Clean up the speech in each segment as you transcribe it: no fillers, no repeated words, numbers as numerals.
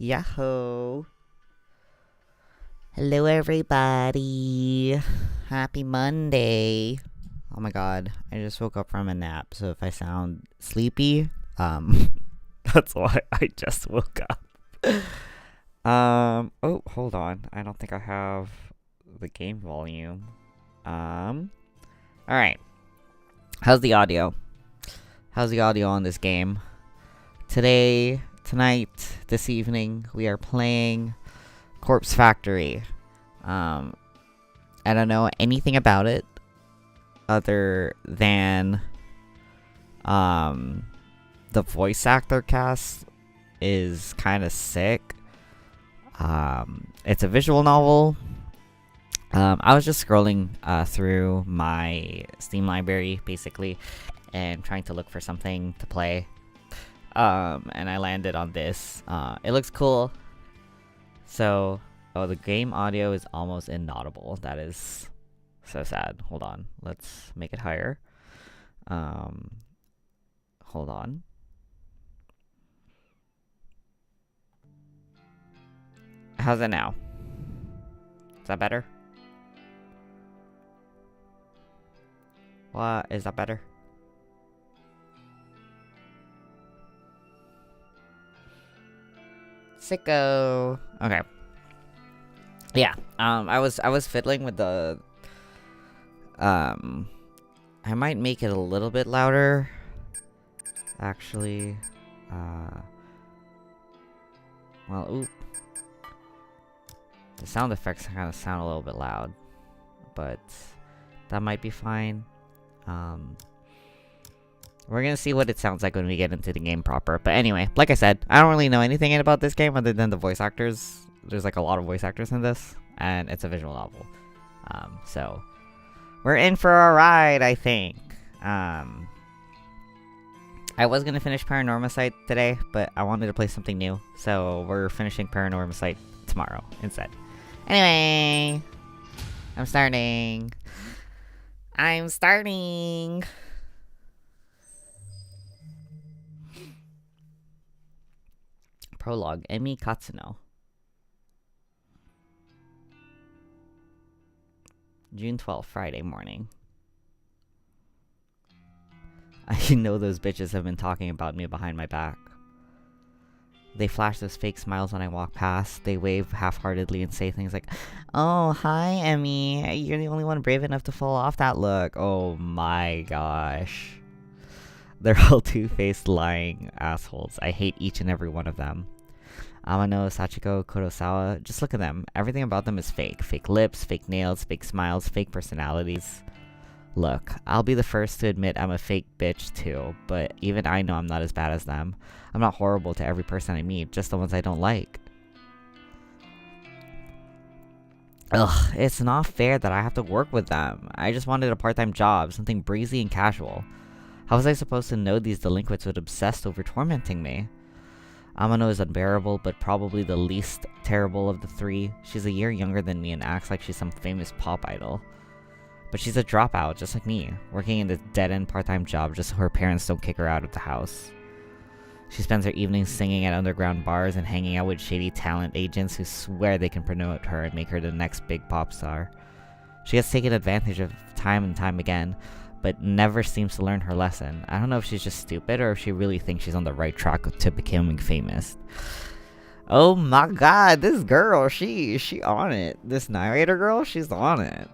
Yahoo! Hello, everybody. Happy Monday. Oh my god, I just woke up from a nap, so if I sound sleepy, that's why I just woke up. Oh, hold on. I don't think I have the game volume. Alright. How's the audio? How's the audio on this game? Tonight, this evening, we are playing Corpse Factory. I don't know anything about it other than the voice actor cast is kind of sick. It's a visual novel. I was just scrolling through my Steam library basically and trying to look for something to play. And I landed on this. It looks cool. So, the game audio is almost inaudible. That is so sad. Hold on. Let's make it higher. Hold on. How's it now? Is that better? What? Is that better? Sicko. Okay. Yeah. I was fiddling with the I might make it a little bit louder. Actually. Well, oop. The sound effects kind of sound a little bit loud, but that might be fine. We're gonna see what it sounds like when we get into the game proper. But anyway, like I said, I don't really know anything about this game other than the voice actors. There's like a lot of voice actors in this, and it's a visual novel. So we're in for a ride, I think. I was gonna finish Paranormasight today, but I wanted to play something new, so we're finishing Paranormasight tomorrow instead. Anyway, I'm starting. Prologue, Emi Katsuno. June 12th, Friday morning. I know those bitches have been talking about me behind my back. They flash those fake smiles when I walk past. They wave half-heartedly and say things like, "Oh, hi, Emmy. You're the only one brave enough to fall off that look." Oh my gosh. They're all two-faced lying assholes. I hate each and every one of them. Amano, Sachiko, Kurosawa, just look at them. Everything about them is fake. Fake lips, fake nails, fake smiles, fake personalities. Look, I'll be the first to admit I'm a fake bitch too, but even I know I'm not as bad as them. I'm not horrible to every person I meet, just the ones I don't like. Ugh, it's not fair that I have to work with them. I just wanted a part-time job, something breezy and casual. How was I supposed to know these delinquents would obsess over tormenting me? Amano is unbearable, but probably the least terrible of the three. She's a year younger than me and acts like she's some famous pop idol. But she's a dropout, just like me, working in this dead-end part-time job just so her parents don't kick her out of the house. She spends her evenings singing at underground bars and hanging out with shady talent agents who swear they can promote her and make her the next big pop star. She gets taken advantage of time and time again, but never seems to learn her lesson. I don't know if she's just stupid or if she really thinks she's on the right track to becoming famous. Oh my god, this girl, she on it. This narrator girl, she's on it.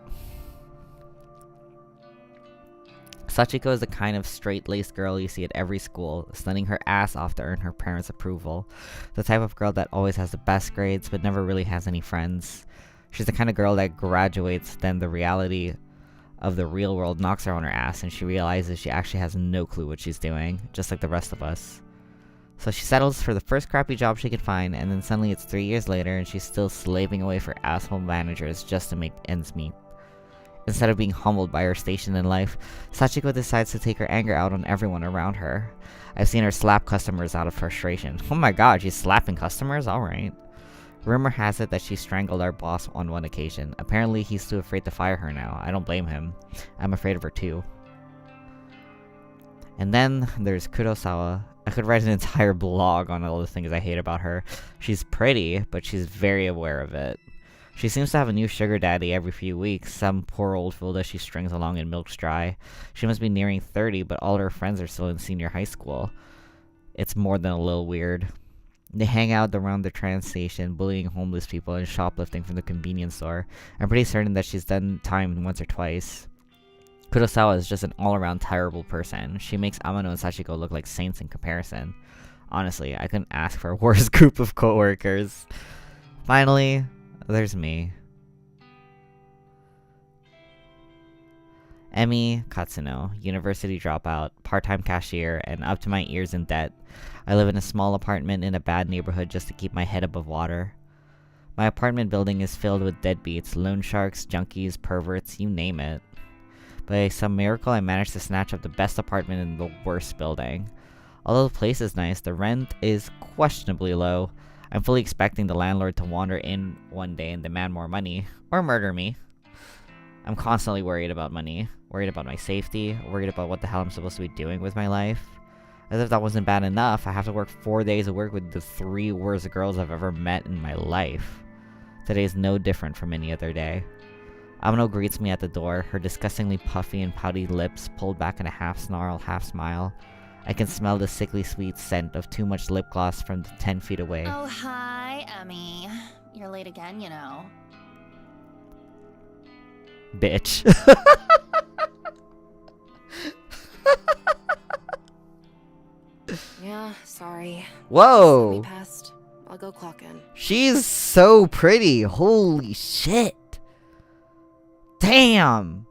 Sachiko is the kind of straight-laced girl you see at every school, stunning her ass off to earn her parents' approval. The type of girl that always has the best grades but never really has any friends. She's the kind of girl that graduates, then the reality of the real world knocks her on her ass and she realizes she actually has no clue what she's doing, just like the rest of us. So she settles for the first crappy job she can find, and then suddenly it's 3 years later and she's still slaving away for asshole managers just to make ends meet. Instead of being humbled by her station in life, Sachiko decides to take her anger out on everyone around her. I've seen her slap customers out of frustration. Oh my god, she's slapping customers? Alright. Rumor has it that she strangled our boss on one occasion. Apparently he's too afraid to fire her now. I don't blame him. I'm afraid of her too. And then there's Kurosawa, I could write an entire blog on all the things I hate about her. She's pretty, but she's very aware of it. She seems to have a new sugar daddy every few weeks, some poor old fool that she strings along and milks dry. She must be nearing 30, but all her friends are still in senior high school. It's more than a little weird. They hang out around the train station, bullying homeless people and shoplifting from the convenience store. I'm pretty certain that she's done time once or twice. Kurosawa is just an all-around terrible person. She makes Amano and Sachiko look like saints in comparison. Honestly, I couldn't ask for a worse group of coworkers. Finally, there's me. Emi Katsuno, university dropout, part-time cashier, and up to my ears in debt. I live in a small apartment in a bad neighborhood just to keep my head above water. My apartment building is filled with deadbeats, loan sharks, junkies, perverts, you name it. By some miracle, I managed to snatch up the best apartment in the worst building. Although the place is nice, the rent is questionably low. I'm fully expecting the landlord to wander in one day and demand more money, or murder me. I'm constantly worried about money, worried about my safety, worried about what the hell I'm supposed to be doing with my life. As if that wasn't bad enough, I have to work 4 days of work with the 3 worst girls I've ever met in my life. Today is no different from any other day. Amano greets me at the door, her disgustingly puffy and pouty lips pulled back in a half-snarl, half-smile. I can smell the sickly sweet scent of too much lip gloss from 10 feet away. Oh, hi, Emmy. You're late again, you know. Bitch. Yeah, sorry. Whoa! We passed. I'll go clock in. She's so pretty. Holy shit. Damn!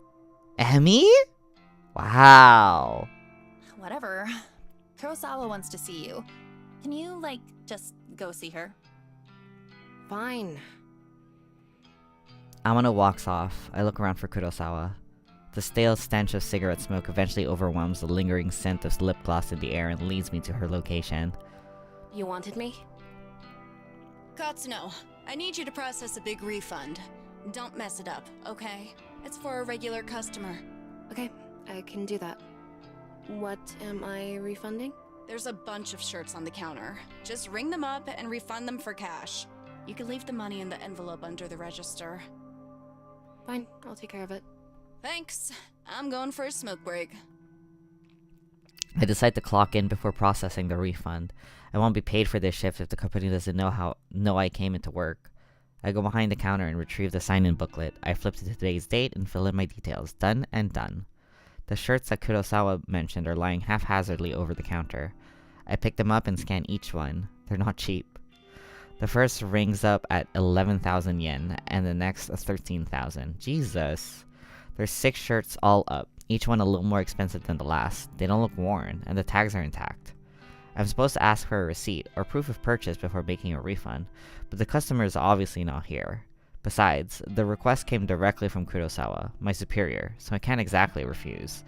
Emmy? Wow. Whatever. Kurosawa wants to see you. Can you, like, just go see her? Fine. Amano walks off. I look around for Kurosawa. The stale stench of cigarette smoke eventually overwhelms the lingering scent of lip gloss in the air and leads me to her location. You wanted me? Katsuno, I need you to process a big refund. Don't mess it up, okay? It's for a regular customer. Okay, I can do that. What am I refunding? There's a bunch of shirts on the counter. Just ring them up and refund them for cash. You can leave the money in the envelope under the register. Fine, I'll take care of it. Thanks. I'm going for a smoke break. I decide to clock in before processing the refund. I won't be paid for this shift if the company doesn't know I came into work. I go behind the counter and retrieve the sign-in booklet. I flip to today's date and fill in my details. Done and done. The shirts that Kurosawa mentioned are lying haphazardly over the counter. I pick them up and scan each one. They're not cheap. The first rings up at 11,000 yen, and the next 13,000. Jesus. There's 6 shirts all up, each one a little more expensive than the last. They don't look worn, and the tags are intact. I'm supposed to ask for a receipt or proof of purchase before making a refund, but the customer is obviously not here. Besides, the request came directly from Kurosawa, my superior, so I can't exactly refuse.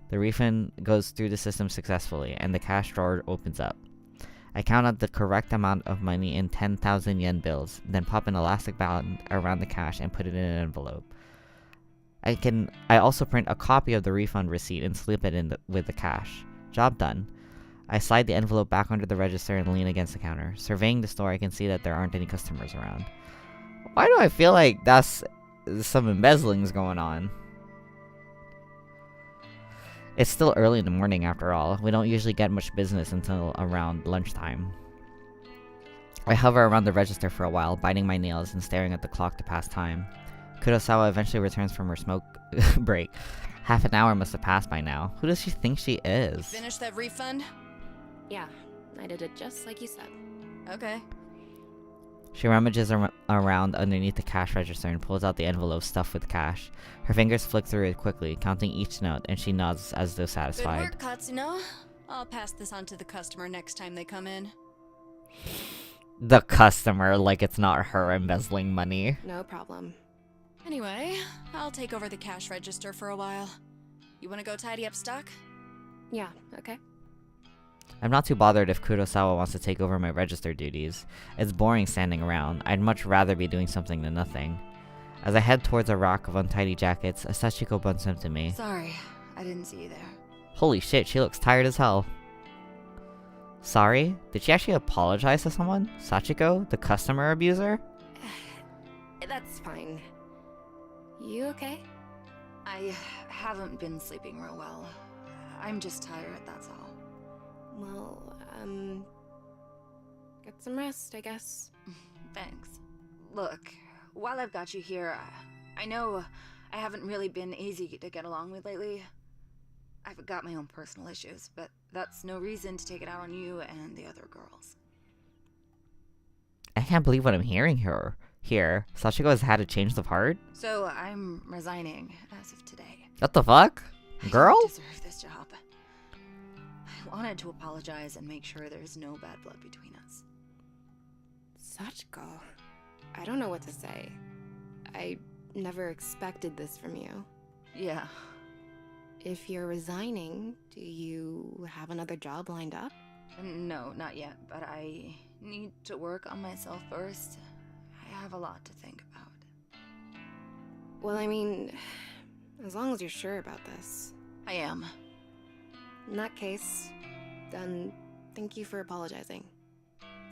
The refund goes through the system successfully, and the cash drawer opens up. I count out the correct amount of money in 10,000 yen bills, then pop an elastic band around the cash and put it in an envelope. I also print a copy of the refund receipt and slip it in with the cash. Job done. I slide the envelope back under the register and lean against the counter. Surveying the store, I can see that there aren't any customers around. Why do I feel like that's some embezzling's going on? It's still early in the morning after all. We don't usually get much business until around lunchtime. I hover around the register for a while, biting my nails and staring at the clock to pass time. Kurosawa eventually returns from her smoke break. Half an hour must have passed by now. Who does she think she is? Finish that refund? Yeah, I did it just like you said. Okay. She rummages around underneath the cash register and pulls out the envelope stuffed with cash. Her fingers flick through it quickly, counting each note, and she nods as though satisfied. Good work, Katsuno. I'll pass this on to the customer next time they come in. The customer, like it's not her embezzling money. No problem. Anyway, I'll take over the cash register for a while. You wanna go tidy up stock? Yeah, okay. I'm not too bothered if Kurosawa wants to take over my register duties. It's boring standing around. I'd much rather be doing something than nothing. As I head towards a rack of untidy jackets, Sachiko bumps into me. Sorry, I didn't see you there. Holy shit, she looks tired as hell. Sorry? Did she actually apologize to someone? Sachiko, the customer abuser? That's fine. You okay? I haven't been sleeping real well. I'm just tired, that's all. Well, get some rest, I guess. Thanks. Look, while I've got you here, I know I haven't really been easy to get along with lately. I've got my own personal issues, but that's no reason to take it out on you and the other girls. I can't believe what I'm hearing here. Sachiko has had a change of heart? So I'm resigning as of today. What the fuck? Girl? I don't deserve this job. I wanted to apologize and make sure there's no bad blood between us. Sachiko. I don't know what to say. I never expected this from you. Yeah. If you're resigning, do you have another job lined up? No, not yet, but I need to work on myself first. I have a lot to think about. Well, I mean, as long as you're sure about this. I am. In that case, then thank you for apologizing.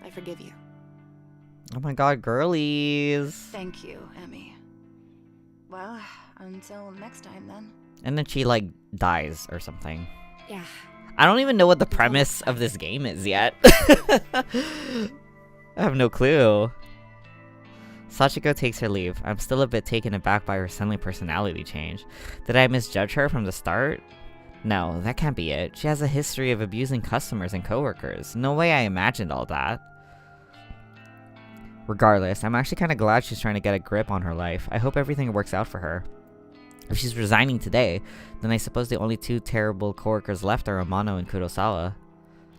I forgive you. Oh my god, girlies. Thank you, Emmy. Well, until next time then. And then she, like, dies or something. Yeah. I don't even know what the premise of this game is yet. I have no clue. Sachiko takes her leave. I'm still a bit taken aback by her sudden personality change. Did I misjudge her from the start? No, that can't be it. She has a history of abusing customers and coworkers. No way I imagined all that. Regardless, I'm actually kind of glad she's trying to get a grip on her life. I hope everything works out for her. If she's resigning today, then I suppose the only two terrible coworkers left are Amano and Kurosawa.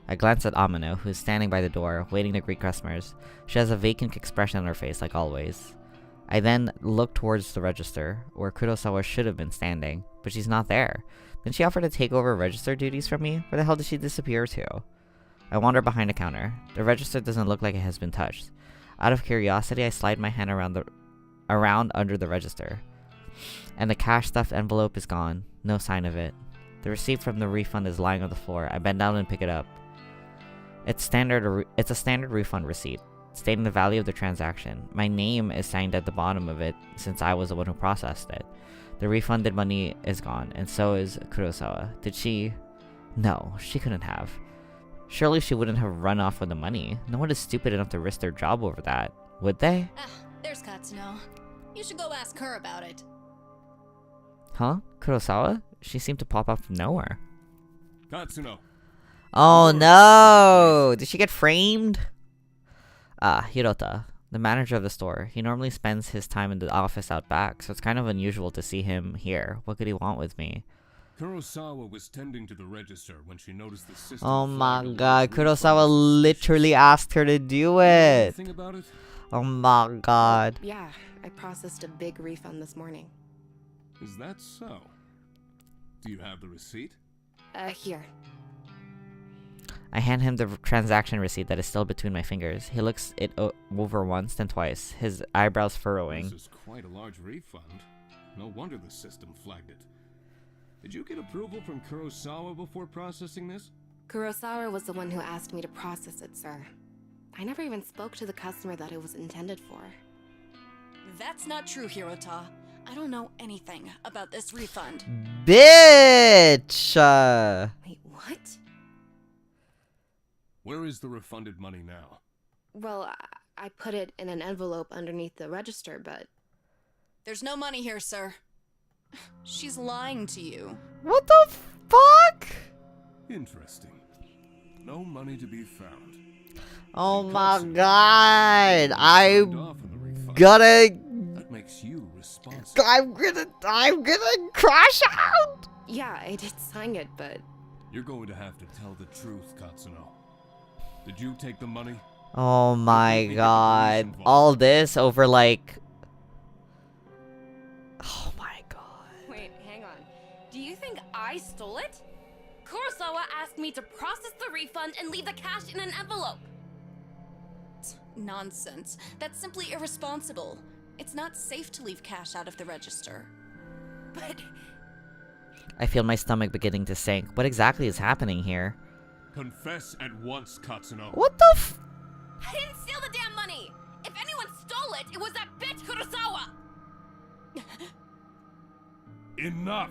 I glance at Amano, who is standing by the door, waiting to greet customers. She has a vacant expression on her face, like always. I then look towards the register, where Kurosawa should have been standing, but she's not there. Then she offered to take over register duties from me? Where the hell did she disappear to? I wander behind a counter. The register doesn't look like it has been touched. Out of curiosity, I slide my hand around under the register. And the cash-stuffed envelope is gone. No sign of it. The receipt from the refund is lying on the floor. I bend down and pick it up. It's a standard refund receipt, stating the value of the transaction. My name is signed at the bottom of it, since I was the one who processed it. The refunded money is gone, and so is Kurosawa. Did she? No, she couldn't have. Surely she wouldn't have run off with the money. No one is stupid enough to risk their job over that, would they? Ah, there's Katsuno. You should go ask her about it. Huh? Kurosawa? She seemed to pop up from nowhere. Katsuno. Oh no! Did she get framed? Hirota, the manager of the store. He normally spends his time in the office out back, so it's kind of unusual to see him here. What could he want with me? Kurosawa was tending to the register when she noticed the system. Oh my god, Kurosawa literally asked her to do it! Anything about it? Oh my god. Yeah, I processed a big refund this morning. Is that so? Do you have the receipt? Here. I hand him the transaction receipt that is still between my fingers. He looks it over once, then twice, his eyebrows furrowing. This is quite a large refund. No wonder the system flagged it. Did you get approval from Kurosawa before processing this? Kurosawa was the one who asked me to process it, sir. I never even spoke to the customer that it was intended for. That's not true, Hirota. I don't know anything about this refund. Bitch! Wait, what? Where is the refunded money now? Well, I put it in an envelope underneath the register, but... There's no money here, sir. She's lying to you. What the fuck? Interesting. No money to be found. Oh my god! Signed off on the refund. Gonna... That makes you responsible. I'm gonna crash out! Yeah, I did sign it, but... You're going to have to tell the truth, Katsuno. Did you take the money? Oh my god. All this over like... Oh my god. Wait, hang on. Do you think I stole it? Kurosawa asked me to process the refund and leave the cash in an envelope. Nonsense. That's simply irresponsible. It's not safe to leave cash out of the register. But I feel my stomach beginning to sink. What exactly is happening here? Confess at once, Katsuno. What the f- I didn't steal the damn money! If anyone stole it, it was that bitch Kurosawa! Enough!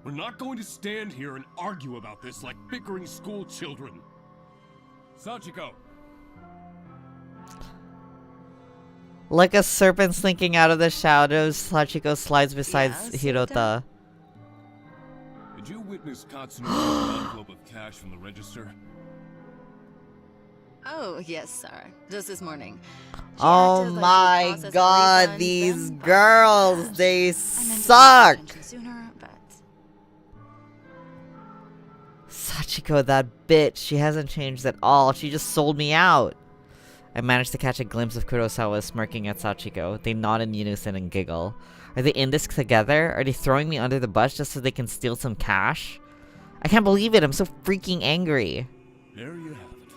We're not going to stand here and argue about this like bickering school children. Sachiko! Like a serpent slinking out of the shadows, Sachiko slides beside Hirota. Did you witness Katsuno take an envelope of cash from the register? Oh, yes, sir. Just this morning. She Oh acted like she my processed the god, refund, these then processed girls, the cash. they I meant to pay suck! attention sooner, but Sachiko, that bitch, she hasn't changed at all. She just sold me out. I managed to catch a glimpse of Kurosawa smirking at Sachiko. They nod in unison and giggle. Are they in this together? Are they throwing me under the bus just so they can steal some cash? I can't believe it, I'm so freaking angry. There you have it.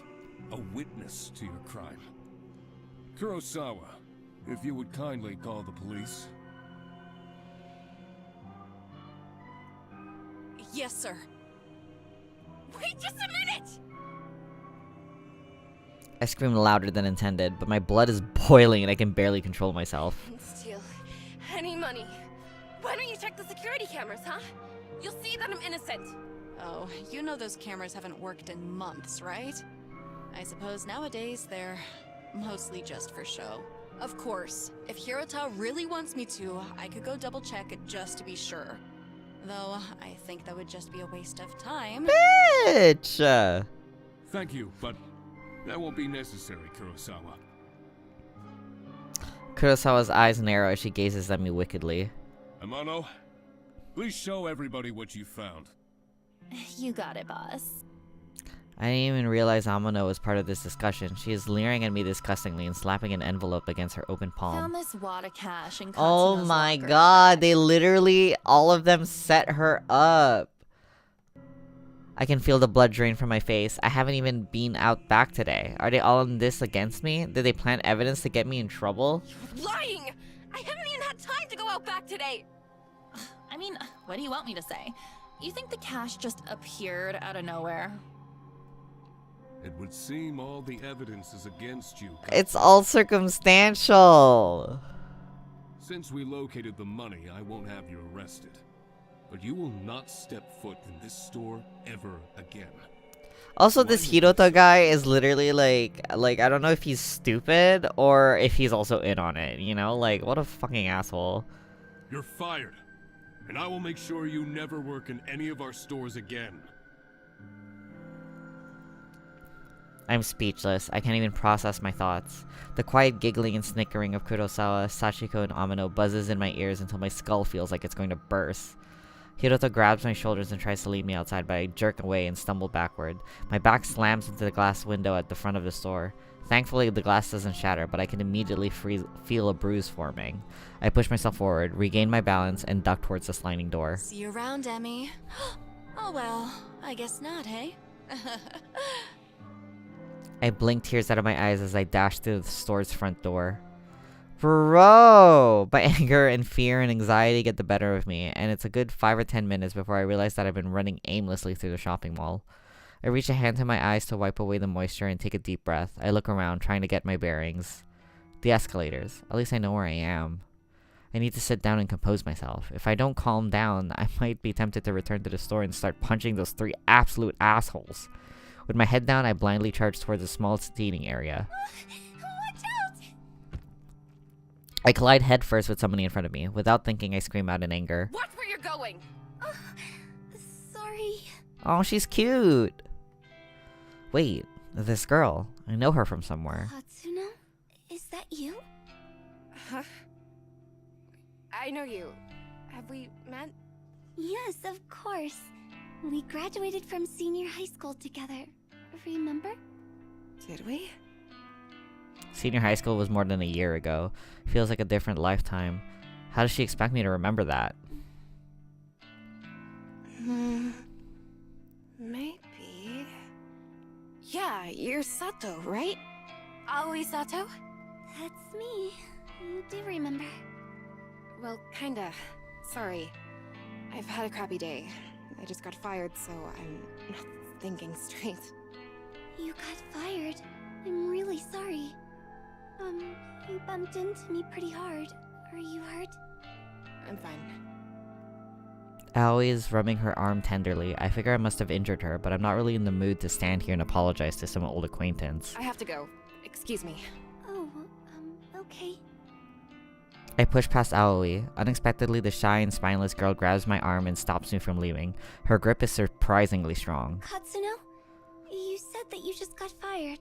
A witness to your crime. Kurosawa, if you would kindly call the police. Yes, sir. Wait just a minute! I screamed louder than intended, but my blood is boiling and I can barely control myself. Didn't steal any money. Why don't you check the security cameras, huh? You'll see that I'm innocent. Oh, you know those cameras haven't worked in months, right? I suppose nowadays they're mostly just for show. Of course, if Hirota really wants me to, I could go double check it just to be sure. Though, I think that would just be a waste of time. Bitch! Thank you, but that won't be necessary, Kurosawa. Kurosawa's eyes narrow as she gazes at me wickedly. Amano, please show everybody what you found. You got it, boss. I didn't even realize Amano was part of this discussion. She is leering at me disgustingly and slapping an envelope against her open palm. Found this wad of cash in Oh Katsuno's my locker. god, they literally, all of them set her up. I can feel the blood drain from my face. I haven't even been out back today. Are they all in this against me? Did they plant evidence to get me in trouble? Lying! I haven't even had time to go out back today! I mean, what do you want me to say? You think the cash just appeared out of nowhere? It would seem all the evidence is against you. It's all circumstantial. Since we located the money, I won't have you arrested. But you will not step foot in this store ever again. Also, this Hirota guy is literally like, I don't know if he's stupid or if he's also in on it, you know? Like, what a fucking asshole. You're fired. And I will make sure you never work in any of our stores again. I'm speechless. I can't even process my thoughts. The quiet giggling and snickering of Kurosawa, Sachiko, and Amano buzzes in my ears until my skull feels like it's going to burst. Hirota grabs my shoulders and tries to lead me outside, but I jerk away and stumble backward. My back slams into the glass window at the front of the store. Thankfully, the glass doesn't shatter, but I can immediately feel a bruise forming. I push myself forward, regain my balance, and duck towards the sliding door. See you around, Emmy. Oh well, I guess not, hey? I blink tears out of my eyes as I dash through the store's front door. Bro! My anger and fear and anxiety get the better of me, and it's a good 5 or 10 minutes before I realize that I've been running aimlessly through the shopping mall. I reach a hand to my eyes to wipe away the moisture and take a deep breath. I look around, trying to get my bearings. The escalators. At least I know where I am. I need to sit down and compose myself. If I don't calm down, I might be tempted to return to the store and start punching those 3 absolute assholes. With my head down, I blindly charge towards a small seating area. Watch out! I collide headfirst with somebody in front of me. Without thinking, I scream out in anger. Watch where you're going! Sorry. Oh, she's cute! Wait, this girl. I know her from somewhere. Katsuno? Is that you? Huh? I know you. Have we met? Yes, of course. We graduated from senior high school together. Remember? Did we? Senior high school was more than a year ago. Feels like a different lifetime. How does she expect me to remember that? Maybe. Yeah, you're Sato, right? Aoi Sato? That's me. You do remember. Well, kinda. Sorry. I've had a crappy day. I just got fired, so I'm not thinking straight. You got fired. I'm really sorry. You bumped into me pretty hard. Are you hurt? I'm fine. Aoi is rubbing her arm tenderly. I figure I must have injured her, but I'm not really in the mood to stand here and apologize to some old acquaintance. I have to go. Excuse me. Oh, okay. I push past Aoi. Unexpectedly, the shy and spineless girl grabs my arm and stops me from leaving. Her grip is surprisingly strong. Katsuno? You said that you just got fired.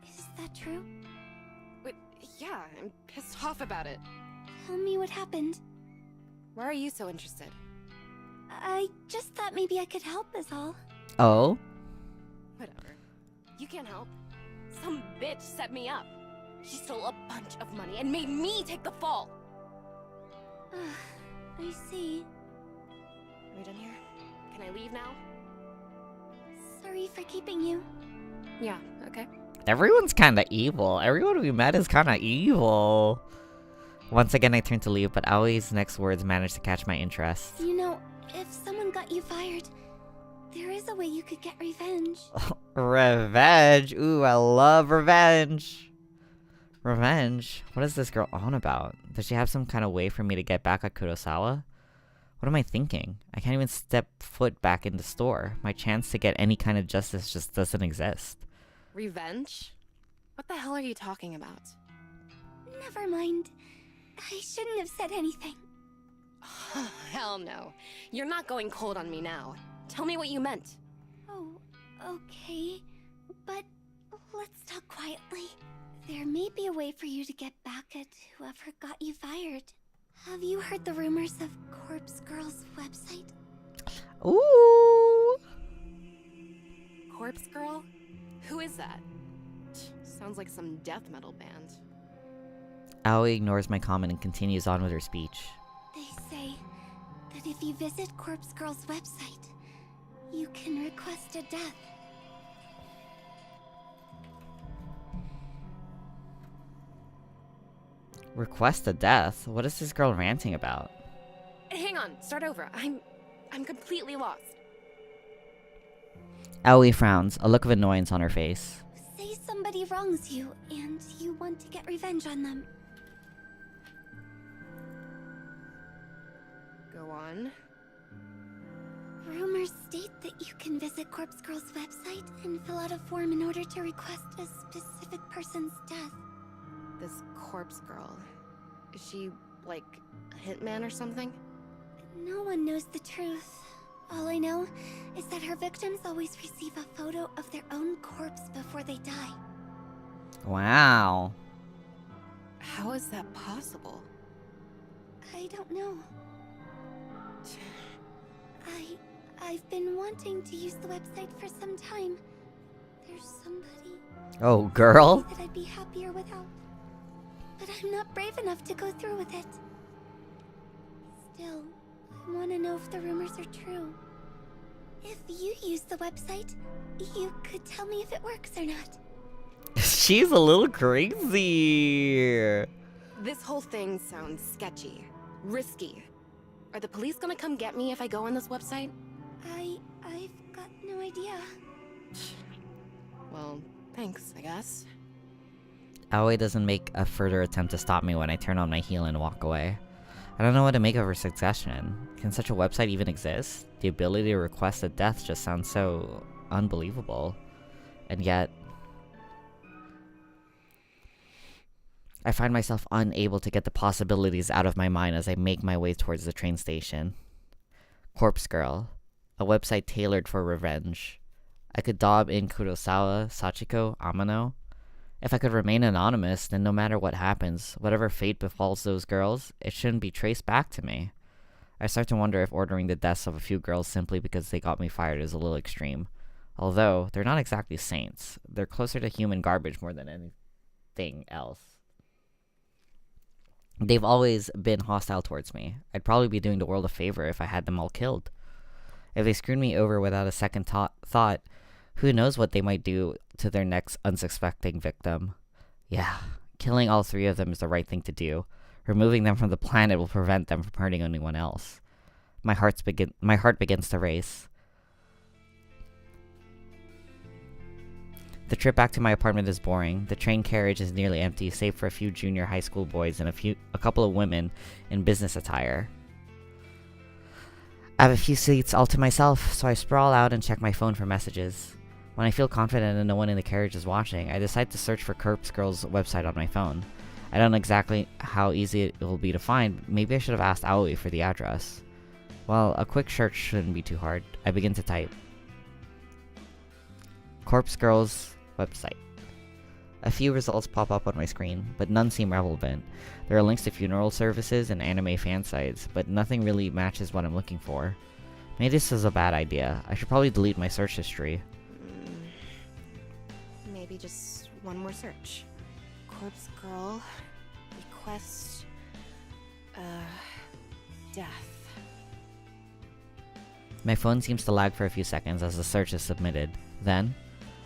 Is that true? Wait, yeah, I'm pissed off about it. Tell me what happened. Why are you so interested? I just thought maybe I could help is all. Oh? Whatever. You can't help. Some bitch set me up. She stole a bunch of money and made me take the fall. I see. Are we done here? Can I leave now? Sorry for keeping you. Yeah, okay. Everyone's kinda evil. Everyone we met is kinda evil. Once again, I turn to leave, but Aoi's next words manage to catch my interest. You know, if someone got you fired, there is a way you could get revenge. Revenge? Ooh, I love revenge. Revenge? What is this girl on about? Does she have some kind of way for me to get back at Kurosawa? What am I thinking? I can't even step foot back in the store. My chance to get any kind of justice just doesn't exist. Revenge? What the hell are you talking about? Never mind. I shouldn't have said anything. Hell no. You're not going cold on me now. Tell me what you meant. Oh, okay. But let's talk quietly. There may be a way for you to get back at whoever got you fired. Have you heard the rumors of Corpse Girl's website? Ooh! Corpse Girl? Who is that? Sounds like some death metal band. Aoi ignores my comment and continues on with her speech. They say that if you visit Corpse Girl's website, you can request a death. Request a death? What is this girl ranting about? Hang on, start over. I'm completely lost. Aoi frowns, a look of annoyance on her face. Say somebody wrongs you, and you want to get revenge on them. Go on. Rumors state that you can visit Corpse Girl's website and fill out a form in order to request a specific person's death. This Corpse Girl. Is she, like, a hitman or something? No one knows the truth. All I know is that her victims always receive a photo of their own corpse before they die. Wow. How is that possible? I don't know. I've been wanting to use the website for some time. There's somebody Oh, girl? that I'd be happier without. But I'm not brave enough to go through with it. Still, I want to know if the rumors are true. If you use the website, you could tell me if it works or not. She's a little crazy. This whole thing sounds sketchy. Risky. Are the police gonna come get me if I go on this website? I've got no idea. Well, thanks, I guess. Aoi doesn't make a further attempt to stop me when I turn on my heel and walk away. I don't know what to make of her suggestion. Can such a website even exist? The ability to request a death just sounds so unbelievable. And yet, I find myself unable to get the possibilities out of my mind as I make my way towards the train station. Corpse Girl, a website tailored for revenge. I could dob in Kurosawa, Sachiko, Amano. If I could remain anonymous, then no matter what happens, whatever fate befalls those girls, it shouldn't be traced back to me. I start to wonder if ordering the deaths of a few girls simply because they got me fired is a little extreme. Although, they're not exactly saints. They're closer to human garbage more than anything else. They've always been hostile towards me. I'd probably be doing the world a favor if I had them all killed. If they screwed me over without a second thought, who knows what they might do to their next unsuspecting victim. Yeah, killing all three of them is the right thing to do. Removing them from the planet will prevent them from hurting anyone else. My heart begins to race. The trip back to my apartment is boring. The train carriage is nearly empty, save for a few junior high school boys and a couple of women in business attire. I have a few seats all to myself, so I sprawl out and check my phone for messages. When I feel confident and no one in the carriage is watching, I decide to search for Corpse Girl's website on my phone. I don't know exactly how easy it will be to find. Maybe I should have asked Aoi for the address. Well, a quick search shouldn't be too hard. I begin to type. Corpse Girl's website. A few results pop up on my screen, but none seem relevant. There are links to funeral services and anime fan sites, but nothing really matches what I'm looking for. Maybe this is a bad idea. I should probably delete my search history. Maybe just one more search. Corpse Girl, request, death. My phone seems to lag for a few seconds as the search is submitted. Then,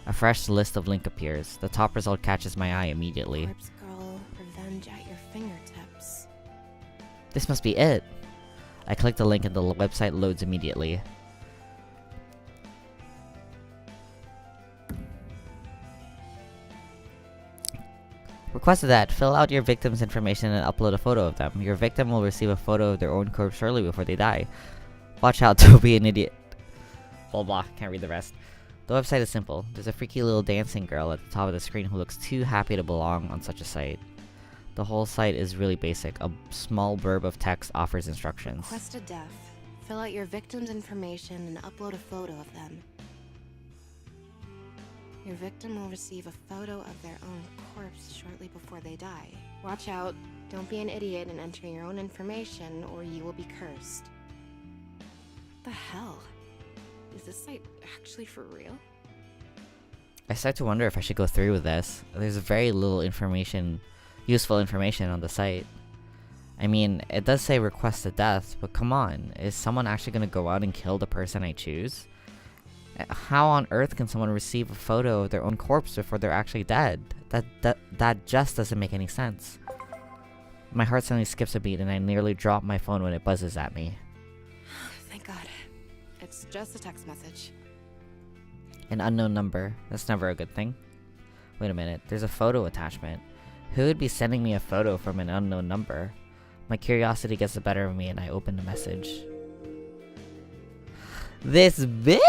a fresh list of link appears. The top result catches my eye immediately. Corpse Girl, revenge at your fingertips. This must be it. I click the link and the website loads immediately. Requested that. Fill out your victim's information and upload a photo of them. Your victim will receive a photo of their own corpse shortly before they die. Watch out, don't be an idiot. Blah blah, can't read the rest. The website is simple. There's a freaky little dancing girl at the top of the screen who looks too happy to belong on such a site. The whole site is really basic. A small blurb of text offers instructions. Request a death. Fill out your victim's information and upload a photo of them. Your victim will receive a photo of their own corpse shortly before they die. Watch out. Don't be an idiot and enter your own information or you will be cursed. What the hell? Is this site actually for real? I start to wonder if I should go through with this. There's very little useful information on the site. I mean, it does say request a death, but come on, is someone actually gonna go out and kill the person I choose? How on earth can someone receive a photo of their own corpse before they're actually dead? That just doesn't make any sense. My heart suddenly skips a beat and I nearly drop my phone when it buzzes at me. Thank God. It's just a text message. An unknown number. That's never a good thing. Wait a minute, there's a photo attachment. Who would be sending me a photo from an unknown number? My curiosity gets the better of me and I open the message. This bitch!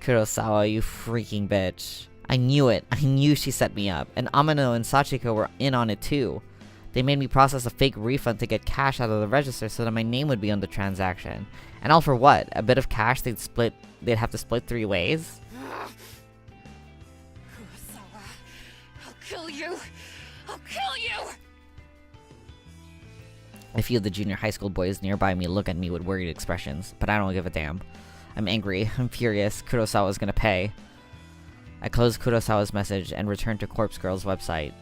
Kurosawa, you freaking bitch. I knew it. I knew she set me up. And Amano and Sachiko were in on it too. They made me process a fake refund to get cash out of the register so that my name would be on the transaction. And all for what? A bit of cash they'd have to split 3 ways? Kurosawa, I'll kill you! I'll kill you! A few of the junior high school boys nearby me look at me with worried expressions, but I don't give a damn. I'm angry. I'm furious. Kurosawa's gonna pay. I close Kurosawa's message and return to Corpse Girl's website.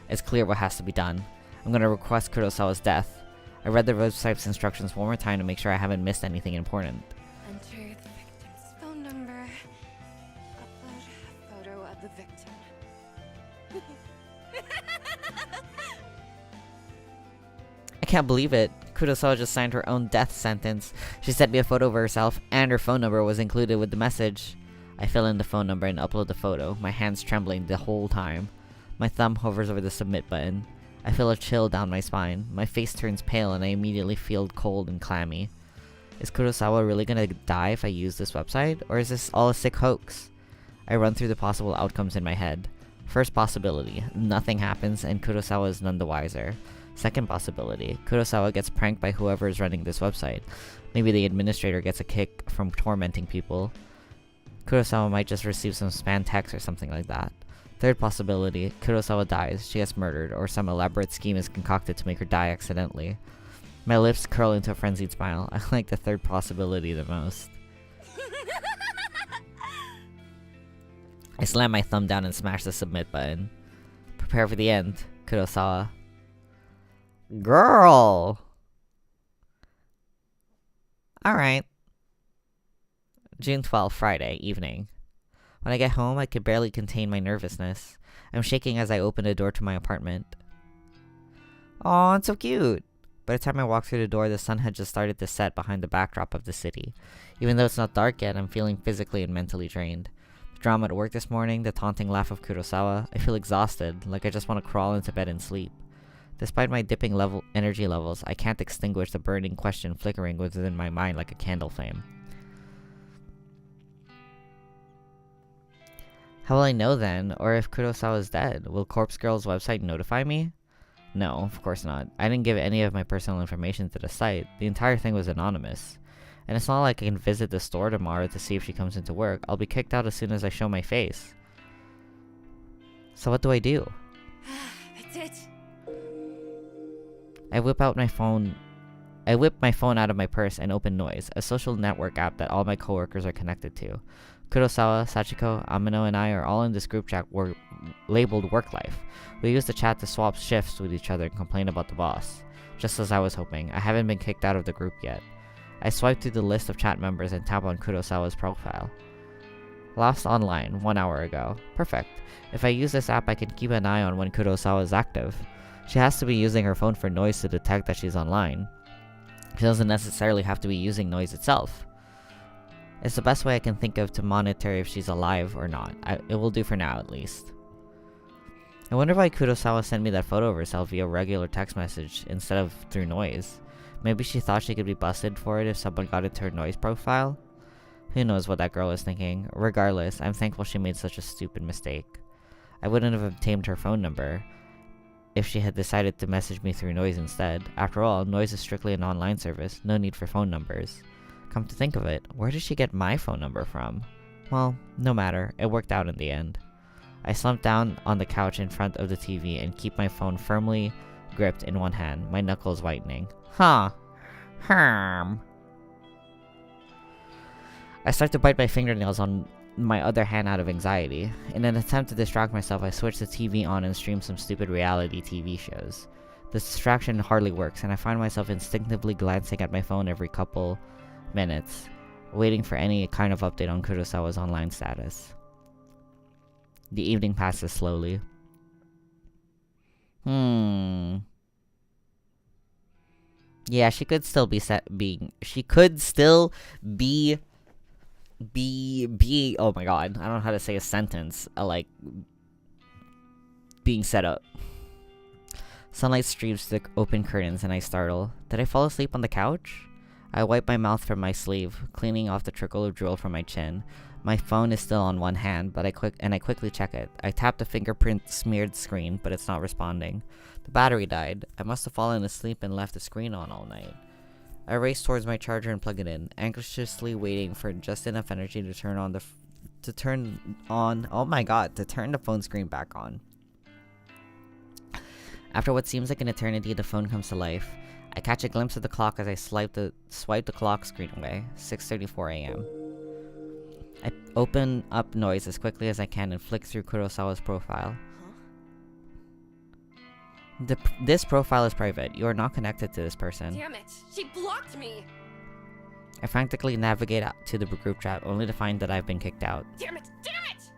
It's clear what has to be done. I'm gonna request Kurosawa's death. I read the website's instructions one more time to make sure I haven't missed anything important. Enter the victim's phone number. Upload a photo of the victim. I can't believe it. Kurosawa just signed her own death sentence. She sent me a photo of herself, and her phone number was included with the message. I fill in the phone number and upload the photo, my hands trembling the whole time. My thumb hovers over the submit button. I feel a chill down my spine. My face turns pale and I immediately feel cold and clammy. Is Kurosawa really gonna die if I use this website? Or is this all a sick hoax? I run through the possible outcomes in my head. First possibility, nothing happens and Kurosawa is none the wiser. Second possibility, Kurosawa gets pranked by whoever is running this website. Maybe the administrator gets a kick from tormenting people. Kurosawa might just receive some spam text or something like that. Third possibility, Kurosawa dies, she gets murdered, or some elaborate scheme is concocted to make her die accidentally. My lips curl into a frenzied smile. I like the third possibility the most. I slam my thumb down and smash the submit button. Prepare for the end, Kurosawa. Girl! Alright. June 12th, Friday, evening. When I get home, I could barely contain my nervousness. I'm shaking as I open the door to my apartment. Aw, it's so cute. By the time I walked through the door, the sun had just started to set behind the backdrop of the city. Even though it's not dark yet, I'm feeling physically and mentally drained. The drama at work this morning, the taunting laugh of Kurosawa, I feel exhausted, like I just want to crawl into bed and sleep. Despite my dipping energy levels, I can't extinguish the burning question flickering within my mind like a candle flame. How will I know then, or if Kurosawa is dead? Will Corpse Girl's website notify me? No, of course not. I didn't give any of my personal information to the site. The entire thing was anonymous. And it's not like I can visit the store tomorrow to see if she comes into work. I'll be kicked out as soon as I show my face. So what do I do? That's it. I whip my phone out of my purse and open Noise, a social network app that all my coworkers are connected to. Kurosawa, Sachiko, Amino, and I are all in this group chat labeled Work Life. We use the chat to swap shifts with each other and complain about the boss. Just as I was hoping, I haven't been kicked out of the group yet. I swipe through the list of chat members and tap on Kurosawa's profile. Last online, 1 hour ago. Perfect. If I use this app, I can keep an eye on when Kurosawa is active. She has to be using her phone for Noise to detect that she's online. She doesn't necessarily have to be using Noise itself. It's the best way I can think of to monitor if she's alive or not. It will do for now, at least. I wonder why Kurosawa sent me that photo of herself via regular text message instead of through Noise. Maybe she thought she could be busted for it if someone got into her Noise profile? Who knows what that girl is thinking. Regardless, I'm thankful she made such a stupid mistake. I wouldn't have obtained her phone number if she had decided to message me through Noise instead. After all, Noise is strictly an online service, no need for phone numbers. Come to think of it, where did she get my phone number from? Well, no matter, it worked out in the end. I slumped down on the couch in front of the TV and keep my phone firmly gripped in one hand, my knuckles whitening. I start to bite my fingernails on my other hand out of anxiety. In an attempt to distract myself, I switch the TV on and stream some stupid reality TV shows. The distraction hardly works, and I find myself instinctively glancing at my phone every couple minutes, waiting for any kind of update on Kurosawa's online status. The evening passes slowly. Yeah, she could still be oh my god, I don't know how to say a sentence, like being set up. Sunlight streams through the open curtains and I startle. Did I fall asleep on the couch? I wipe my mouth from my sleeve, cleaning off the trickle of drool from my chin. My phone is still on one hand, but I quickly check it. I tap the fingerprint-smeared screen, but it's not responding. The battery died. I must have fallen asleep and left the screen on all night. I race towards my charger and plug it in, anxiously waiting for just enough energy to turn the phone screen back on. After what seems like an eternity, the phone comes to life. I catch a glimpse of the clock as I swipe the clock screen away. 6:34 a.m. I open up Noise as quickly as I can and flick through Kurosawa's profile. This profile is private. You are not connected to this person. Damn it! She blocked me! I frantically navigate out to the group chat, only to find that I've been kicked out. Damn it! Damn it!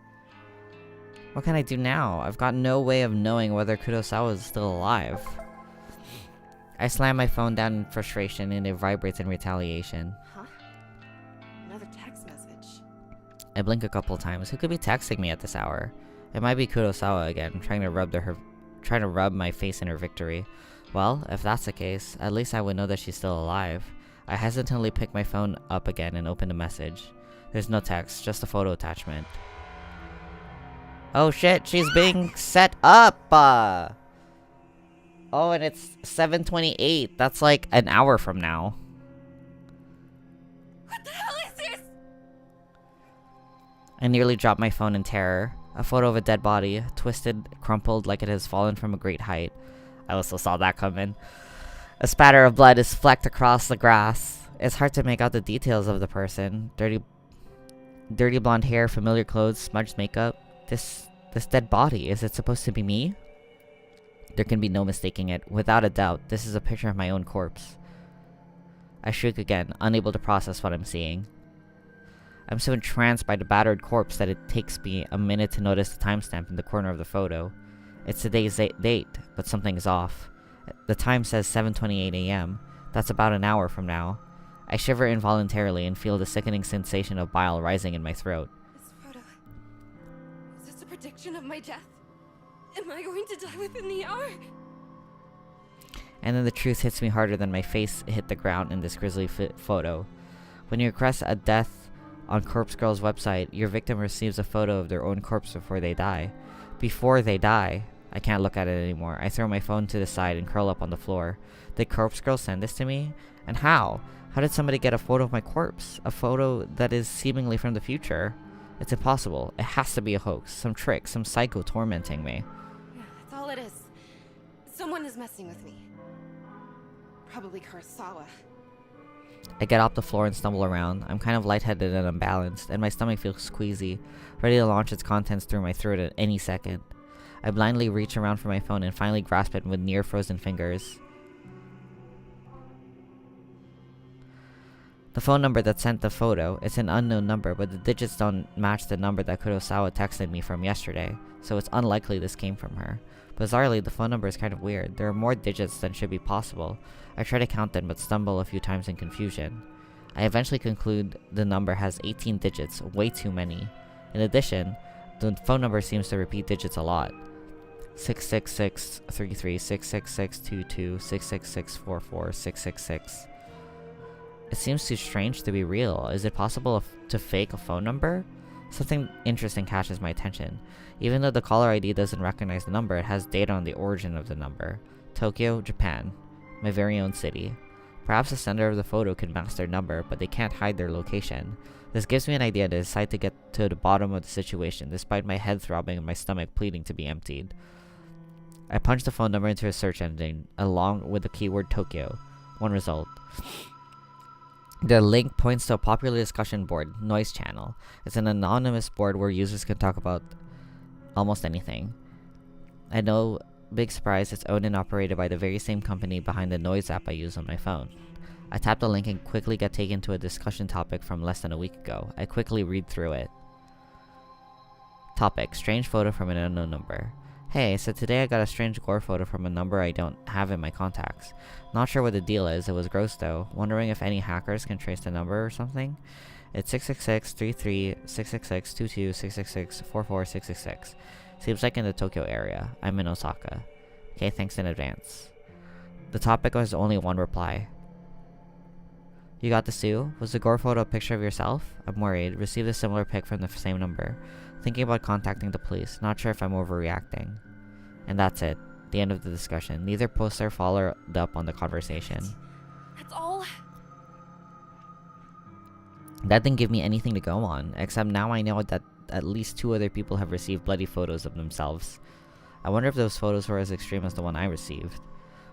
What can I do now? I've got no way of knowing whether Kurosawa is still alive. I slam my phone down in frustration and it vibrates in retaliation. Huh? Another text message. I blink a couple times. Who could be texting me at this hour? It might be Kurosawa again, trying to rub my face in her victory. Well, if that's the case, at least I would know that she's still alive. I hesitantly pick my phone up again and open the message. There's no text, just a photo attachment. Oh shit, she's being set up! Oh, and it's 7:28. That's like an hour from now. What the hell is this? I nearly dropped my phone in terror. A photo of a dead body, twisted, crumpled like it has fallen from a great height. I also saw that coming. A spatter of blood is flecked across the grass. It's hard to make out the details of the person. Dirty blonde hair, familiar clothes, smudged makeup. This dead body, is it supposed to be me? There can be no mistaking it. Without a doubt, this is a picture of my own corpse. I shriek again, unable to process what I'm seeing. I'm so entranced by the battered corpse that it takes me a minute to notice the timestamp in the corner of the photo. It's today's date, but something is off. The time says 7:28 a.m. That's about an hour from now. I shiver involuntarily and feel the sickening sensation of bile rising in my throat. This photo. Is this a prediction of my death? Am I going to die within the hour? And then the truth hits me harder than my face hit the ground in this grisly photo. When you request a death on Corpse Girl's website, your victim receives a photo of their own corpse before they die. Before they die. I can't look at it anymore. I throw my phone to the side and curl up on the floor. Did Corpse Girl send this to me? And how? How did somebody get a photo of my corpse? A photo that is seemingly from the future? It's impossible. It has to be a hoax. Some trick. Some psycho tormenting me. Yeah, that's all it is. Someone is messing with me. Probably Kurosawa. I get off the floor and stumble around. I'm kind of lightheaded and unbalanced, and my stomach feels squeezy, ready to launch its contents through my throat at any second. I blindly reach around for my phone and finally grasp it with near-frozen fingers. The phone number that sent the photo, it's an unknown number, but the digits don't match the number that Kurosawa texted me from yesterday, so it's unlikely this came from her. Bizarrely, the phone number is kind of weird. There are more digits than should be possible. I try to count them, but stumble a few times in confusion. I eventually conclude the number has 18 digits, way too many. In addition, the phone number seems to repeat digits a lot. 66633, 66622, 66644, 666. It seems too strange to be real. Is it possible to fake a phone number? Something interesting catches my attention. Even though the caller ID doesn't recognize the number, it has data on the origin of the number. Tokyo, Japan. My very own city. Perhaps the sender of the photo can mask their number, but they can't hide their location. This gives me an idea to decide to get to the bottom of the situation, despite my head throbbing and my stomach pleading to be emptied. I punch the phone number into a search engine, along with the keyword Tokyo. One result. The link points to a popular discussion board, Noise Channel. It's an anonymous board where users can talk about almost anything. I know, big surprise, it's owned and operated by the very same company behind the Noise app I use on my phone. I tap the link and quickly get taken to a discussion topic from less than a week ago. I quickly read through it. Topic: strange photo from an unknown number. Hey, so today I got a strange gore photo from a number I don't have in my contacts. Not sure what the deal is, it was gross though. Wondering if any hackers can trace the number or something? It's 666-33, 666-22, 666-44, 666. Seems like in the Tokyo area. I'm in Osaka. Okay, thanks in advance. The topic was only one reply. You got the sue? Was the gore photo a picture of yourself? I'm worried. Received a similar pic from the same number. Thinking about contacting the police. Not sure if I'm overreacting. And that's it. The end of the discussion. Neither poster followed up on the conversation. That's all? That didn't give me anything to go on, except now I know that at least 2 other people have received bloody photos of themselves. I wonder if those photos were as extreme as the one I received.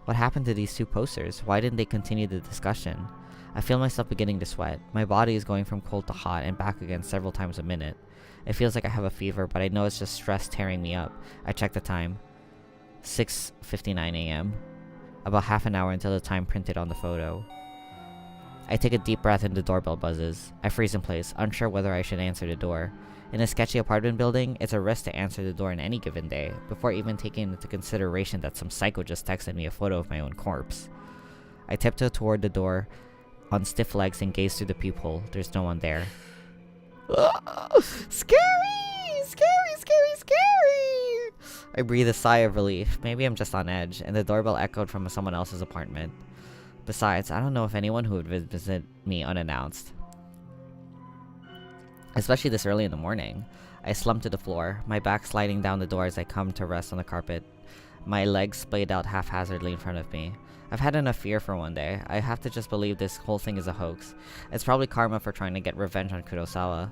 What happened to these 2 posters? Why didn't they continue the discussion? I feel myself beginning to sweat. My body is going from cold to hot and back again several times a minute. It feels like I have a fever, but I know it's just stress tearing me up. I check the time. 6:59 a.m. About half an hour until the time printed on the photo. I take a deep breath and the doorbell buzzes. I freeze in place, unsure whether I should answer the door. In a sketchy apartment building, it's a risk to answer the door on any given day, before even taking into consideration that some psycho just texted me a photo of my own corpse. I tiptoe toward the door on stiff legs and gaze through the peephole. There's no one there. Scary! Scary, scary, scary! I breathe a sigh of relief. Maybe I'm just on edge, and the doorbell echoed from someone else's apartment. Besides, I don't know of anyone who would visit me unannounced. Especially this early in the morning. I slump to the floor, my back sliding down the door as I come to rest on the carpet. My legs splayed out haphazardly in front of me. I've had enough fear for one day. I have to just believe this whole thing is a hoax. It's probably karma for trying to get revenge on Kurosawa.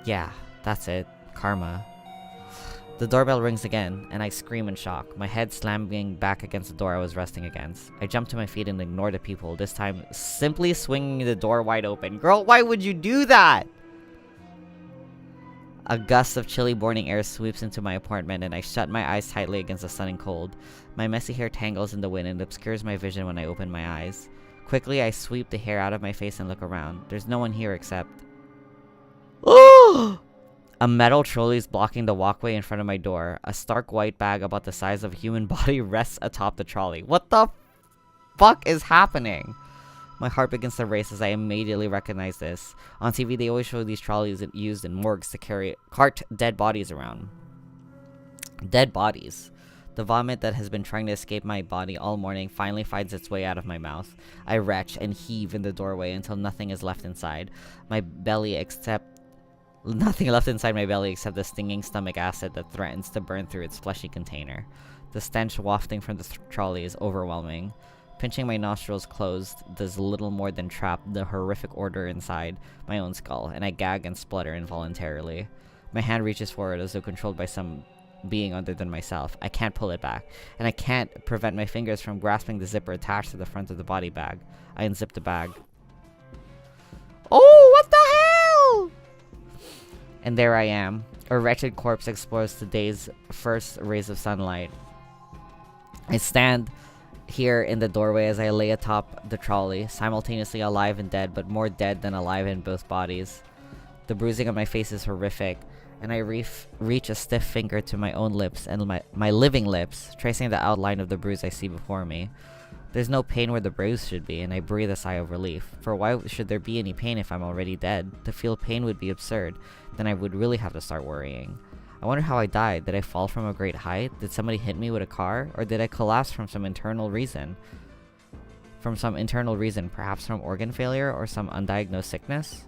Yeah, that's it. Karma. The doorbell rings again, and I scream in shock, my head slamming back against the door I was resting against. I jump to my feet and ignore the people, this time simply swinging the door wide open. Girl, why would you do that? A gust of chilly morning air sweeps into my apartment, and I shut my eyes tightly against the sun and cold. My messy hair tangles in the wind and obscures my vision when I open my eyes. Quickly, I sweep the hair out of my face and look around. There's no one here except... Oh! A metal trolley is blocking the walkway in front of my door. A stark white bag about the size of a human body rests atop the trolley. What the fuck is happening? My heart begins to race as I immediately recognize this. On TV, they always show these trolleys used in morgues to cart dead bodies around. Dead bodies. The vomit that has been trying to escape my body all morning finally finds its way out of my mouth. I retch and heave in the doorway until nothing is left inside. Nothing left inside my belly except the stinging stomach acid that threatens to burn through its fleshy container. The stench wafting from the trolley is overwhelming. Pinching my nostrils closed does little more than trap the horrific odor inside my own skull, and I gag and splutter involuntarily. My hand reaches forward as though controlled by some being other than myself. I can't pull it back, and I can't prevent my fingers from grasping the zipper attached to the front of the body bag. I unzip the bag. Oh, what the hell? And there I am. A wretched corpse explores the day's first rays of sunlight. I stand here in the doorway as I lay atop the trolley, simultaneously alive and dead, but more dead than alive in both bodies. The bruising on my face is horrific, and I reach a stiff finger to my own lips and my living lips, tracing the outline of the bruise I see before me. There's no pain where the bruise should be, and I breathe a sigh of relief. For why should there be any pain if I'm already dead? To feel pain would be absurd. Then I would really have to start worrying. I wonder how I died. Did I fall from a great height? Did somebody hit me with a car? Or did I collapse from some internal reason? Perhaps from organ failure or some undiagnosed sickness?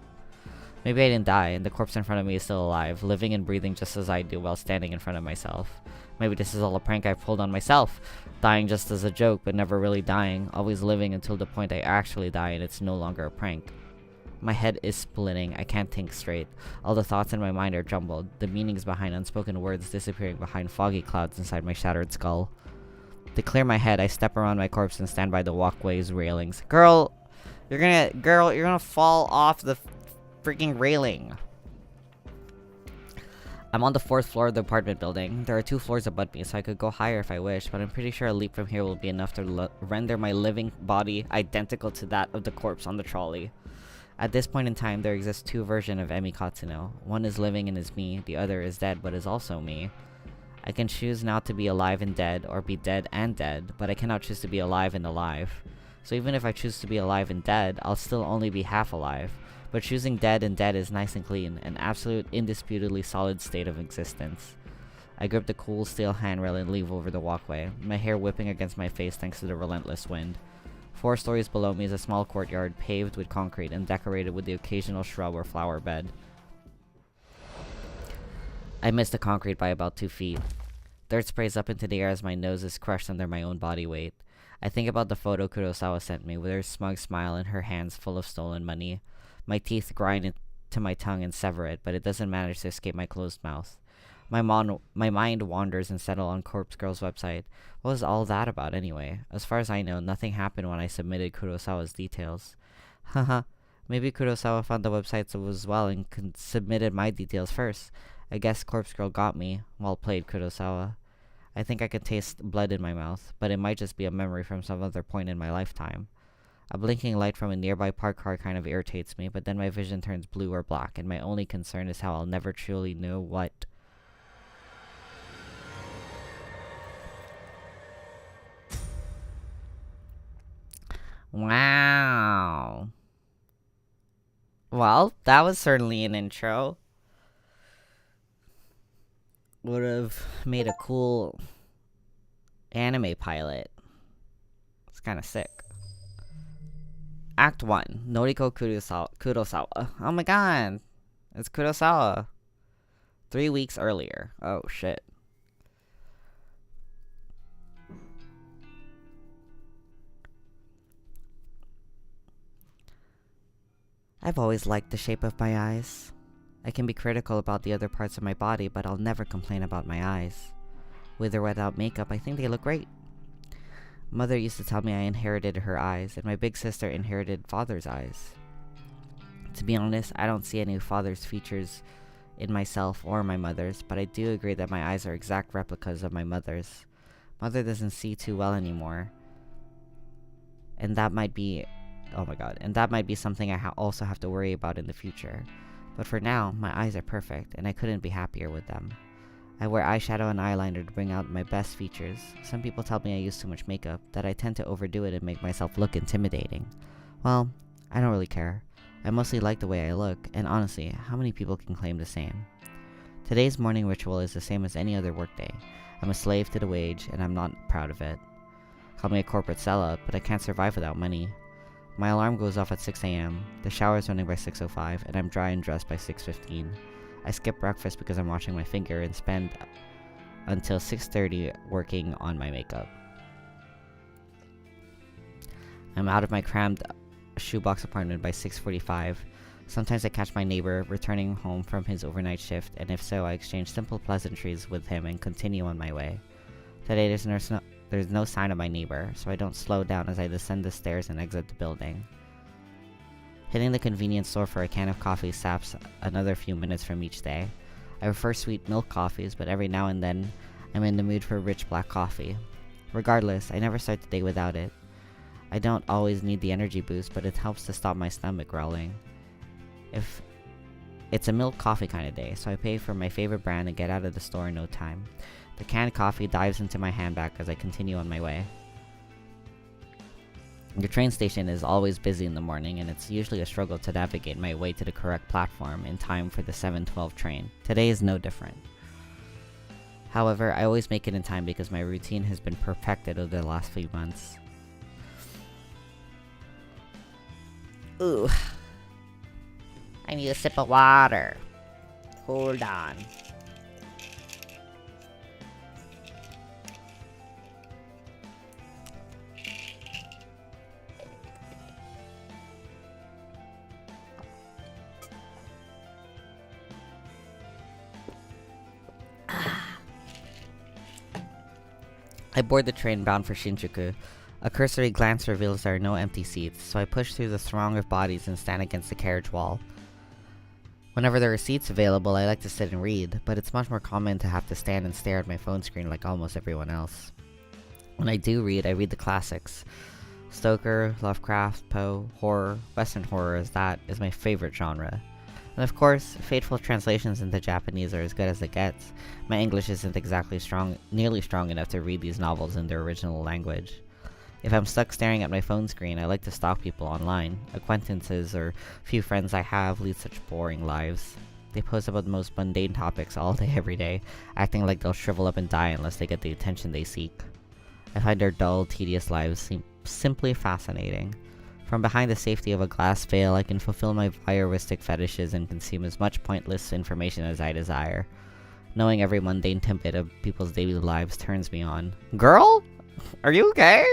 Maybe I didn't die, and the corpse in front of me is still alive, living and breathing just as I do while standing in front of myself. Maybe this is all a prank I pulled on myself, dying just as a joke, but never really dying, always living until the point I actually die and it's no longer a prank. My head is splitting, I can't think straight. All the thoughts in my mind are jumbled, the meanings behind unspoken words disappearing behind foggy clouds inside my shattered skull. To clear my head, I step around my corpse and stand by the walkway's railings. Girl, you're gonna fall off the freaking railing. I'm on the 4th floor of the apartment building. There are 2 floors above me, so I could go higher if I wish, but I'm pretty sure a leap from here will be enough to render my living body identical to that of the corpse on the trolley. At this point in time, there exists 2 versions of Emi Katsuno. One is living and is me, the other is dead but is also me. I can choose not to be alive and dead, or be dead and dead, but I cannot choose to be alive and alive. So even if I choose to be alive and dead, I'll still only be half alive. But choosing dead and dead is nice and clean, an absolute, indisputably solid state of existence. I grip the cool steel handrail and leave over the walkway, my hair whipping against my face thanks to the relentless wind. 4 stories below me is a small courtyard paved with concrete and decorated with the occasional shrub or flower bed. I miss the concrete by about 2 feet. Dirt sprays up into the air as my nose is crushed under my own body weight. I think about the photo Kurosawa sent me with her smug smile and her hands full of stolen money. My teeth grind into my tongue and sever it, but it doesn't manage to escape my closed mouth. My mind wanders and settles on Corpse Girl's website. What was all that about anyway? As far as I know, nothing happened when I submitted Kurosawa's details. Haha, maybe Kurosawa found the website as well and submitted my details first. I guess Corpse Girl got me. Well played, Kurosawa. I think I can taste blood in my mouth, but it might just be a memory from some other point in my lifetime. A blinking light from a nearby parked car kind of irritates me, but then my vision turns blue or black, and my only concern is how I'll never truly know what. Wow. Well, that was certainly an intro. Would have made a cool anime pilot. It's kind of sick. Act 1. Noriko Kurosawa. Oh my god. It's Kurosawa. 3 weeks earlier. Oh shit. I've always liked the shape of my eyes. I can be critical about the other parts of my body, but I'll never complain about my eyes. With or without makeup, I think they look great. Mother used to tell me I inherited her eyes, and my big sister inherited father's eyes. To be honest, I don't see any father's features in myself or my mother's, but I do agree that my eyes are exact replicas of my mother's. Mother doesn't see too well anymore, and that might be... oh my god, and that might be something I also have to worry about in the future. But for now, my eyes are perfect, and I couldn't be happier with them. I wear eyeshadow and eyeliner to bring out my best features. Some people tell me I use too much makeup, that I tend to overdo it and make myself look intimidating. Well, I don't really care. I mostly like the way I look, and honestly, how many people can claim the same? Today's morning ritual is the same as any other workday. I'm a slave to the wage, and I'm not proud of it. Call me a corporate sellout, but I can't survive without money. My alarm goes off at 6 a.m., the shower is running by 6:05, and I'm dry and dressed by 6:15. I skip breakfast because I'm washing my finger and spend until 6:30 working on my makeup. I'm out of my crammed shoebox apartment by 6:45. Sometimes I catch my neighbor returning home from his overnight shift, and if so, I exchange simple pleasantries with him and continue on my way. Today there's no sign of my neighbor, so I don't slow down as I descend the stairs and exit the building. Hitting the convenience store for a can of coffee saps another few minutes from each day. I prefer sweet milk coffees, but every now and then, I'm in the mood for rich black coffee. Regardless, I never start the day without it. I don't always need the energy boost, but it helps to stop my stomach growling. If it's a milk coffee kind of day, so I pay for my favorite brand and get out of the store in no time. The canned coffee dives into my handbag as I continue on my way. The train station is always busy in the morning, and it's usually a struggle to navigate my way to the correct platform in time for the 7:12 train. Today is no different. However, I always make it in time because my routine has been perfected over the last few months. Ooh. I need a sip of water. Hold on. I board the train bound for Shinjuku. A cursory glance reveals there are no empty seats, so I push through the throng of bodies and stand against the carriage wall. Whenever there are seats available, I like to sit and read, but it's much more common to have to stand and stare at my phone screen like almost everyone else. When I do read, I read the classics. Stoker, Lovecraft, Poe, horror, Western horror that is my favorite genre. And of course, faithful translations into Japanese are as good as it gets. My English isn't exactly nearly strong enough to read these novels in their original language. If I'm stuck staring at my phone screen, I like to stalk people online. Acquaintances or few friends I have lead such boring lives. They post about the most mundane topics all day every day, acting like they'll shrivel up and die unless they get the attention they seek. I find their dull, tedious lives seem simply fascinating. From behind the safety of a glass veil, I can fulfill my voyeuristic fetishes and consume as much pointless information as I desire. Knowing every mundane tidbit of people's daily lives turns me on. Girl? Are you okay?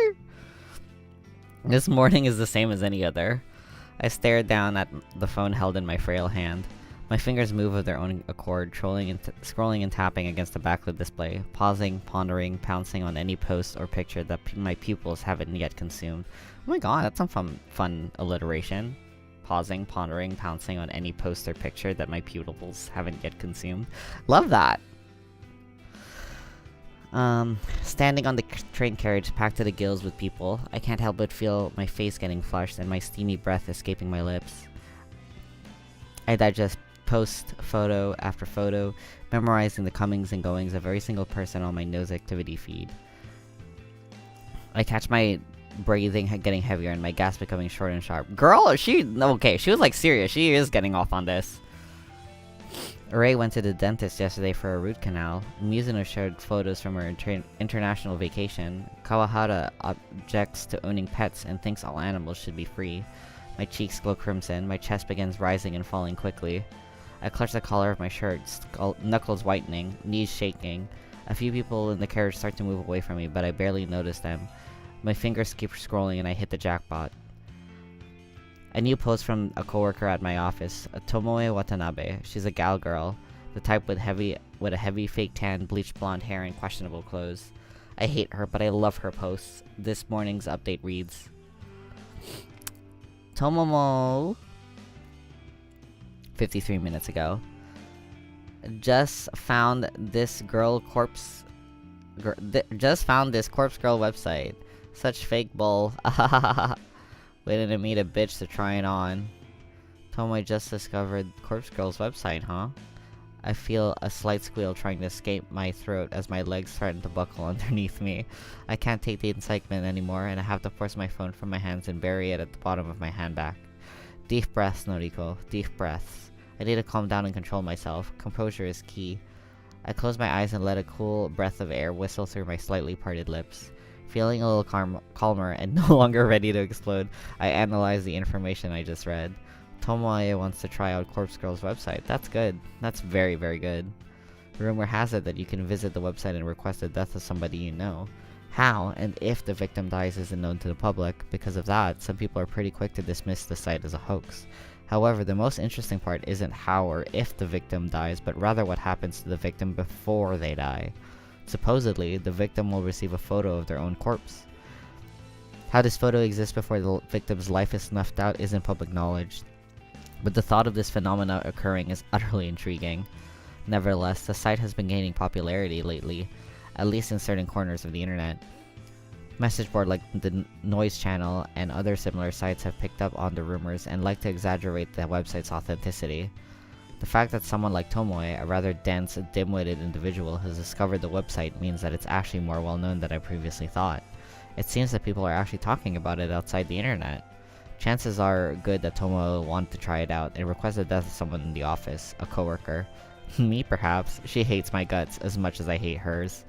This morning is the same as any other. I stare down at the phone held in my frail hand. My fingers move of their own accord, scrolling and tapping against the backlit display, pausing, pondering, pouncing on any post or picture that my pupils haven't yet consumed. Oh my god, that's some fun alliteration. Pausing, pondering, pouncing on any post or picture that my pupils haven't yet consumed. Love that! Standing on the train carriage packed to the gills with people, I can't help but feel my face getting flushed and my steamy breath escaping my lips. I digest post photo after photo, memorizing the comings and goings of every single person on my nose activity feed. I catch my breathing getting heavier and my gasp becoming short and sharp. Girl, okay, she was like serious. She is getting off on this. Ray went to the dentist yesterday for a root canal. Mizuno showed photos from her international vacation. Kawahara objects to owning pets and thinks all animals should be free. My cheeks glow crimson. My chest begins rising and falling quickly. I clutch the collar of my shirt, knuckles whitening, knees shaking. A few people in the carriage start to move away from me, but I barely notice them. My fingers keep scrolling and I hit the jackpot. A new post from a coworker at my office, Tomoe Watanabe. She's a gal girl, the type with a heavy fake tan, bleached blonde hair, and questionable clothes. I hate her, but I love her posts. This morning's update reads, Tomomo, 53 minutes ago, just found this corpse girl website. Such fake bull. Waiting to meet a bitch to try it on. Tomoe just discovered Corpse Girl's website, huh? I feel a slight squeal trying to escape my throat as my legs threaten to buckle underneath me. I can't take the excitement anymore, and I have to force my phone from my hands and bury it at the bottom of my handbag. Deep breaths, Noriko. Deep breaths. I need to calm down and control myself. Composure is key. I close my eyes and let a cool breath of air whistle through my slightly parted lips. Feeling a little calmer and no longer ready to explode, I analyze the information I just read. Tomoe wants to try out Corpse Girl's website. That's good. That's very, very good. Rumor has it that you can visit the website and request the death of somebody you know. How and if the victim dies isn't known to the public. Because of that, some people are pretty quick to dismiss the site as a hoax. However, the most interesting part isn't how or if the victim dies, but rather what happens to the victim before they die. Supposedly, the victim will receive a photo of their own corpse. How this photo exists before the victim's life is snuffed out isn't public knowledge, but the thought of this phenomena occurring is utterly intriguing. Nevertheless, the site has been gaining popularity lately, at least in certain corners of the internet. Message board like the Noise Channel and other similar sites have picked up on the rumors and like to exaggerate the website's authenticity. The fact that someone like Tomoe, a rather dense, dim-witted individual, has discovered the website means that it's actually more well-known than I previously thought. It seems that people are actually talking about it outside the internet. Chances are good that Tomoe wanted to try it out and request the death of someone in the office, a coworker. Me, perhaps. She hates my guts as much as I hate hers.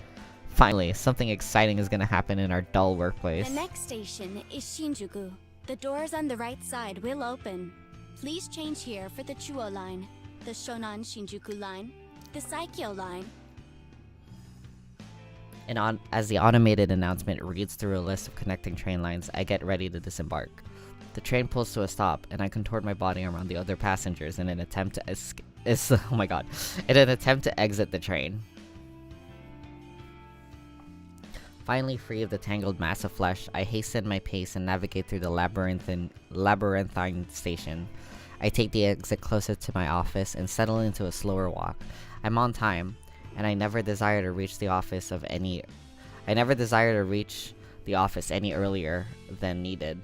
Finally, something exciting is gonna happen in our dull workplace. The next station is Shinjuku. The doors on the right side will open. Please change here for the Chuo line, the Shonan Shinjuku line, the Saikyo line. And as the automated announcement reads through a list of connecting train lines, I get ready to disembark. The train pulls to a stop, and I contort my body around the other passengers in an attempt to in an attempt to exit the train. Finally free of the tangled mass of flesh, I hasten my pace and navigate through the labyrinthine station. I take the exit closer to my office and settle into a slower walk. I'm on time, and I never desire to reach the office any earlier than needed.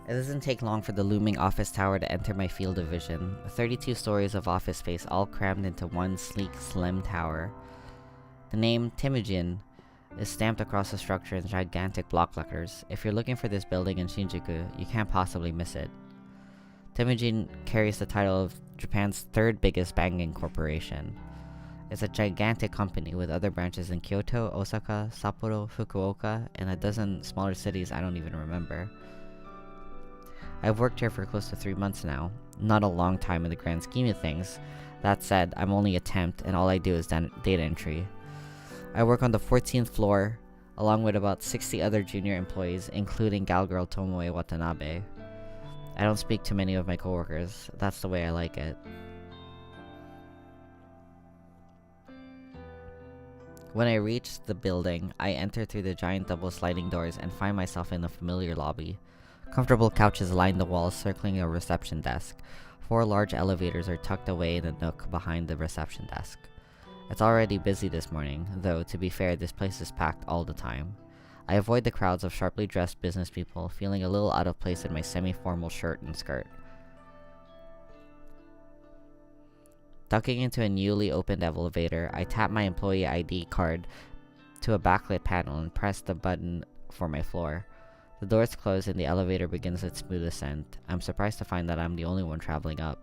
It doesn't take long for the looming office tower to enter my field of vision. 32 stories of office space all crammed into one sleek, slim tower. The name Temujin is stamped across the structure in gigantic block letters. If you're looking for this building in Shinjuku, you can't possibly miss it. Temujin carries the title of Japan's third biggest banking corporation. It's a gigantic company with other branches in Kyoto, Osaka, Sapporo, Fukuoka, and a dozen smaller cities I don't even remember. I've worked here for close to 3 months now. Not a long time in the grand scheme of things. That said, I'm only a temp, and all I do is data entry. I work on the 14th floor, along with about 60 other junior employees, including galgirl Tomoe Watanabe. I don't speak to many of my coworkers. That's the way I like it. When I reach the building, I enter through the giant double sliding doors and find myself in a familiar lobby. Comfortable couches line the walls circling a reception desk. 4 large elevators are tucked away in a nook behind the reception desk. It's already busy this morning, though to be fair, this place is packed all the time. I avoid the crowds of sharply dressed business people, feeling a little out of place in my semi-formal shirt and skirt. Ducking into a newly opened elevator, I tap my employee ID card to a backlit panel and press the button for my floor. The doors close and the elevator begins its smooth ascent. I'm surprised to find that I'm the only one traveling up.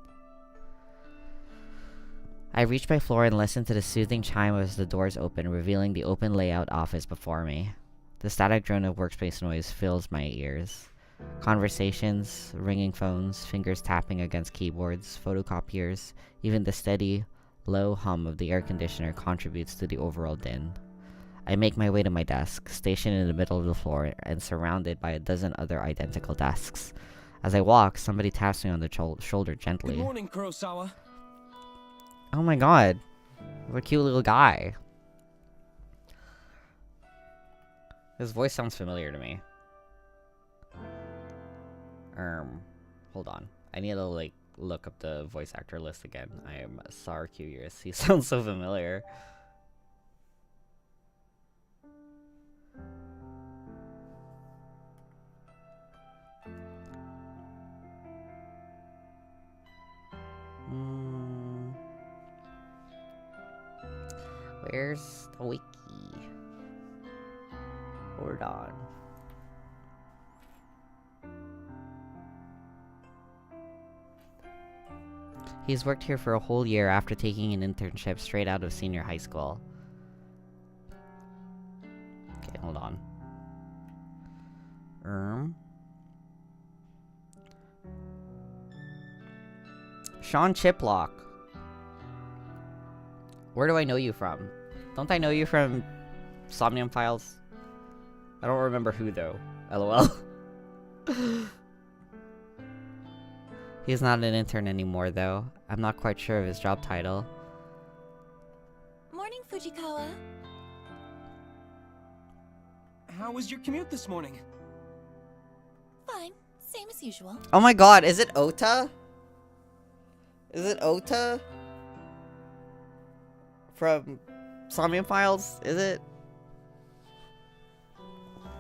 I reach my floor and listen to the soothing chime as the doors open, revealing the open layout office before me. The static drone of workspace noise fills my ears. Conversations, ringing phones, fingers tapping against keyboards, photocopiers, even the steady, low hum of the air conditioner contributes to the overall din. I make my way to my desk, stationed in the middle of the floor and surrounded by a dozen other identical desks. As I walk, somebody taps me on the shoulder gently. Good morning, Kurosawa. Oh my god, what a cute little guy. His voice sounds familiar to me. Hold on. I need to, look up the voice actor list again. I am so curious. He sounds so familiar. Where's the wiki? Hold on. He's worked here for a whole year after taking an internship straight out of senior high school. Okay, hold on. Sean Chiplock. Where do I know you from? Don't I know you from Somnium Files? I don't remember who though. LOL. He's not an intern anymore though. I'm not quite sure of his job title. Morning, Fujikawa. How was your commute this morning? Fine. Same as usual. Oh my god, is it Ota? Is it Ota? From Somnium Files? Is it?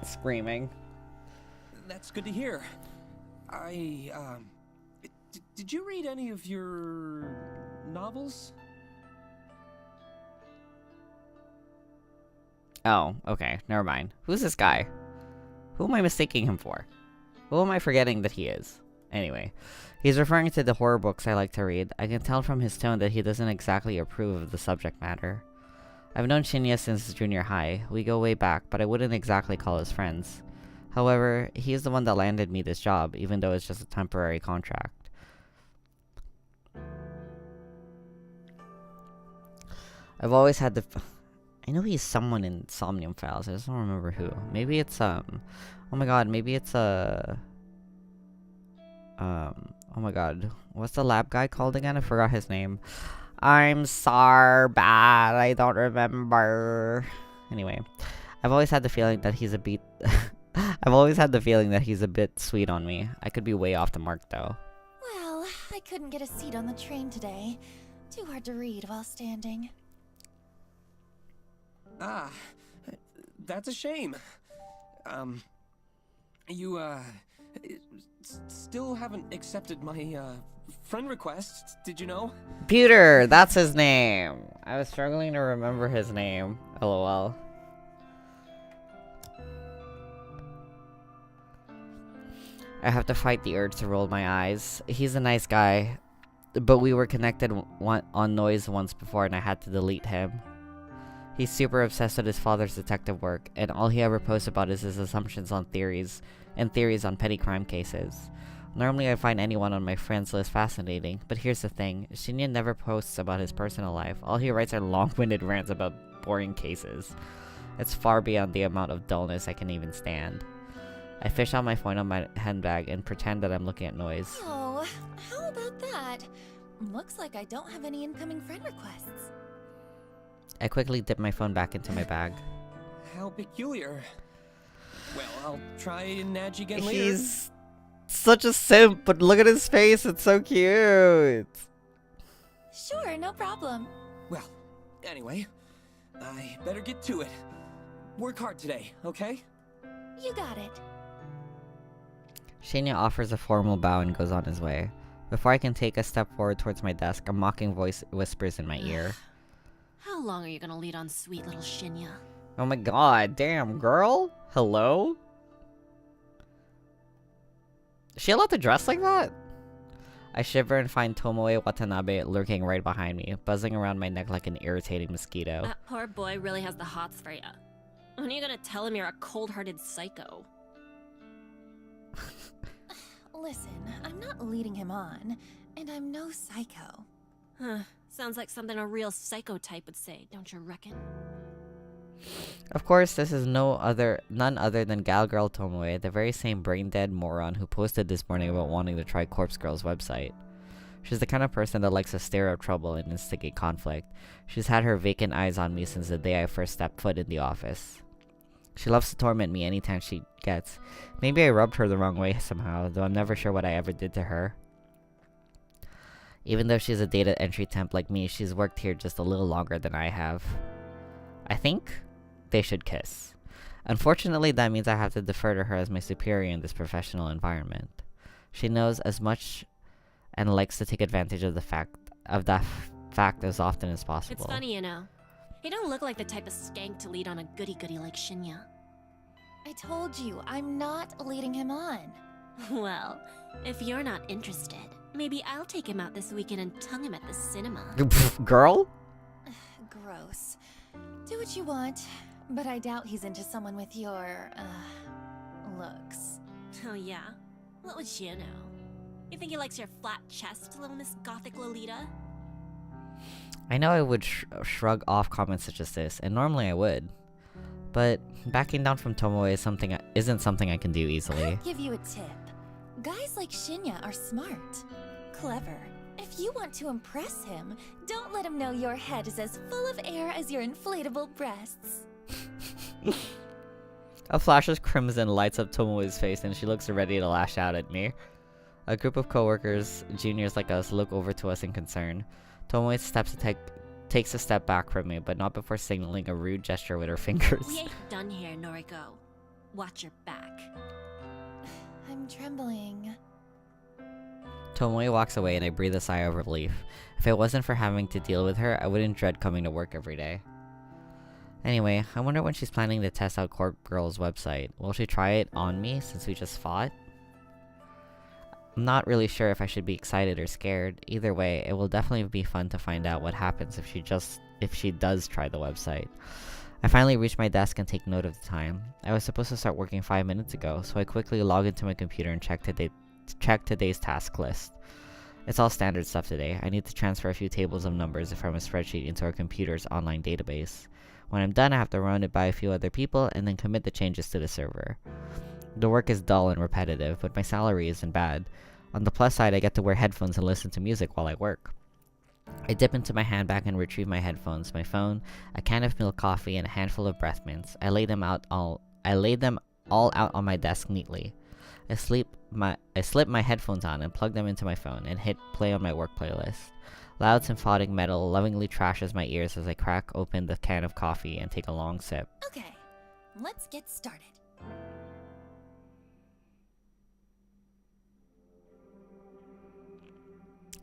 Screaming. That's good to hear. Did you read any of your novels? Oh, okay. Never mind. Who's this guy? Who am I mistaking him for? Who am I forgetting that he is? Anyway, he's referring to the horror books I like to read. I can tell from his tone that he doesn't exactly approve of the subject matter. I've known Shinya since junior high. We go way back, but I wouldn't exactly call us friends. However, he's the one that landed me this job, even though it's just a temporary contract. I've always had the... I know he's someone in Somnium Files. I just don't remember who. Maybe it's, oh my god, maybe it's, oh my god. What's the lab guy called again? I forgot his name. I'm sorry, bad. I don't remember. Anyway, I've always had the feeling that he's a bit... I've always had the feeling that he's a bit sweet on me. I could be way off the mark, though. Well, I couldn't get a seat on the train today. Too hard to read while standing. Ah, that's a shame. You, still haven't accepted my, friend request, did you know? Pewter, that's his name. I was struggling to remember his name. LOL. I have to fight the urge to roll my eyes. He's a nice guy, but we were connected on Noise once before and I had to delete him. He's super obsessed with his father's detective work, and all he ever posts about is his assumptions on theories, and theories on petty crime cases. Normally I find anyone on my friends list fascinating, but here's the thing, Shinya never posts about his personal life. All he writes are long-winded rants about boring cases. It's far beyond the amount of dullness I can even stand. I fish out my phone on my handbag and pretend that I'm looking at Noise. Oh, how about that? Looks like I don't have any incoming friend requests. I quickly dip my phone back into my bag. How peculiar. Well, I'll try and nudge you again later. He's such a simp, but look at his face, it's so cute. Sure, no problem. Well, anyway, I better get to it. Work hard today, okay? You got it. Shinya offers a formal bow and goes on his way. Before I can take a step forward towards my desk, a mocking voice whispers in my ear. How long are you gonna lead on sweet little Shinya? Oh my god, damn, girl? Hello? Is she allowed to dress like that? I shiver and find Tomoe Watanabe lurking right behind me, buzzing around my neck like an irritating mosquito. That poor boy really has the hots for ya. When are you gonna tell him you're a cold-hearted psycho? Listen, I'm not leading him on, and I'm no psycho. Huh. Sounds like something a real psychotype would say, don't you reckon? Of course, this is none other than Gal Girl Tomoe, the very same brain-dead moron who posted this morning about wanting to try Corpse Girl's website. She's the kind of person that likes to stir up trouble and instigate conflict. She's had her vacant eyes on me since the day I first stepped foot in the office. She loves to torment me anytime she gets. Maybe I rubbed her the wrong way somehow, though I'm never sure what I ever did to her. Even though she's a data entry temp like me, she's worked here just a little longer than I have. I think they should kiss. Unfortunately, that means I have to defer to her as my superior in this professional environment. She knows as much and likes to take advantage of that fact as often as possible. It's funny, you know. He don't look like the type of skank to lead on a goody-goody like Shinya. I told you, I'm not leading him on. Well, if you're not interested, maybe I'll take him out this weekend and tongue him at the cinema. Girl? Gross. Do what you want, but I doubt he's into someone with your, looks. Oh yeah? What would you know? You think he likes your flat chest, little Miss Gothic Lolita? I know I would shrug off comments such as this, and normally I would. But backing down from Tomoe isn't something I can do easily. I'll give you a tip. Guys like Shinya are smart, clever. If you want to impress him, don't let him know your head is as full of air as your inflatable breasts. A flash of crimson lights up Tomoe's face and she looks ready to lash out at me. A group of coworkers, juniors like us, look over to us in concern. Tomoe takes a step back from me, but not before signaling a rude gesture with her fingers. We ain't done here, Noriko. Watch your back. I'm trembling. Tomoe walks away and I breathe a sigh of relief. If it wasn't for having to deal with her, I wouldn't dread coming to work every day. Anyway, I wonder when she's planning to test out Corp Girl's website. Will she try it on me since we just fought? I'm not really sure if I should be excited or scared. Either way, it will definitely be fun to find out what happens if she does try the website. I finally reach my desk and take note of the time. I was supposed to start working 5 minutes ago, so I quickly log into my computer and check today's task list. It's all standard stuff today. I need to transfer a few tables of numbers from a spreadsheet into our computer's online database. When I'm done, I have to run it by a few other people and then commit the changes to the server. The work is dull and repetitive, but my salary isn't bad. On the plus side, I get to wear headphones and listen to music while I work. I dip into my handbag and retrieve my headphones, my phone, a can of milk coffee, and a handful of breath mints. I lay them all out on my desk neatly. I slip my headphones on and plug them into my phone and hit play on my work playlist. Loud symphonic metal lovingly trashes my ears as I crack open the can of coffee and take a long sip. Okay, let's get started.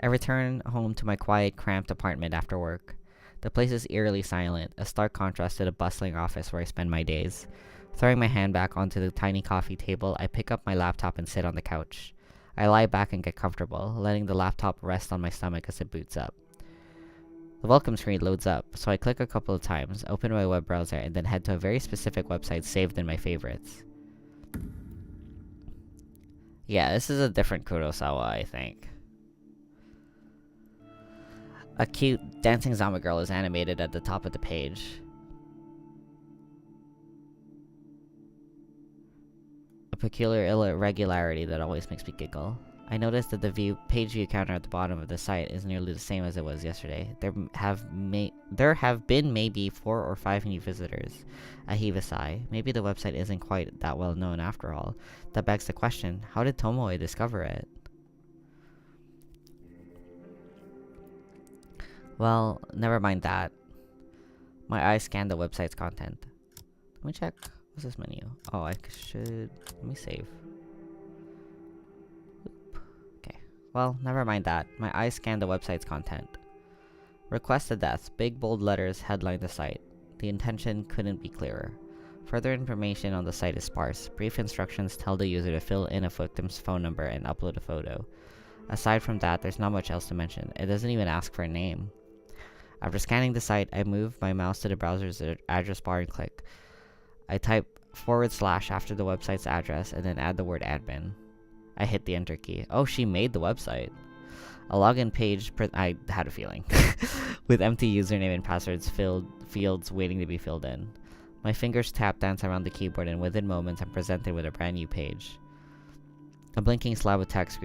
I return home to my quiet, cramped apartment after work. The place is eerily silent, a stark contrast to the bustling office where I spend my days. Throwing my hand back onto the tiny coffee table, I pick up my laptop and sit on the couch. I lie back and get comfortable, letting the laptop rest on my stomach as it boots up. The welcome screen loads up, so I click a couple of times, open my web browser, and then head to a very specific website saved in my favorites. Yeah, this is a different Kurosawa, I think. A cute, dancing zombie girl is animated at the top of the page. A peculiar irregularity that always makes me giggle. I noticed that the page view counter at the bottom of the site is nearly the same as it was yesterday. There have been maybe 4 or 5 new visitors. I heave a sigh. Maybe the website isn't quite that well known after all. That begs the question, how did Tomoe discover it? Well, never mind that. My eyes scan the website's content. Let me check. What's this menu? Oh, I should... Let me save. Oop. Okay. Well, never mind that. My eyes scan the website's content. Request to death. Big bold letters headline the site. The intention couldn't be clearer. Further information on the site is sparse. Brief instructions tell the user to fill in a victim's phone number and upload a photo. Aside from that, there's not much else to mention. It doesn't even ask for a name. After scanning the site, I move my mouse to the browser's address bar and click. I type / after the website's address and then add the word admin. I hit the enter key. Oh, she made the website. A login page, I had a feeling, with empty username and passwords fields waiting to be filled in. My fingers tap dance around the keyboard and within moments I'm presented with a brand new page. A blinking slab of text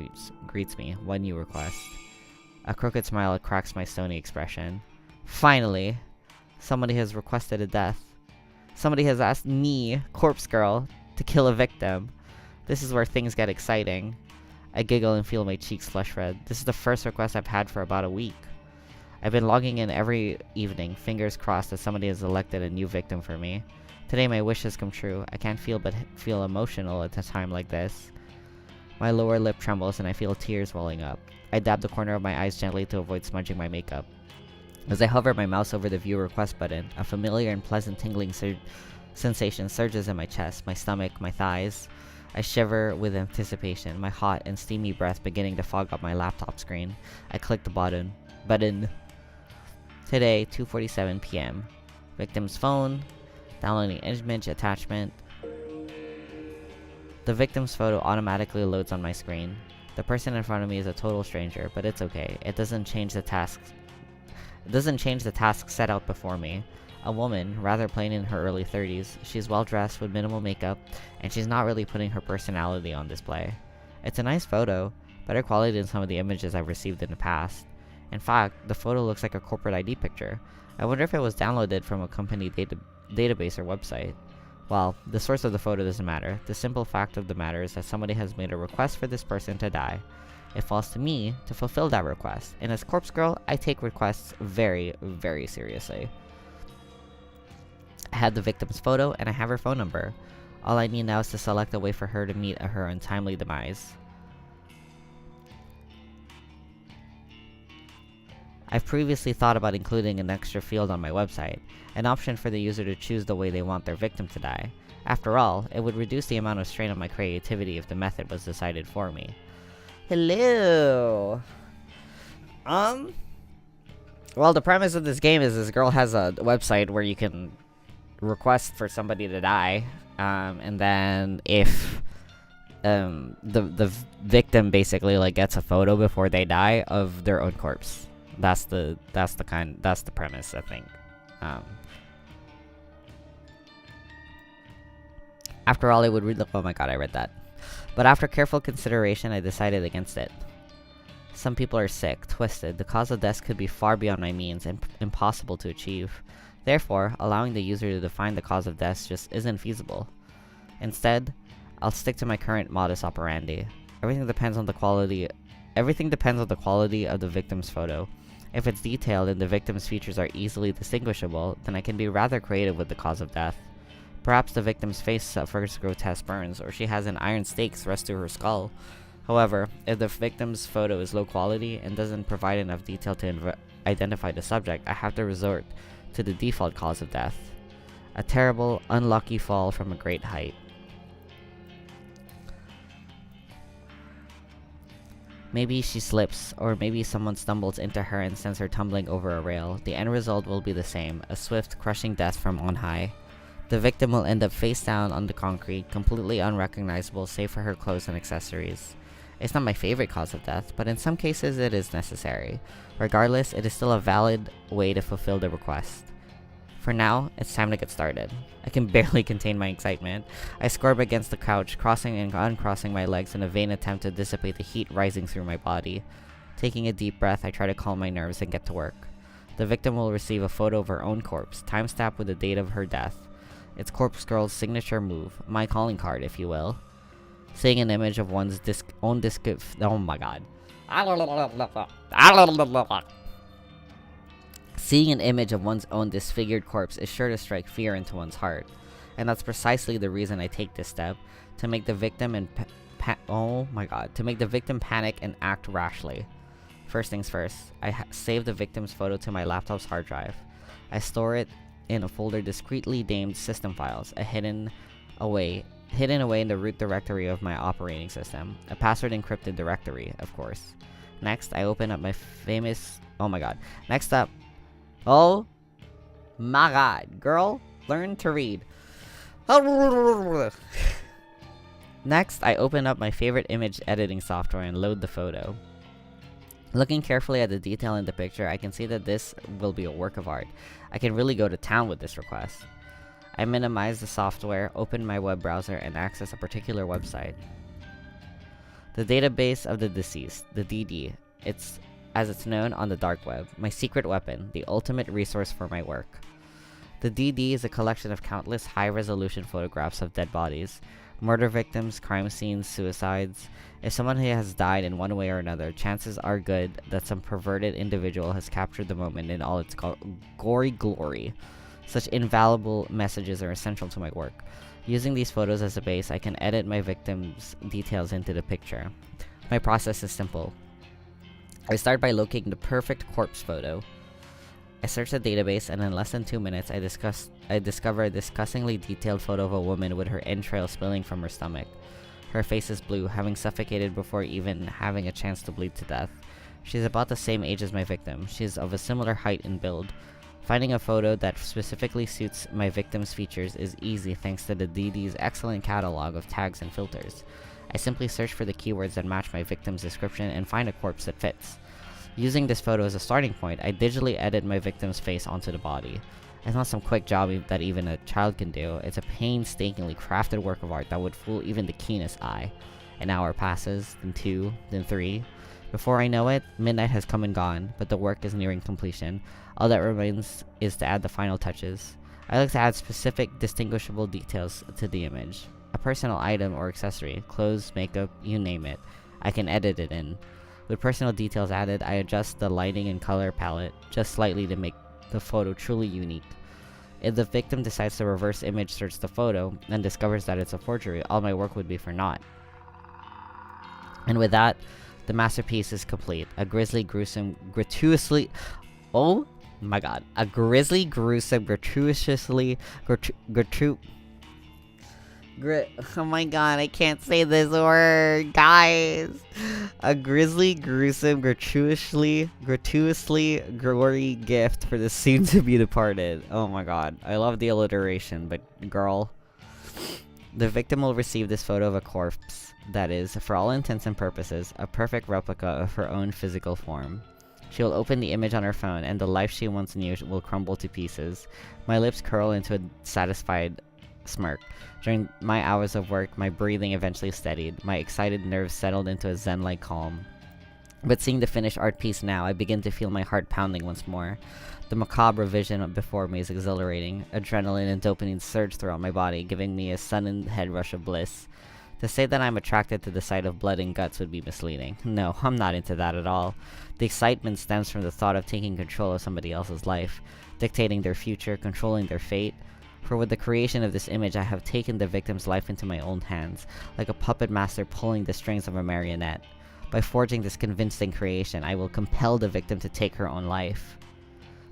greets me. One new request. A crooked smile cracks my stony expression. Finally, somebody has requested a death. Somebody has asked me, Corpse Girl, to kill a victim. This is where things get exciting. I giggle and feel my cheeks flush red. This is the first request I've had for about a week. I've been logging in every evening, fingers crossed that somebody has elected a new victim for me. Today my wish has come true. I can't feel emotional at a time like this. My lower lip trembles and I feel tears welling up. I dab the corner of my eyes gently to avoid smudging my makeup. As I hover my mouse over the view request button, a familiar and pleasant tingling sensation surges in my chest, my stomach, my thighs. I shiver with anticipation, my hot and steamy breath beginning to fog up my laptop screen. I click the button. Today, 2:47 p.m. Victim's phone. Downloading image attachment. The victim's photo automatically loads on my screen. The person in front of me is a total stranger, but it's okay. It doesn't change the task set out before me. A woman, rather plain in her early 30s. She's well dressed with minimal makeup, and she's not really putting her personality on display. It's a nice photo, better quality than some of the images I've received in the past. In fact, the photo looks like a corporate ID picture. I wonder if it was downloaded from a company database or website. Well, the source of the photo doesn't matter. The simple fact of the matter is that somebody has made a request for this person to die. It falls to me to fulfill that request, and as Corpse Girl, I take requests very, very seriously. I have the victim's photo, and I have her phone number. All I need now is to select a way for her to meet her untimely demise. I've previously thought about including an extra field on my website, an option for the user to choose the way they want their victim to die. After all, it would reduce the amount of strain on my creativity if the method was decided for me. Hello! Well, the premise of this game is this girl has a website where you can request for somebody to die, and then if the victim basically like gets a photo before they die of their own corpse. That's the premise, I think. After all, it would read. Oh my god, I read that. But after careful consideration, I decided against it. Some people are sick, twisted. The cause of death could be far beyond my means and impossible to achieve. Therefore, allowing the user to define the cause of death just isn't feasible. Instead, I'll stick to my current modus operandi. Everything depends on the quality of the victim's photo. If it's detailed and the victim's features are easily distinguishable, then I can be rather creative with the cause of death. Perhaps the victim's face suffers grotesque burns, or she has an iron stake thrust through her skull. However, if the victim's photo is low quality and doesn't provide enough detail to identify the subject, I have to resort to the default cause of death. A terrible, unlucky fall from a great height. Maybe she slips, or maybe someone stumbles into her and sends her tumbling over a rail. The end result will be the same, a swift, crushing death from on high. The victim will end up face down on the concrete, completely unrecognizable save for her clothes and accessories. It's not my favorite cause of death, but in some cases it is necessary. Regardless, it is still a valid way to fulfill the request. For now, it's time to get started. I can barely contain my excitement. I scorp against the couch, crossing and uncrossing my legs in a vain attempt to dissipate the heat rising through my body. Taking a deep breath, I try to calm my nerves and get to work. The victim will receive a photo of her own corpse, time-stamped with the date of her death. It's Corpse Girl's signature move, my calling card, if you will. Seeing an image of one's own oh my god. Seeing an image of one's own disfigured corpse is sure to strike fear into one's heart. And that's precisely the reason I take this step, to make the victim panic and act rashly. First things first, I save the victim's photo to my laptop's hard drive. I store it in a folder discreetly named System Files, hidden away in the root directory of my operating system, a password encrypted directory, of course. Next, I open up my famous. Oh my god. Girl, learn to read. Next, I open up my favorite image editing software and load the photo. Looking carefully at the detail in the picture, I can see that this will be a work of art. I can really go to town with this request. I minimize the software, open my web browser, and access a particular website. The database of the deceased, the DD, as it's known on the dark web, my secret weapon, the ultimate resource for my work. The DD is a collection of countless high-resolution photographs of dead bodies, murder victims, crime scenes, suicides. If someone has died in one way or another, chances are good that some perverted individual has captured the moment in all its gory glory. Such invaluable messages are essential to my work. Using these photos as a base, I can edit my victim's details into the picture. My process is simple. I start by locating the perfect corpse photo. I searched the database, and in less than 2 minutes, I discovered a disgustingly detailed photo of a woman with her entrails spilling from her stomach. Her face is blue, having suffocated before even having a chance to bleed to death. She's about the same age as my victim. She is of a similar height and build. Finding a photo that specifically suits my victim's features is easy thanks to the DD's excellent catalog of tags and filters. I simply search for the keywords that match my victim's description and find a corpse that fits. Using this photo as a starting point, I digitally edit my victim's face onto the body. It's not some quick job that even a child can do. It's a painstakingly crafted work of art that would fool even the keenest eye. An hour passes, then 2, then 3. Before I know it, midnight has come and gone, but the work is nearing completion. All that remains is to add the final touches. I like to add specific, distinguishable details to the image. A personal item or accessory, clothes, makeup, you name it. I can edit it in. With personal details added, I adjust the lighting and color palette just slightly to make the photo truly unique. If the victim decides to reverse image search the photo and discovers that it's a forgery, all my work would be for naught. And with that, the masterpiece is complete. A grisly, gruesome, gratuitously... Oh my god. A grisly, gruesome, gratuitously... Oh my god, I can't say this word, guys. A grisly, gruesome, gratuitously gory gift for the soon-to-be departed. Oh my god, I love the alliteration, but girl. The victim will receive this photo of a corpse that is, for all intents and purposes, a perfect replica of her own physical form. She will open the image on her phone, and the life she once knew will crumble to pieces. My lips curl into a satisfied smirk. During my hours of work, my breathing eventually steadied. My excited nerves settled into a zen-like calm. But seeing the finished art piece now, I begin to feel my heart pounding once more. The macabre vision before me is exhilarating. Adrenaline and dopamine surge throughout my body, giving me a sudden head rush of bliss. To say that I'm attracted to the sight of blood and guts would be misleading. No, I'm not into that at all. The excitement stems from the thought of taking control of somebody else's life, dictating their future, controlling their fate. For with the creation of this image, I have taken the victim's life into my own hands, like a puppet master pulling the strings of a marionette. By forging this convincing creation, I will compel the victim to take her own life.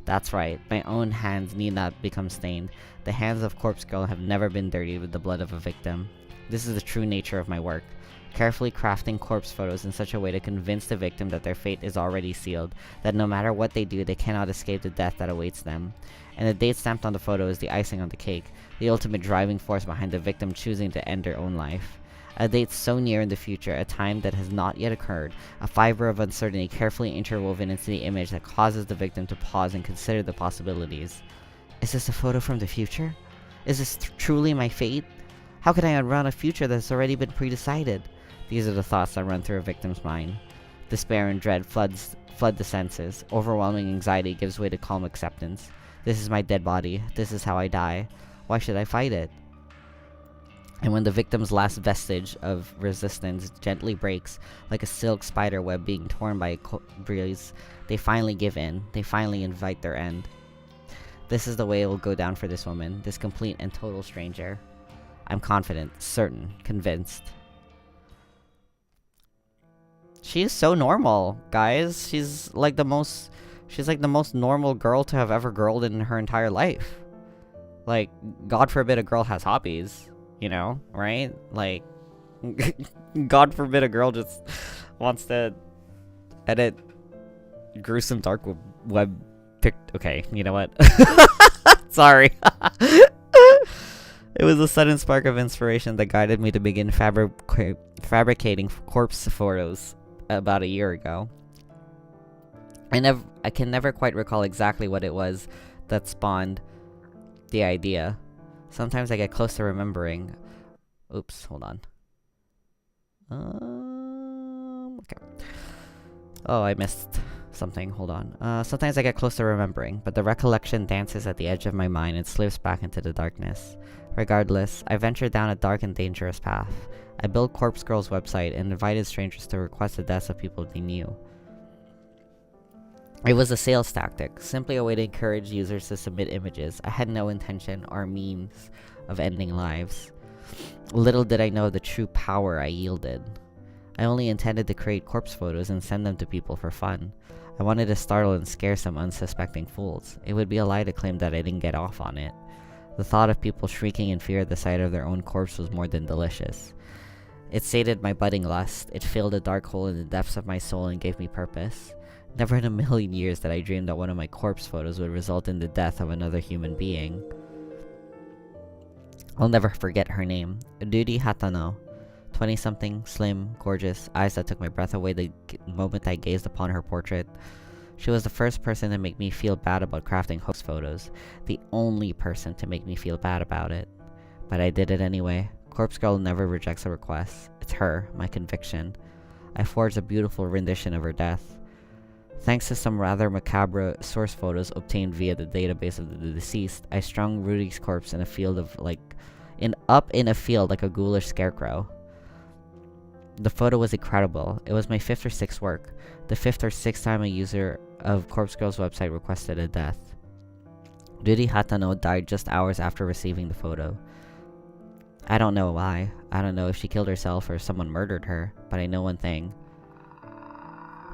That's right, my own hands need not become stained. The hands of Corpse Girl have never been dirtied with the blood of a victim. This is the true nature of my work. Carefully crafting corpse photos in such a way to convince the victim that their fate is already sealed, that no matter what they do, they cannot escape the death that awaits them. And the date stamped on the photo is the icing on the cake, the ultimate driving force behind the victim choosing to end their own life. A date so near in the future, a time that has not yet occurred, a fiber of uncertainty carefully interwoven into the image that causes the victim to pause and consider the possibilities. Is this a photo from the future? Is this truly my fate? How can I outrun a future that's already been pre-decided? These are the thoughts that run through a victim's mind. Despair and dread flood the senses. Overwhelming anxiety gives way to calm acceptance. This is my dead body. This is how I die. Why should I fight it? And when the victim's last vestige of resistance gently breaks, like a silk spider web being torn by a breeze, they finally give in. They finally invite their end. This is the way it will go down for this woman, this complete and total stranger. I'm confident, certain, convinced. She is so normal, guys. She's like the most normal girl to have ever girled in her entire life. Like, God forbid a girl has hobbies, you know, right? Like, God forbid a girl just wants to edit gruesome dark web okay, you know what? Sorry. It was a sudden spark of inspiration that guided me to begin fabricating corpse photos about a year ago. I can never quite recall exactly what it was that spawned the idea. Sometimes I get close to remembering. Oops, hold on. Okay. Oh, I missed something. Hold on. Sometimes I get close to remembering, but the recollection dances at the edge of my mind and slips back into the darkness. Regardless, I ventured down a dark and dangerous path. I built Corpse Girl's website and invited strangers to request the deaths of people they knew. It was a sales tactic, simply a way to encourage users to submit images. I had no intention or means of ending lives. Little did I know the true power I yielded. I only intended to create corpse photos and send them to people for fun. I wanted to startle and scare some unsuspecting fools. It would be a lie to claim that I didn't get off on it. The thought of people shrieking in fear at the sight of their own corpse was more than delicious. It sated my budding lust. It filled a dark hole in the depths of my soul and gave me purpose. Never in a million years did I dream that one of my corpse photos would result in the death of another human being. I'll never forget her name, Duty Hatano. 20-something, slim, gorgeous, eyes that took my breath away the moment I gazed upon her portrait. She was the first person to make me feel bad about crafting host photos, the only person to make me feel bad about it. But I did it anyway. Corpse Girl never rejects a request. It's her, my conviction. I forged a beautiful rendition of her death. Thanks to some rather macabre source photos obtained via the database of the deceased, I strung Rudy's corpse in a field up in a field like a ghoulish scarecrow. The photo was incredible. It was my 5th or 6th work, the 5th or 6th time a user of Corpse Girl's website requested a death. Duty Hatano died just hours after receiving the photo. I don't know why. I don't know if she killed herself or if someone murdered her, but I know one thing.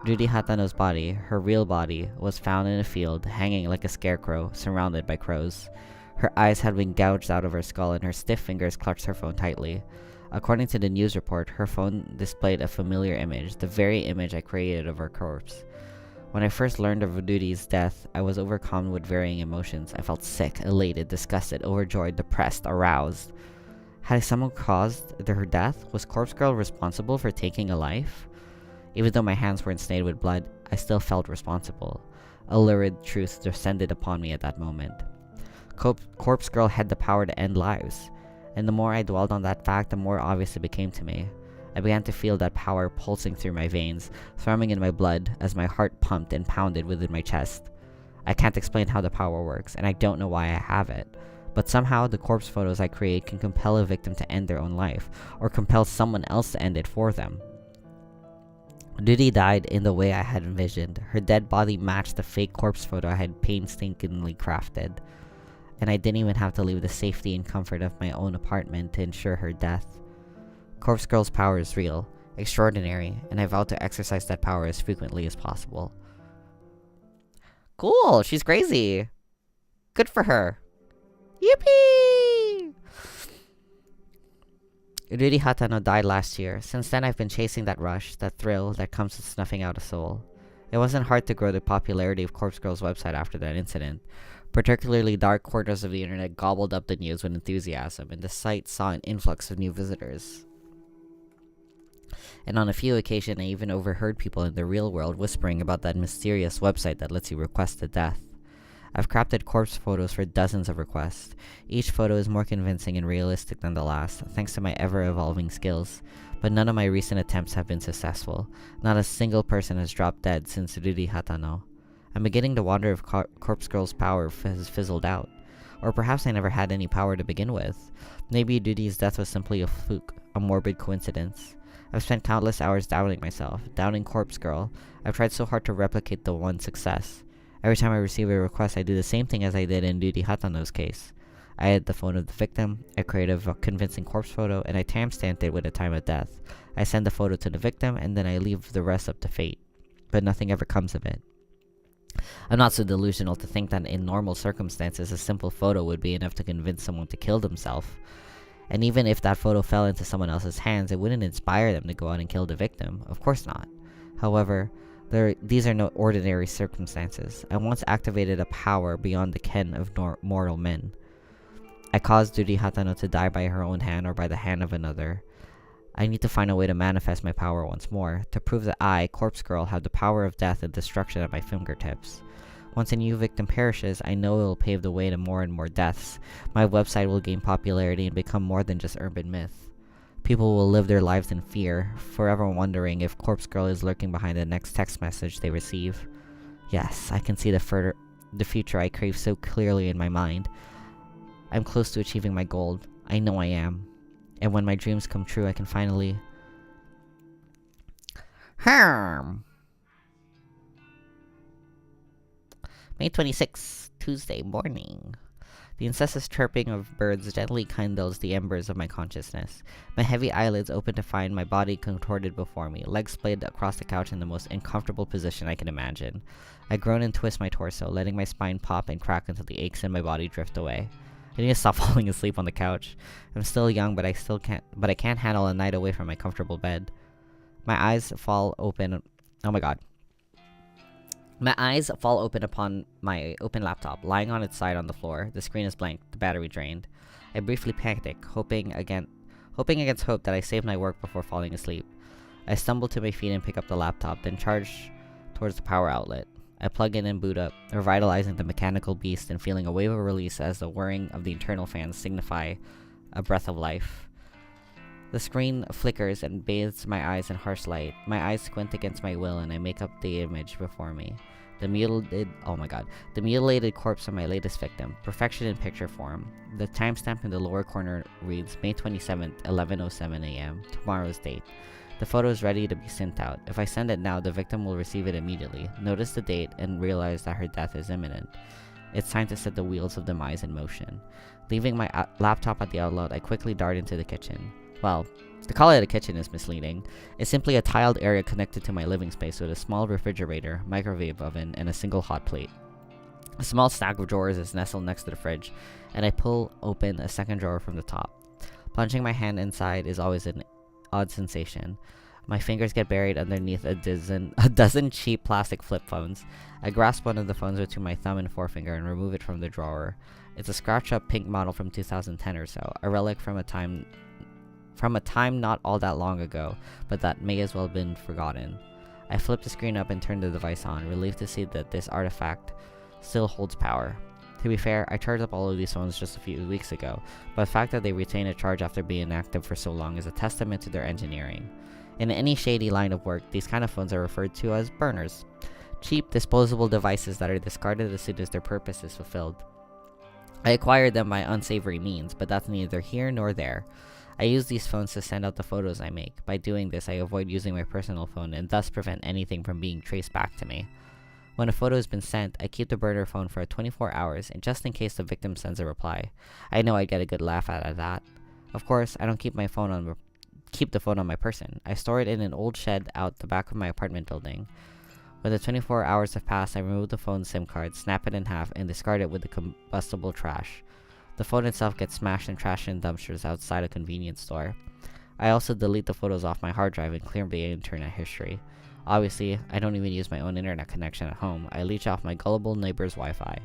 Duty Hatano's body, her real body, was found in a field, hanging like a scarecrow, surrounded by crows. Her eyes had been gouged out of her skull and her stiff fingers clutched her phone tightly. According to the news report, her phone displayed a familiar image, the very image I created of her corpse. When I first learned of Duty's death, I was overcome with varying emotions. I felt sick, elated, disgusted, overjoyed, depressed, aroused. Had someone caused her death? Was Corpse Girl responsible for taking a life? Even though my hands weren't stained with blood, I still felt responsible. A lurid truth descended upon me at that moment. Corpse Girl had the power to end lives. And the more I dwelled on that fact, the more obvious it became to me. I began to feel that power pulsing through my veins, thrumming in my blood as my heart pumped and pounded within my chest. I can't explain how the power works, and I don't know why I have it. But somehow, the corpse photos I create can compel a victim to end their own life, or compel someone else to end it for them. Duty died in the way I had envisioned. Her dead body matched the fake corpse photo I had painstakingly crafted. And I didn't even have to leave the safety and comfort of my own apartment to ensure her death. Corpse Girl's power is real, extraordinary, and I vow to exercise that power as frequently as possible. Cool, she's crazy. Good for her. Yippee! Riri Hatano died last year. Since then, I've been chasing that rush, that thrill that comes with snuffing out a soul. It wasn't hard to grow the popularity of Corpse Girl's website after that incident. Particularly dark corners of the internet gobbled up the news with enthusiasm, and the site saw an influx of new visitors. And on a few occasions, I even overheard people in the real world whispering about that mysterious website that lets you request a death. I've crafted corpse photos for dozens of requests. Each photo is more convincing and realistic than the last, thanks to my ever-evolving skills. But none of my recent attempts have been successful. Not a single person has dropped dead since Riri Hatano. I'm beginning to wonder if Corpse Girl's power has fizzled out. Or perhaps I never had any power to begin with. Maybe Duty's death was simply a fluke, a morbid coincidence. I've spent countless hours doubting myself, doubting Corpse Girl. I've tried so hard to replicate the one success. Every time I receive a request, I do the same thing as I did in Duty Hatano's case. I had the phone of the victim, I created a convincing corpse photo, and I timestamped it with the time of death. I send the photo to the victim, and then I leave the rest up to fate. But nothing ever comes of it. I'm not so delusional to think that in normal circumstances, a simple photo would be enough to convince someone to kill themselves. And even if that photo fell into someone else's hands, it wouldn't inspire them to go out and kill the victim. Of course not. However, these are no ordinary circumstances. I once activated a power beyond the ken of mortal men. I caused Duty Hatano to die by her own hand or by the hand of another. I need to find a way to manifest my power once more, to prove that I, Corpse Girl, have the power of death and destruction at my fingertips. Once a new victim perishes, I know it will pave the way to more and more deaths. My website will gain popularity and become more than just urban myth. People will live their lives in fear, forever wondering if Corpse Girl is lurking behind the next text message they receive. Yes, I can see the future I crave so clearly in my mind. I'm close to achieving my goal. I know I am. And when my dreams come true, I can finally... May 26th, Tuesday morning. The incessant chirping of birds gently kindles the embers of my consciousness. My heavy eyelids open to find my body contorted before me, legs splayed across the couch in the most uncomfortable position I can imagine. I groan and twist my torso, letting my spine pop and crack until the aches in my body drift away. I need to stop falling asleep on the couch. I'm still young, but I can't handle a night away from my comfortable bed. My eyes fall open. Oh my god. My eyes fall open upon my open laptop, lying on its side on the floor. The screen is blank, the battery drained. I briefly panic, hoping against hope that I save my work before falling asleep. I stumble to my feet and pick up the laptop, then charge towards the power outlet. I plug in and boot up, revitalizing the mechanical beast and feeling a wave of release as the whirring of the internal fans signify a breath of life. The screen flickers and bathes my eyes in harsh light. My eyes squint against my will and I make up the image before me. The mutilated corpse of my latest victim. Perfection in picture form. The timestamp in the lower corner reads May 27th, 11:07 a.m. Tomorrow's date. The photo is ready to be sent out. If I send it now, the victim will receive it immediately, notice the date, and realize that her death is imminent. It's time to set the wheels of demise in motion. Leaving my laptop at the outlet, I quickly dart into the kitchen. Well, to call it a kitchen is misleading. It's simply a tiled area connected to my living space with a small refrigerator, microwave oven, and a single hot plate. A small stack of drawers is nestled next to the fridge, and I pull open a second drawer from the top. Plunging my hand inside is always an odd sensation. My fingers get buried underneath a dozen cheap plastic flip phones. I grasp one of the phones between my thumb and forefinger and remove it from the drawer. It's a scratched-up pink model from 2010 or so, a relic from a time not all that long ago, but that may as well have been forgotten. I flip the screen up and turn the device on, relieved to see that this artifact still holds power. To be fair, I charged up all of these phones just a few weeks ago, but the fact that they retain a charge after being inactive for so long is a testament to their engineering. In any shady line of work, these kind of phones are referred to as burners. Cheap, disposable devices that are discarded as soon as their purpose is fulfilled. I acquired them by unsavory means, but that's neither here nor there. I use these phones to send out the photos I make. By doing this, I avoid using my personal phone and thus prevent anything from being traced back to me. When a photo has been sent, I keep the burner phone for 24 hours, and just in case the victim sends a reply. I know I'd get a good laugh out of that. Of course, I don't keep the phone on my person. I store it in an old shed out the back of my apartment building. When the 24 hours have passed, I remove the phone's SIM card, snap it in half, and discard it with the combustible trash. The phone itself gets smashed and trashed in dumpsters outside a convenience store. I also delete the photos off my hard drive and clear the internet history. Obviously, I don't even use my own internet connection at home. I leech off my gullible neighbor's Wi-Fi.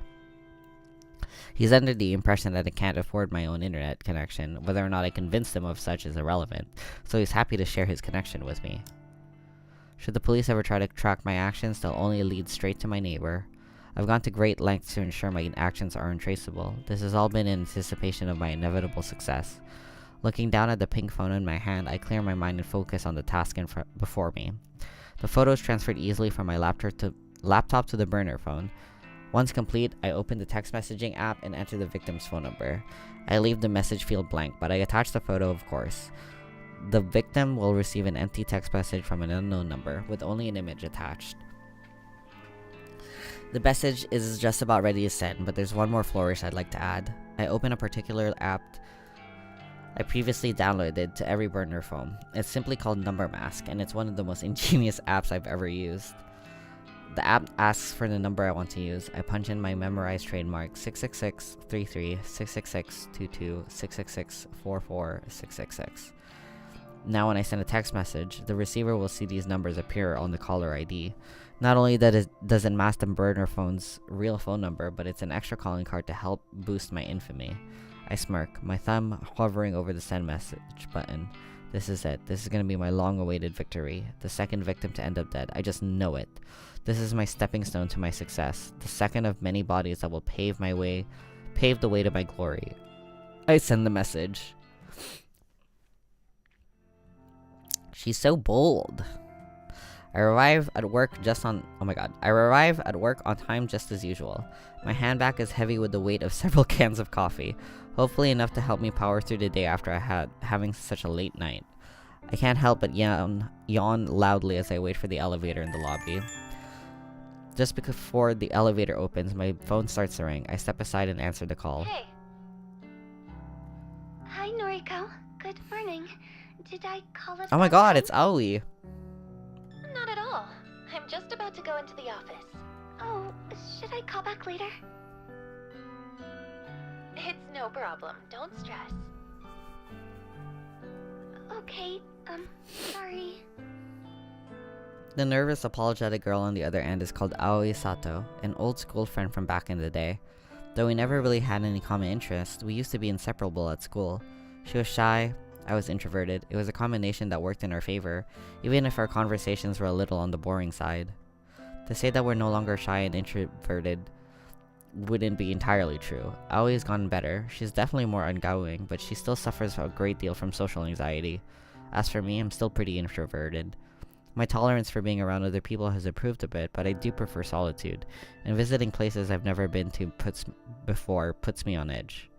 He's under the impression that I can't afford my own internet connection. Whether or not I convince him of such is irrelevant, so he's happy to share his connection with me. Should the police ever try to track my actions, they'll only lead straight to my neighbor. I've gone to great lengths to ensure my actions are untraceable. This has all been in anticipation of my inevitable success. Looking down at the pink phone in my hand, I clear my mind and focus on the task before me. The photo is transferred easily from my laptop to the burner phone. Once complete, I open the text messaging app and enter the victim's phone number. I leave the message field blank, but I attach the photo, of course. The victim will receive an empty text message from an unknown number, with only an image attached. The message is just about ready to send, but there's one more flourish I'd like to add. I open a particular app I previously downloaded to every burner phone. It's simply called Number Mask, and it's one of the most ingenious apps I've ever used. The app asks for the number I want to use. I punch in my memorized trademark 666-33, 666-22, 666-44, 666. Now when I send a text message, the receiver will see these numbers appear on the caller ID. Not only does it mask the burner phone's real phone number, but it's an extra calling card to help boost my infamy. I smirk, my thumb hovering over the send message button. This is it. This is gonna be my long-awaited victory. The second victim to end up dead. I just know it. This is my stepping stone to my success. The second of many bodies that will pave the way to my glory. I send the message. She's so bold. I arrive at work on time just as usual. My handbag is heavy with the weight of several cans of coffee, hopefully enough to help me power through the day after having such a late night. I can't help but yawn loudly as I wait for the elevator in the lobby. Just before the elevator opens, my phone starts to ring. I step aside and answer the call. Hey, Noriko, good morning. Did I call it? Oh my god, it's Aoi. Not at all. I'm just about to go into the office. Oh, should I call back later? It's no problem. Don't stress. Okay, sorry. The nervous, apologetic girl on the other end is called Aoi Sato, an old school friend from back in the day. Though we never really had any common interests, we used to be inseparable at school. She was shy, I was introverted. It was a combination that worked in our favor, even if our conversations were a little on the boring side. To say that we're no longer shy and introverted wouldn't be entirely true. Aoi's gotten better. She's definitely more outgoing, but she still suffers a great deal from social anxiety. As for me, I'm still pretty introverted. My tolerance for being around other people has improved a bit, but I do prefer solitude, and visiting places I've never been to puts me on edge.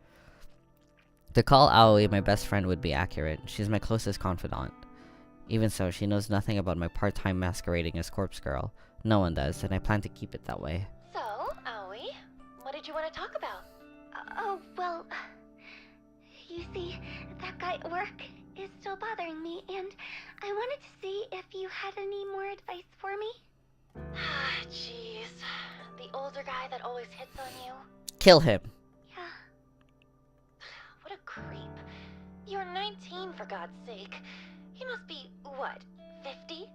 To call Aoi my best friend would be accurate. She's my closest confidant. Even so, she knows nothing about my part-time masquerading as corpse girl. No one does, and I plan to keep it that way. So, Aoi, what did you want to talk about? Oh, well, you see, that guy at work is still bothering me, and I wanted to see if you had any more advice for me. Ah, jeez. The older guy that always hits on you? Kill him. Yeah. What a creep. You're 19, for God's sake. He must be, what, 50?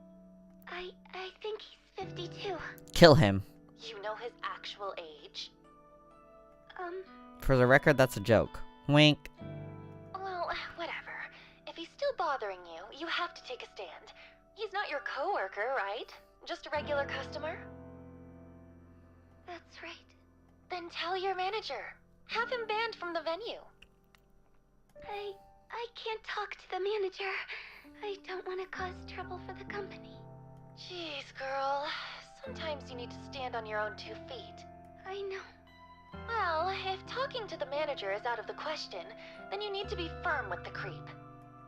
I think he's 52. Kill him. You know his actual age? For the record, that's a joke. Wink. Well, whatever. If he's still bothering you, you have to take a stand. He's not your coworker, right? Just a regular customer? That's right. Then tell your manager. Have him banned from the venue. I can't talk to the manager. I don't want to cause trouble for the company. Jeez, girl. Sometimes you need to stand on your own 2 feet. I know. Well, if talking to the manager is out of the question, then you need to be firm with the creep.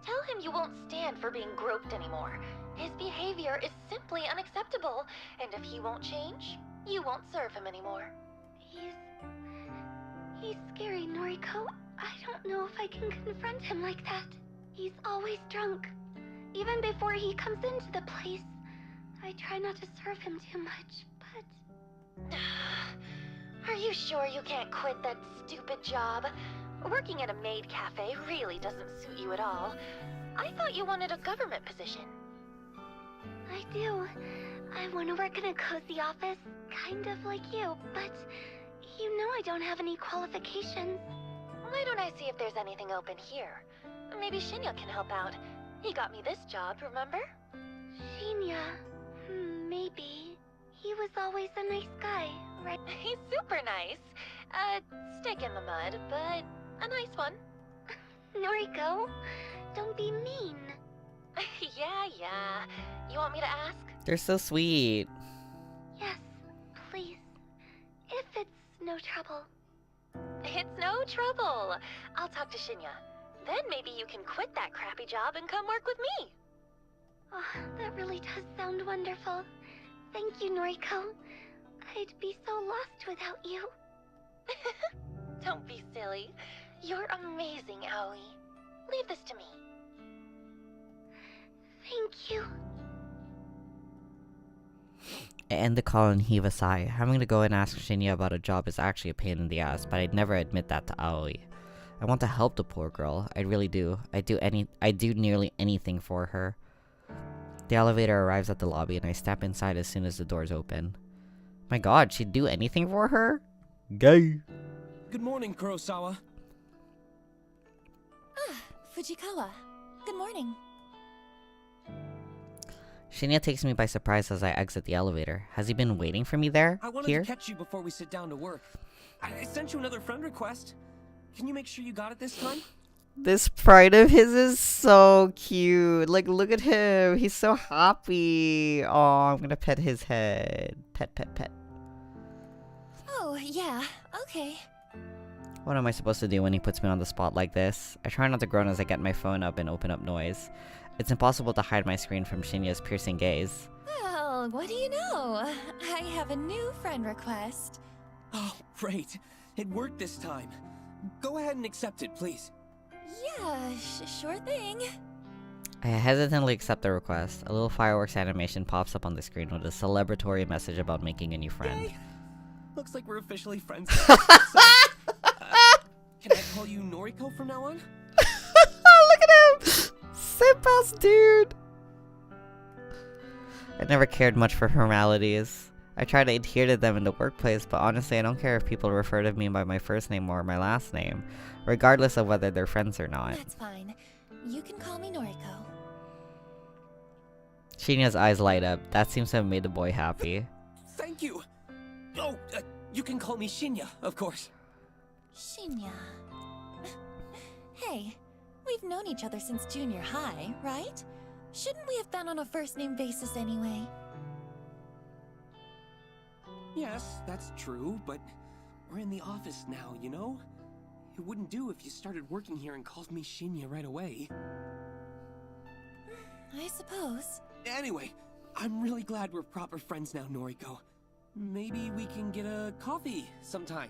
Tell him you won't stand for being groped anymore. His behavior is simply unacceptable, and if he won't change, you won't serve him anymore. He's scary, Noriko. I don't know if I can confront him like that. He's always drunk. Even before he comes into the place, I try not to serve him too much, but... Are you sure you can't quit that stupid job? Working at a maid cafe really doesn't suit you at all. I thought you wanted a government position. I do. I want to work in a cozy office, kind of like you, but you know I don't have any qualifications. Why don't I see if there's anything open here? Maybe Shinya can help out. He got me this job, remember? Shinya? Maybe. He was always a nice guy, right? He's super nice. Stick in the mud, but a nice one. Noriko, don't be mean. Yeah. You want me to ask? They're so sweet. Yes, please. If it's no trouble. It's no trouble. I'll talk to Shinya. Then maybe you can quit that crappy job and come work with me. Oh, that really does sound wonderful. Thank you, Noriko. I'd be so lost without you. Don't be silly. You're amazing, Aoi. Leave this to me. Thank you. I end the call and heave a sigh. Having to go and ask Shinya about a job is actually a pain in the ass, but I'd never admit that to Aoi. I want to help the poor girl. I really do. I do nearly anything for her. The elevator arrives at the lobby and I step inside as soon as the doors open. My god, she'd do anything for her? Gay. Good morning, Kurosawa. Fujikawa. Good morning. Shinya takes me by surprise as I exit the elevator. Has he been waiting for me there? I wanted Here? to catch you before we sit down to work. I sent you another friend request. Can you make sure you got it this time? This pride of his is so cute. Like, look at him. He's so happy. Oh, I'm gonna pet his head. Pet. Oh, yeah. Okay. What am I supposed to do when he puts me on the spot like this? I try not to groan as I get my phone up and open up noise. It's impossible to hide my screen from Shinya's piercing gaze. Well, what do you know? I have a new friend request. Oh, great. It worked this time. Go ahead and accept it, please. Yeah, sure thing. I hesitantly accept the request. A little fireworks animation pops up on the screen with a celebratory message about making a new friend. Yay. Looks like we're officially friends now. So, can I call you Noriko from now on? Look at him! Simp ass dude! I never cared much for formalities. I try to adhere to them in the workplace, but honestly I don't care if people refer to me by my first name or my last name, regardless of whether they're friends or not. That's fine. You can call me Noriko. Shinya's eyes light up. That seems to have made the boy happy. Thank you. Oh, you can call me Shinya, of course. Shinya. Hey, we've known each other since junior high, right? Shouldn't we have been on a first-name basis anyway? Yes, that's true, but we're in the office now, you know? It wouldn't do if you started working here and called me Shinya right away. I suppose. Anyway, I'm really glad we're proper friends now, Noriko. Maybe we can get a coffee sometime.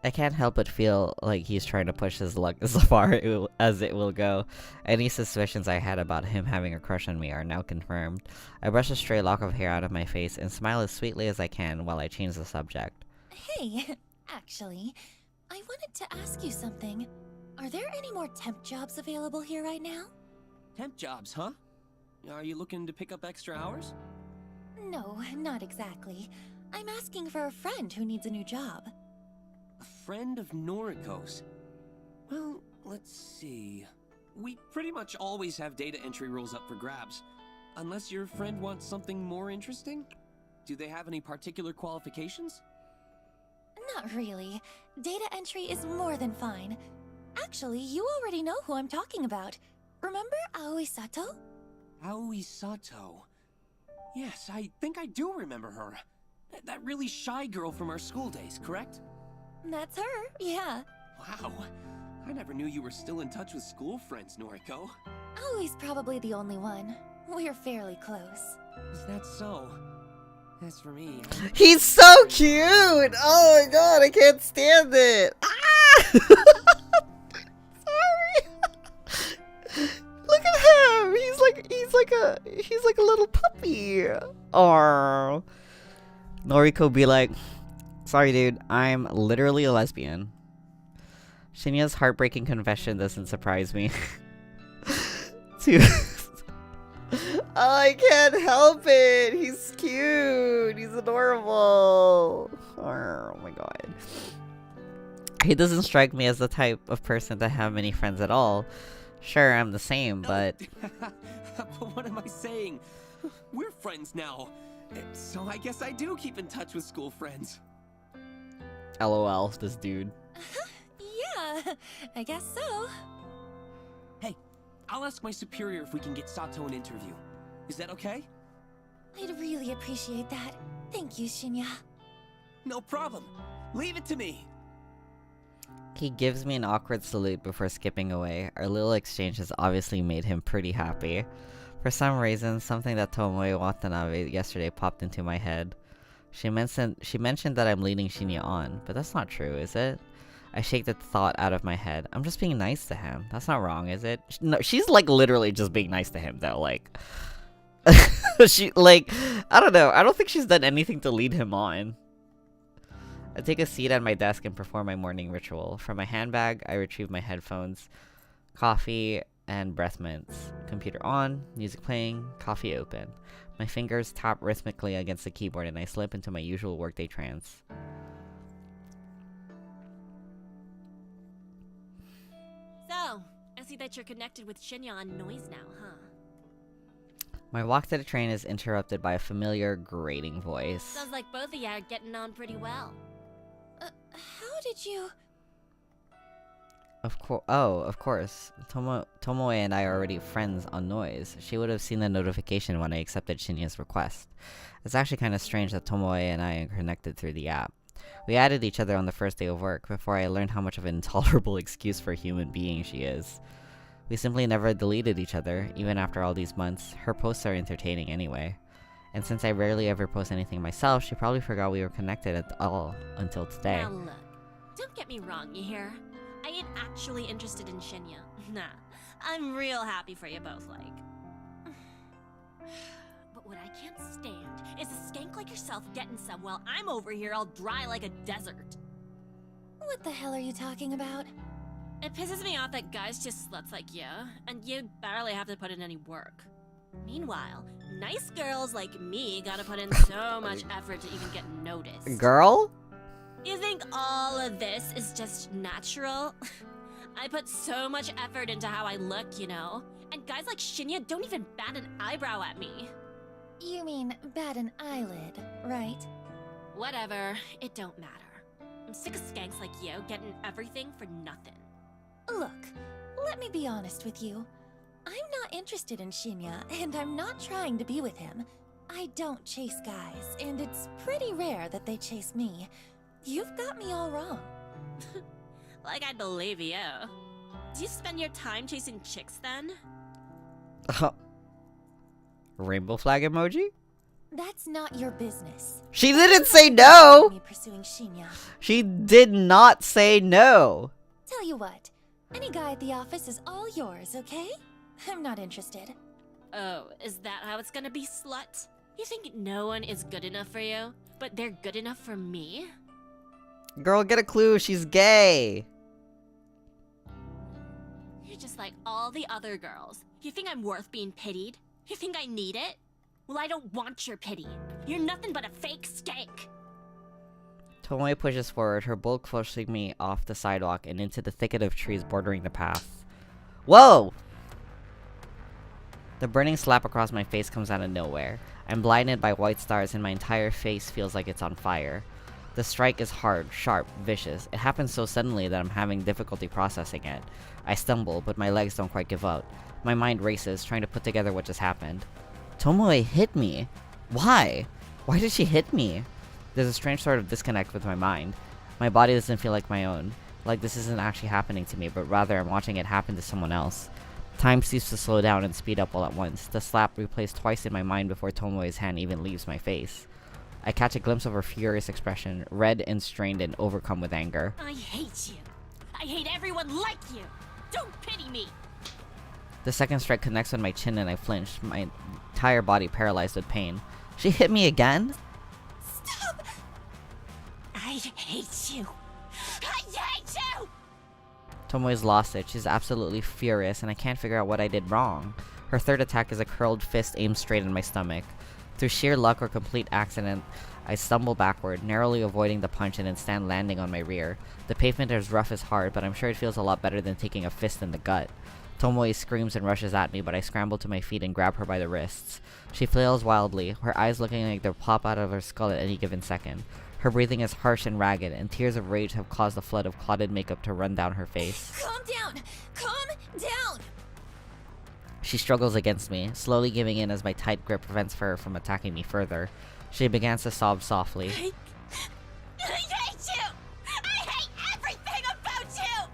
I can't help but feel like he's trying to push his luck as far as it will go. Any suspicions I had about him having a crush on me are now confirmed. I brush a stray lock of hair out of my face and smile as sweetly as I can while I change the subject. Hey, actually, I wanted to ask you something. Are there any more temp jobs available here right now? Temp jobs, huh? Are you looking to pick up extra hours? No, not exactly. I'm asking for a friend who needs a new job. A friend of Noriko's. Well, let's see. We pretty much always have data entry roles up for grabs. Unless your friend wants something more interesting? Do they have any particular qualifications? Not really. Data entry is more than fine. Actually, you already know who I'm talking about. Remember Aoi Sato? Aoi Sato. Yes, I think I do remember her. That really shy girl from our school days, correct? That's her, yeah. Wow. I never knew you were still in touch with school friends, Noriko. Aoi's probably the only one. We're fairly close. Is that so? As for me... He's so cute! Oh my god, I can't stand it! Ah! Sorry! Look at him! He's like a little puppy! Oh. Noriko be like, sorry dude, I'm literally a lesbian. Shinya's heartbreaking confession doesn't surprise me. Oh, I can't help it! He's cute! He's adorable! Oh my god. He doesn't strike me as the type of person to have many friends at all. Sure, I'm the same, but... But what am I saying? We're friends now. So I guess I do keep in touch with school friends. LOL, this dude. Yeah, I guess so. Hey, I'll ask my superior if we can get Sato an interview. Is that okay? I'd really appreciate that. Thank you, Shinya. No problem. Leave it to me. He gives me an awkward salute before skipping away. Our little exchange has obviously made him pretty happy. For some reason, something that Tomoe Watanabe yesterday popped into my head. She mentioned that I'm leading Shinya on, but that's not true, is it? I shake the thought out of my head. I'm just being nice to him. That's not wrong, is it? No, she's like literally just being nice to him though, like... she, like, I don't know. I don't think she's done anything to lead him on. I take a seat at my desk and perform my morning ritual. From my handbag, I retrieve my headphones, coffee, and breath mints. Computer on, music playing, coffee open. My fingers tap rhythmically against the keyboard and I slip into my usual workday trance. So, I see that you're connected with Shinya on Noise now, huh? My walk to the train is interrupted by a familiar, grating voice. Sounds like both of you are getting on pretty well. How did you... Of course. Tomoe and I are already friends on Noise. She would have seen the notification when I accepted Shinya's request. It's actually kind of strange that Tomoe and I are connected through the app. We added each other on the first day of work, before I learned how much of an intolerable excuse for a human being she is. We simply never deleted each other, even after all these months. Her posts are entertaining anyway. And since I rarely ever post anything myself, she probably forgot we were connected at all until today. Now look, Don't get me wrong, you hear? I ain't actually interested in Shinya. Nah, I'm real happy for you both, like. But what I can't stand is a skank like yourself getting some while I'm over here all dry like a desert. What the hell are you talking about? It pisses me off that guys just sluts like you, and you barely have to put in any work. Meanwhile, nice girls like me gotta put in so much effort to even get noticed. Girl? You think all of this is just natural? I put so much effort into how I look, you know? And guys like Shinya don't even bat an eyebrow at me. You mean bat an eyelid, right? Whatever, it don't matter. I'm sick of skanks like you getting everything for nothing. Look, let me be honest with you. I'm not interested in Shinya, and I'm not trying to be with him. I don't chase guys, and it's pretty rare that they chase me. You've got me all wrong. Like I'd believe you. Do you spend your time chasing chicks then? Rainbow flag emoji? That's not your business. She didn't say no! Me pursuing Shinya. She did not say no! Tell you what, any guy at the office is all yours, okay? I'm not interested. Oh, is that how it's gonna be, slut? You think no one is good enough for you, but they're good enough for me? Girl, get a clue, she's gay! You're just like all the other girls. You think I'm worth being pitied? You think I need it? Well, I don't want your pity. You're nothing but a fake skank. Tomoe pushes forward, her bulk pushing me off the sidewalk and into the thicket of trees bordering the path. Whoa! The burning slap across my face comes out of nowhere. I'm blinded by white stars and my entire face feels like it's on fire. The strike is hard, sharp, vicious. It happens so suddenly that I'm having difficulty processing it. I stumble, but my legs don't quite give up. My mind races, trying to put together what just happened. Tomoe hit me. Why? Why did she hit me? There's a strange sort of disconnect with my mind. My body doesn't feel like my own. Like this isn't actually happening to me, but rather I'm watching it happen to someone else. Time seems to slow down and speed up all at once. The slap replays twice in my mind before Tomoe's hand even leaves my face. I catch a glimpse of her furious expression, red and strained and overcome with anger. I hate you. I hate everyone like you. Don't pity me. The second strike connects with my chin and I flinch, my entire body paralyzed with pain. She hit me again? Stop! I hate you. I hate you! Tomoe's lost it. She's absolutely furious and I can't figure out what I did wrong. Her third attack is a curled fist aimed straight in my stomach. Through sheer luck or complete accident, I stumble backward, narrowly avoiding the punch and instead landing on my rear. The pavement is rough as hard, but I'm sure it feels a lot better than taking a fist in the gut. Tomoe screams and rushes at me, but I scramble to my feet and grab her by the wrists. She flails wildly, her eyes looking like they'll pop out of her skull at any given second. Her breathing is harsh and ragged, and tears of rage have caused a flood of clotted makeup to run down her face. Calm down! Calm down! She struggles against me, slowly giving in as my tight grip prevents her from attacking me further. She begins to sob softly. I hate you! I hate everything about you!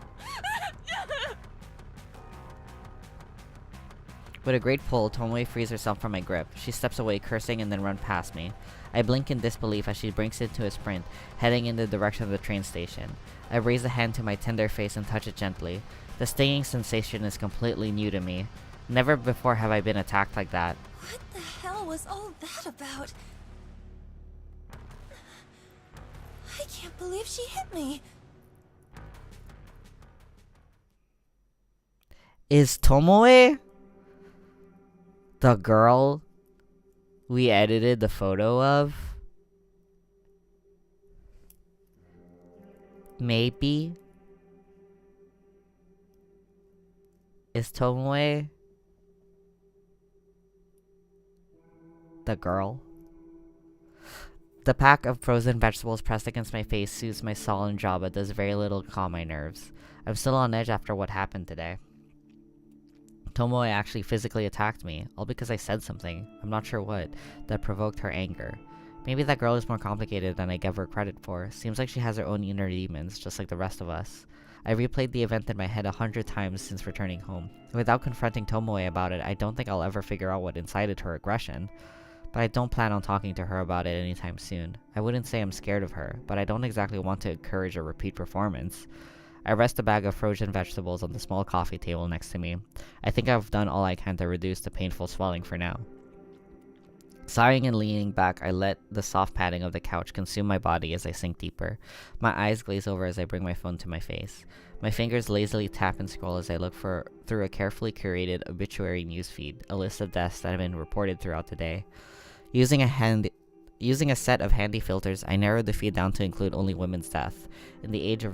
With a great pull, Tomoe frees herself from my grip. She steps away, cursing, and then runs past me. I blink in disbelief as she breaks into a sprint, heading in the direction of the train station. I raise a hand to my tender face and touch it gently. The stinging sensation is completely new to me. Never before have I been attacked like that. What the hell was all that about? I can't believe she hit me. Is Tomoe the girl we edited the photo of? Maybe? Is Tomoe the girl? The pack of frozen vegetables pressed against my face soothes my sullen jaw but does very little to calm my nerves. I'm still on edge after what happened today. Tomoe actually physically attacked me, all because I said something, I'm not sure what, that provoked her anger. Maybe that girl is more complicated than I give her credit for. Seems like she has her own inner demons, just like the rest of us. I replayed the event in my head 100 times since returning home. Without confronting Tomoe about it, I don't think I'll ever figure out what incited her aggression. but I don't plan on talking to her about it anytime soon. I wouldn't say I'm scared of her, but I don't exactly want to encourage a repeat performance. I rest a bag of frozen vegetables on the small coffee table next to me. I think I've done all I can to reduce the painful swelling for now. Sighing and leaning back, I let the soft padding of the couch consume my body as I sink deeper. My eyes glaze over as I bring my phone to my face. My fingers lazily tap and scroll as I look through a carefully curated obituary newsfeed, a list of deaths that have been reported throughout the day. Using a set of handy filters, I narrowed the feed down to include only women's death in the age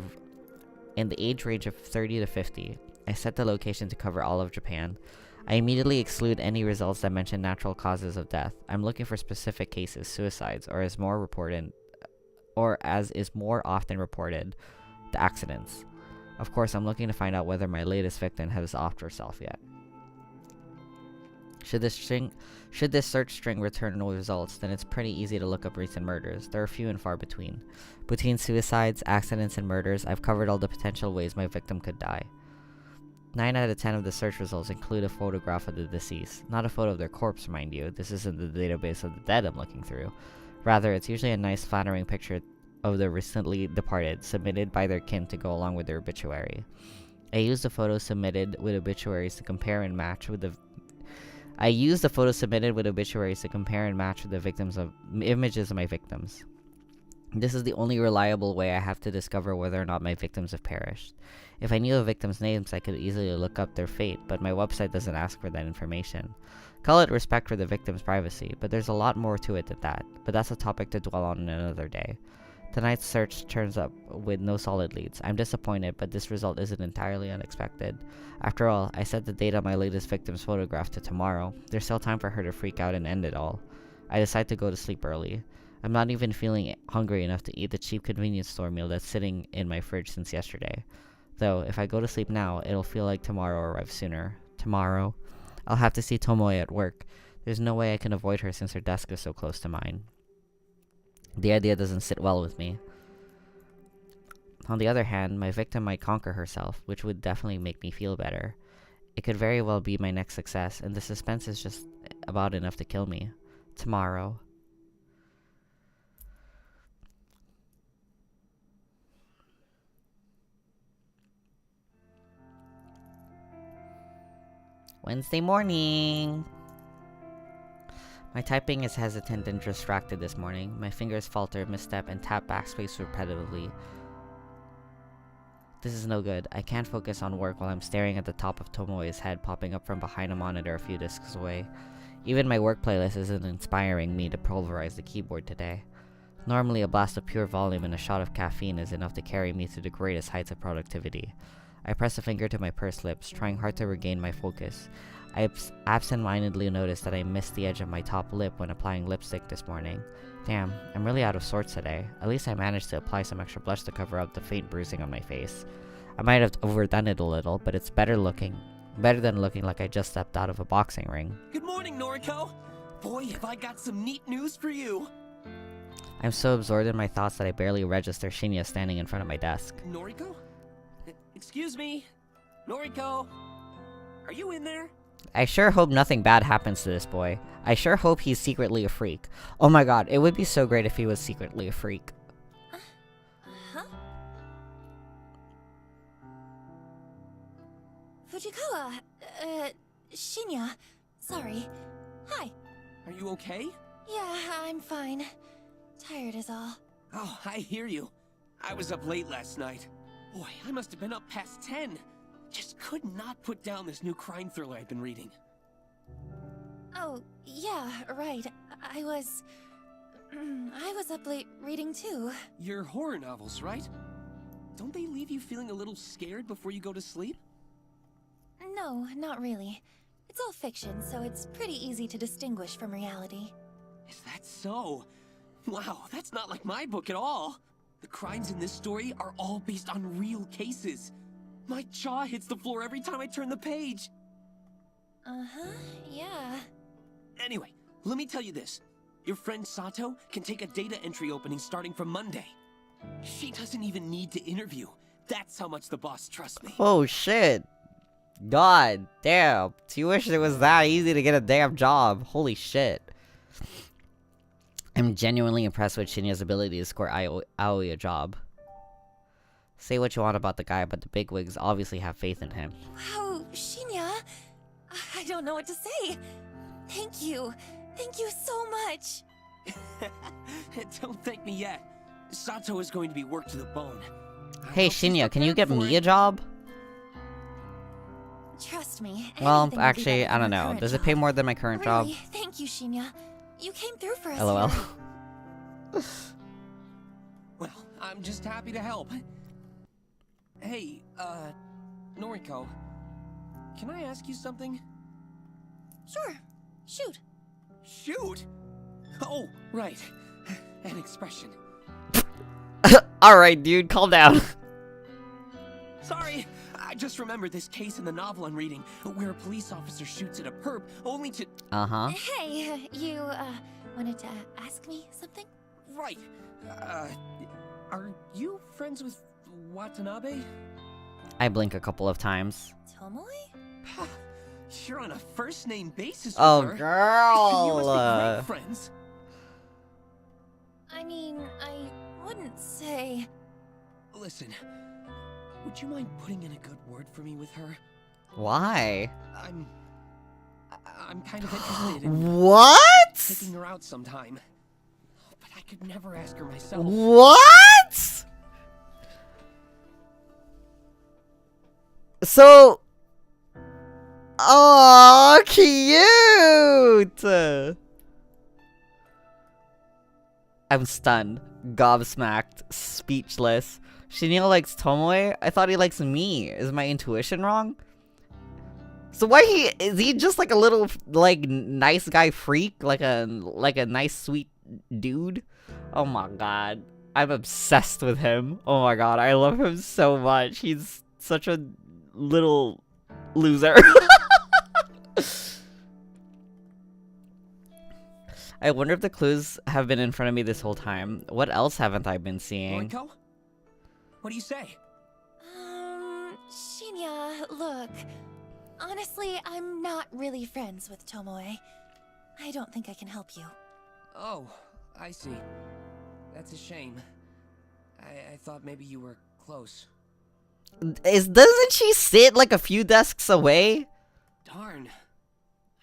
range of 30 to 50. I set the location to cover all of Japan. I immediately exclude any results that mention natural causes of death. I'm looking for specific cases, suicides, or as is more often reported, the accidents. Of course, I'm looking to find out whether my latest victim has offed herself yet. Should this search string return no results, then it's pretty easy to look up recent murders. There are few and far between. Between suicides, accidents, and murders, I've covered all the potential ways my victim could die. 9 out of 10 of the search results include a photograph of the deceased. Not a photo of their corpse, mind you. This isn't the database of the dead I'm looking through. Rather, it's usually a nice, flattering picture of the recently departed, submitted by their kin to go along with their obituary. I used the photos submitted with obituaries to compare and match with the victims of images of my victims. This is the only reliable way I have to discover whether or not my victims have perished. If I knew the victims' names, I could easily look up their fate, but my website doesn't ask for that information. Call it respect for the victim's privacy, but there's a lot more to it than that. But that's a topic to dwell on another day. Tonight's search turns up with no solid leads. I'm disappointed, but this result isn't entirely unexpected. After all, I set the date on my latest victim's photograph to tomorrow. There's still time for her to freak out and end it all. I decide to go to sleep early. I'm not even feeling hungry enough to eat the cheap convenience store meal that's sitting in my fridge since yesterday. Though, if I go to sleep now, it'll feel like tomorrow arrives sooner. Tomorrow? I'll have to see Tomoe at work. There's no way I can avoid her since her desk is so close to mine. The idea doesn't sit well with me. On the other hand, my victim might conquer herself, which would definitely make me feel better. It could very well be my next success, and the suspense is just about enough to kill me. Tomorrow. Wednesday morning! My typing is hesitant and distracted this morning. My fingers falter, misstep, and tap backspace repetitively. This is no good. I can't focus on work while I'm staring at the top of Tomoe's head popping up from behind a monitor a few discs away. Even my work playlist isn't inspiring me to pulverize the keyboard today. Normally, a blast of pure volume and a shot of caffeine is enough to carry me to the greatest heights of productivity. I press a finger to my pursed lips, trying hard to regain my focus. I absent-mindedly noticed that I missed the edge of my top lip when applying lipstick this morning. Damn, I'm really out of sorts today. At least I managed to apply some extra blush to cover up the faint bruising on my face. I might have overdone it a little, but it's better than looking like I just stepped out of a boxing ring. Good morning, Noriko! Boy, have I got some neat news for you! I'm so absorbed in my thoughts that I barely register Shinya standing in front of my desk. Noriko? Excuse me? Noriko? Are you in there? I sure hope nothing bad happens to this boy. I sure hope he's secretly a freak. Oh my god, it would be so great if he was secretly a freak. Huh? Fujikawa, Shinya. Sorry. Hi. Are you okay? Yeah, I'm fine. Tired is all. Oh, I hear you. I was up late last night. Boy, I must have been up past 10. Just could not put down this new crime thriller I've been reading. Oh, yeah, right. I was up late reading too. Your horror novels, right? Don't they leave you feeling a little scared before you go to sleep? No, not really. It's all fiction, so it's pretty easy to distinguish from reality. Is that so? Wow, that's not like my book at all. The crimes in this story are all based on real cases. My jaw hits the floor every time I turn the page. Uh-huh, yeah. Anyway, let me tell you this. Your friend Sato can take a data entry opening starting from Monday. She doesn't even need to interview. That's how much the boss trusts me. Oh shit. God damn. Do you wish it was that easy to get a damn job? Holy shit. I'm genuinely impressed with Shinya's ability to score Aoi a job. Say what you want about the guy, but the bigwigs obviously have faith in him. Wow, Shinya! I don't know what to say. Thank you. Thank you so much. Don't thank me yet. Sato is going to be worked to the bone. Hey Shinya, can you get me a job? Trust me. Well, anything will be actually, better I than don't your know. current Does it job. pay more than my current job? Really, thank you, Shinya. You came through for us. LOL. here. Well, I'm just happy to help. Hey, Noriko, can I ask you something? Sure. Shoot. Shoot! Oh, right. An expression. Alright, dude, calm down. Sorry, I just remembered this case in the novel I'm reading, where a police officer shoots at a perp only to... Uh-huh. Hey, you, wanted to ask me something? Right. Are you friends with Watanabe? I blink a couple of times. Tomoe? You're on a first-name basis with Oh, her. You girl! must be great friends. I mean, I wouldn't say... Listen, would you mind putting in a good word for me with her? Why? I'm kind of interested in... What? Taking her out sometime. But I could never ask her myself. What? So... Oh, cute! I'm stunned, gobsmacked, speechless. Shinya likes Tomoe? I thought he likes me. Is my intuition wrong? So is he just like a little, like, nice guy freak? Like a nice, sweet dude? Oh my god. I'm obsessed with him. Oh my god, I love him so much. He's such a little loser. I wonder if the clues have been in front of me this whole time. What else haven't I been seeing? Noriko? What do you say? Shinya, look. Honestly, I'm not really friends with Tomoe. I don't think I can help you. Oh, I see. That's a shame. I thought maybe you were close. Doesn't she sit like a few desks away? Darn.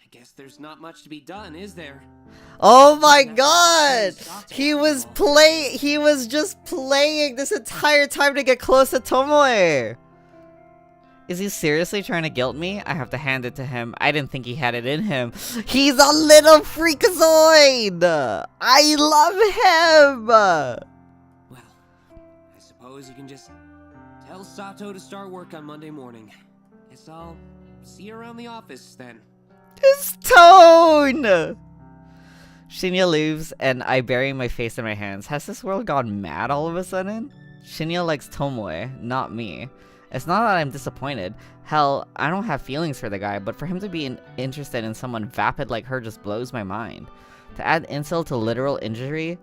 I guess there's not much to be done, is there? Oh my god! He was just playing this entire time to get close to Tomoe! Is he seriously trying to guilt me? I have to hand it to him. I didn't think he had it in him. He's a little freakazoid! I love him! Well, I suppose you can just tell Sato to start work on Monday morning. Guess I'll see you around the office then. His tone! Shinya leaves, and I bury my face in my hands. Has this world gone mad all of a sudden? Shinya likes Tomoe, not me. It's not that I'm disappointed. Hell, I don't have feelings for the guy, but for him to be interested in someone vapid like her just blows my mind. To add insult to literal injury,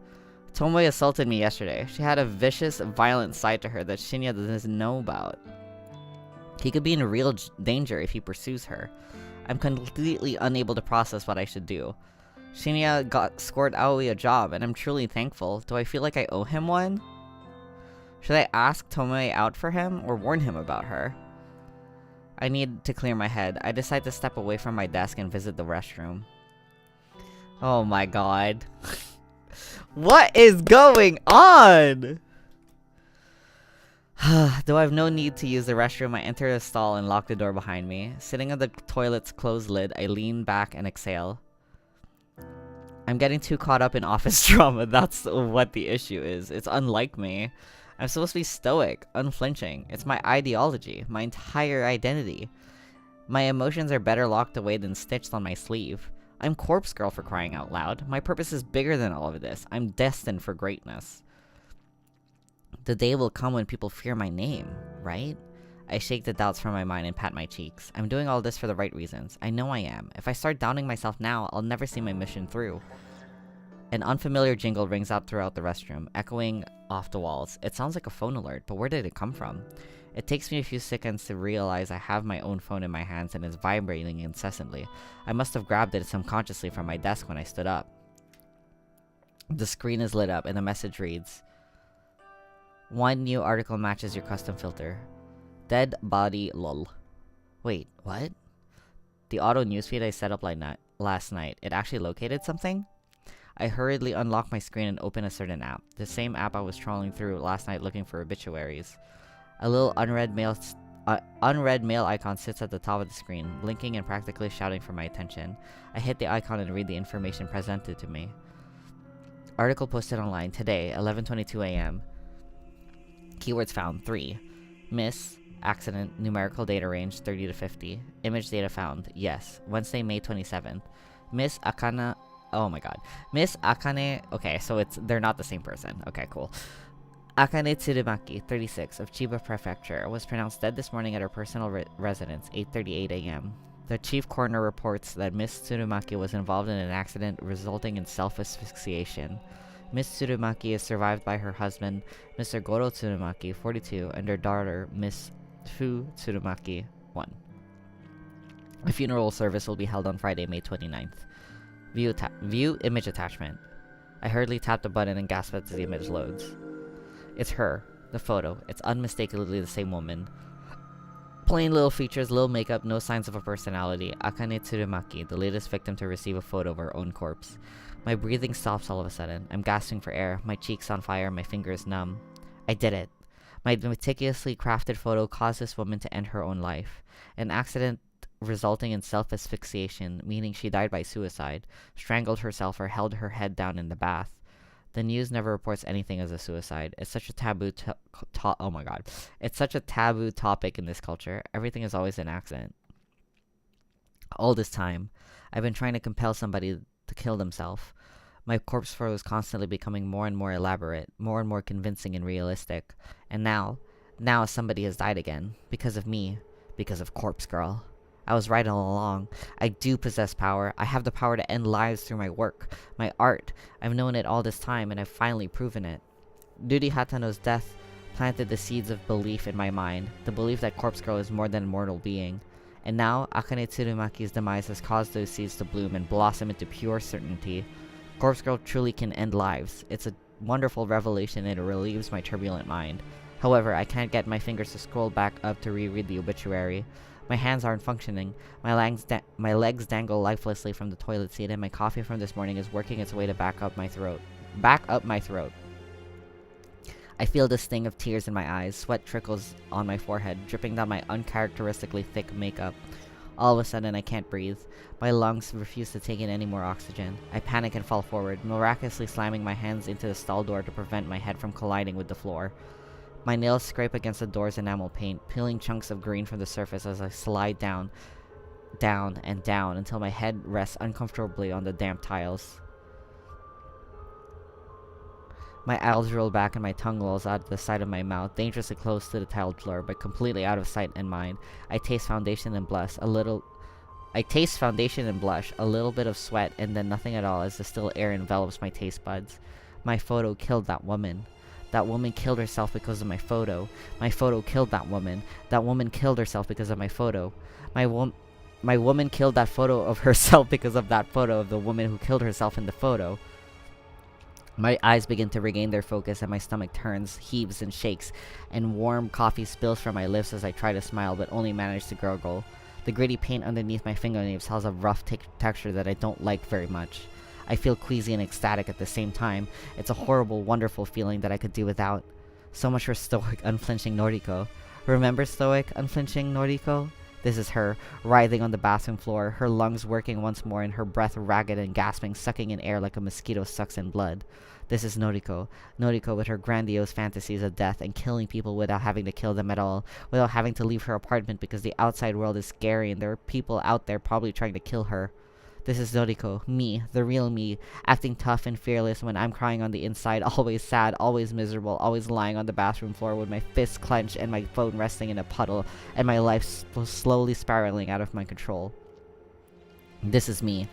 Tomoe assaulted me yesterday. She had a vicious, violent side to her that Shinya doesn't know about. He could be in real danger if he pursues her. I'm completely unable to process what I should do. Shinya scored Aoi a job, and I'm truly thankful. Do I feel like I owe him one? Should I ask Tomoe out for him, or warn him about her? I need to clear my head. I decide to step away from my desk and visit the restroom. Oh my god. What is going on? Though I have no need to use the restroom, I enter the stall and lock the door behind me. Sitting on the toilet's closed lid, I lean back and exhale. I'm getting too caught up in office drama. That's what the issue is. It's unlike me. I'm supposed to be stoic, unflinching. It's my ideology, my entire identity. My emotions are better locked away than stitched on my sleeve. I'm Corpse Girl, for crying out loud. My purpose is bigger than all of this. I'm destined for greatness. The day will come when people fear my name, right? I shake the doubts from my mind and pat my cheeks. I'm doing all this for the right reasons. I know I am. If I start doubting myself now, I'll never see my mission through. An unfamiliar jingle rings out throughout the restroom, echoing off the walls. It sounds like a phone alert, but where did it come from? It takes me a few seconds to realize I have my own phone in my hands and it's vibrating incessantly. I must have grabbed it subconsciously from my desk when I stood up. The screen is lit up and the message reads, "One new article matches your custom filter. Dead body lol." Wait, what? The auto newsfeed I set up last night, it actually located something? I hurriedly unlocked my screen and opened a certain app. The same app I was trawling through last night looking for obituaries. A little unread mail icon sits at the top of the screen, blinking and practically shouting for my attention. I hit the icon and read the information presented to me. Article posted online today, 11:22 a.m. Keywords found 3. Miss, accident, numerical data range 30 to 50. Image data found, yes. Wednesday, May 27th. Miss Akana, oh my god. Miss Akane, okay, so they're not the same person. Okay, cool. Akane Tsurumaki, 36, of Chiba Prefecture, was pronounced dead this morning at her personal residence, 8:38 a.m. The chief coroner reports that Miss Tsurumaki was involved in an accident resulting in self-asphyxiation. Miss Tsurumaki is survived by her husband, Mr. Goro Tsurumaki, 42, and her daughter, Miss Fu Tsurumaki, 1. A funeral service will be held on Friday, May 29th. View image attachment. I hurriedly tapped the button and gasped as the image loads. It's her. The photo. It's unmistakably the same woman. Plain little features, little makeup, no signs of a personality. Akane Tsurumaki, the latest victim to receive a photo of her own corpse. My breathing stops all of a sudden. I'm gasping for air, my cheeks on fire, my fingers numb. I did it. My meticulously crafted photo caused this woman to end her own life. An accident resulting in self-asphyxiation, meaning she died by suicide, strangled herself or held her head down in the bath. The news never reports anything as a suicide. It's such a taboo oh my god. It's such a taboo topic in this culture. Everything is always an accident. All this time, I've been trying to compel somebody to kill themselves. My corpse photo is constantly becoming more and more elaborate, more and more convincing and realistic. And now somebody has died again. Because of me. Because of Corpse Girl. I was right all along. I do possess power. I have the power to end lives through my work, my art. I've known it all this time, and I've finally proven it. Ruri Hatano's death planted the seeds of belief in my mind, the belief that Corpse Girl is more than a mortal being. And now, Akane Tsurumaki's demise has caused those seeds to bloom and blossom into pure certainty. Corpse Girl truly can end lives. It's a wonderful revelation, and it relieves my turbulent mind. However, I can't get my fingers to scroll back up to reread the obituary. My hands aren't functioning. My legs dangle lifelessly from the toilet seat, and my coffee from this morning is working its way to back up my throat. I feel the sting of tears in my eyes. Sweat trickles on my forehead, dripping down my uncharacteristically thick makeup. All of a sudden, I can't breathe. My lungs refuse to take in any more oxygen. I panic and fall forward, miraculously slamming my hands into the stall door to prevent my head from colliding with the floor. My nails scrape against the door's enamel paint, peeling chunks of green from the surface as I slide down and down until my head rests uncomfortably on the damp tiles. My eyes roll back and my tongue lolls out the side of my mouth, dangerously close to the tiled floor, but completely out of sight and mind. I taste foundation and blush, a little bit of sweat, and then nothing at all as the still air envelops my taste buds. My photo killed that woman. That woman killed herself because of my photo. My photo killed that woman. That woman killed herself because of my photo. My woman killed that photo of herself because of that photo of the woman who killed herself in the photo. My eyes begin to regain their focus and my stomach turns, heaves, and shakes, and warm coffee spills from my lips as I try to smile but only manage to gurgle. The gritty paint underneath my fingernails has a rough texture that I don't like very much. I feel queasy and ecstatic at the same time. It's a horrible, wonderful feeling that I could do without. So much for stoic, unflinching Noriko. Remember stoic, unflinching Noriko? This is her, writhing on the bathroom floor, her lungs working once more and her breath ragged and gasping, sucking in air like a mosquito sucks in blood. This is Noriko. Noriko with her grandiose fantasies of death and killing people without having to kill them at all, without having to leave her apartment because the outside world is scary and there are people out there probably trying to kill her. This is Noriko, me, the real me, acting tough and fearless when I'm crying on the inside, always sad, always miserable, always lying on the bathroom floor with my fists clenched and my phone resting in a puddle, and my life slowly spiraling out of my control. This is me.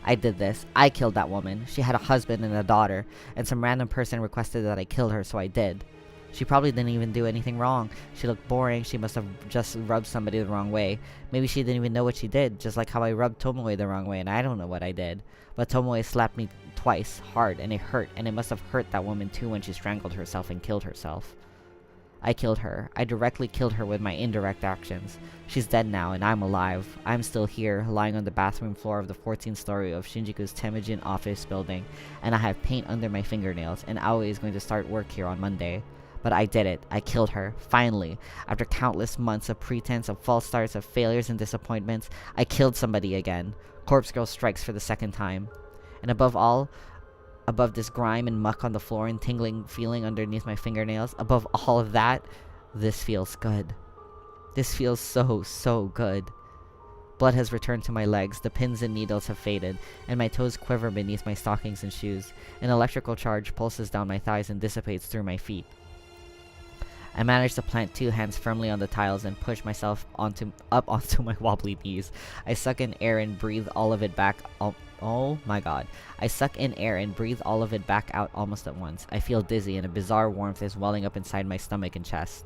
I did this. I killed that woman. She had a husband and a daughter, and some random person requested that I kill her, so I did. She probably didn't even do anything wrong. She looked boring. She must have just rubbed somebody the wrong way. Maybe she didn't even know what she did, just like how I rubbed Tomoe the wrong way and I don't know what I did. But Tomoe slapped me twice, hard, and it hurt, and it must have hurt that woman too when she strangled herself and killed herself. I killed her. I directly killed her with my indirect actions. She's dead now, and I'm alive. I'm still here, lying on the bathroom floor of the 14th story of Shinjuku's Temujin office building, and I have paint under my fingernails, and Aoi is going to start work here on Monday. But I did it. I killed her. Finally. After countless months of pretense, of false starts, of failures and disappointments, I killed somebody again. Corpse Girl strikes for the second time. And above all, above this grime and muck on the floor and tingling feeling underneath my fingernails, above all of that, this feels good. This feels so, so good. Blood has returned to my legs, the pins and needles have faded, and my toes quiver beneath my stockings and shoes. An electrical charge pulses down my thighs and dissipates through my feet. I manage to plant 2 hands firmly on the tiles and push myself up onto my wobbly knees. I suck in air and breathe all of it back. Oh my god. I suck in air and breathe all of it back out almost at once. I feel dizzy and a bizarre warmth is welling up inside my stomach and chest.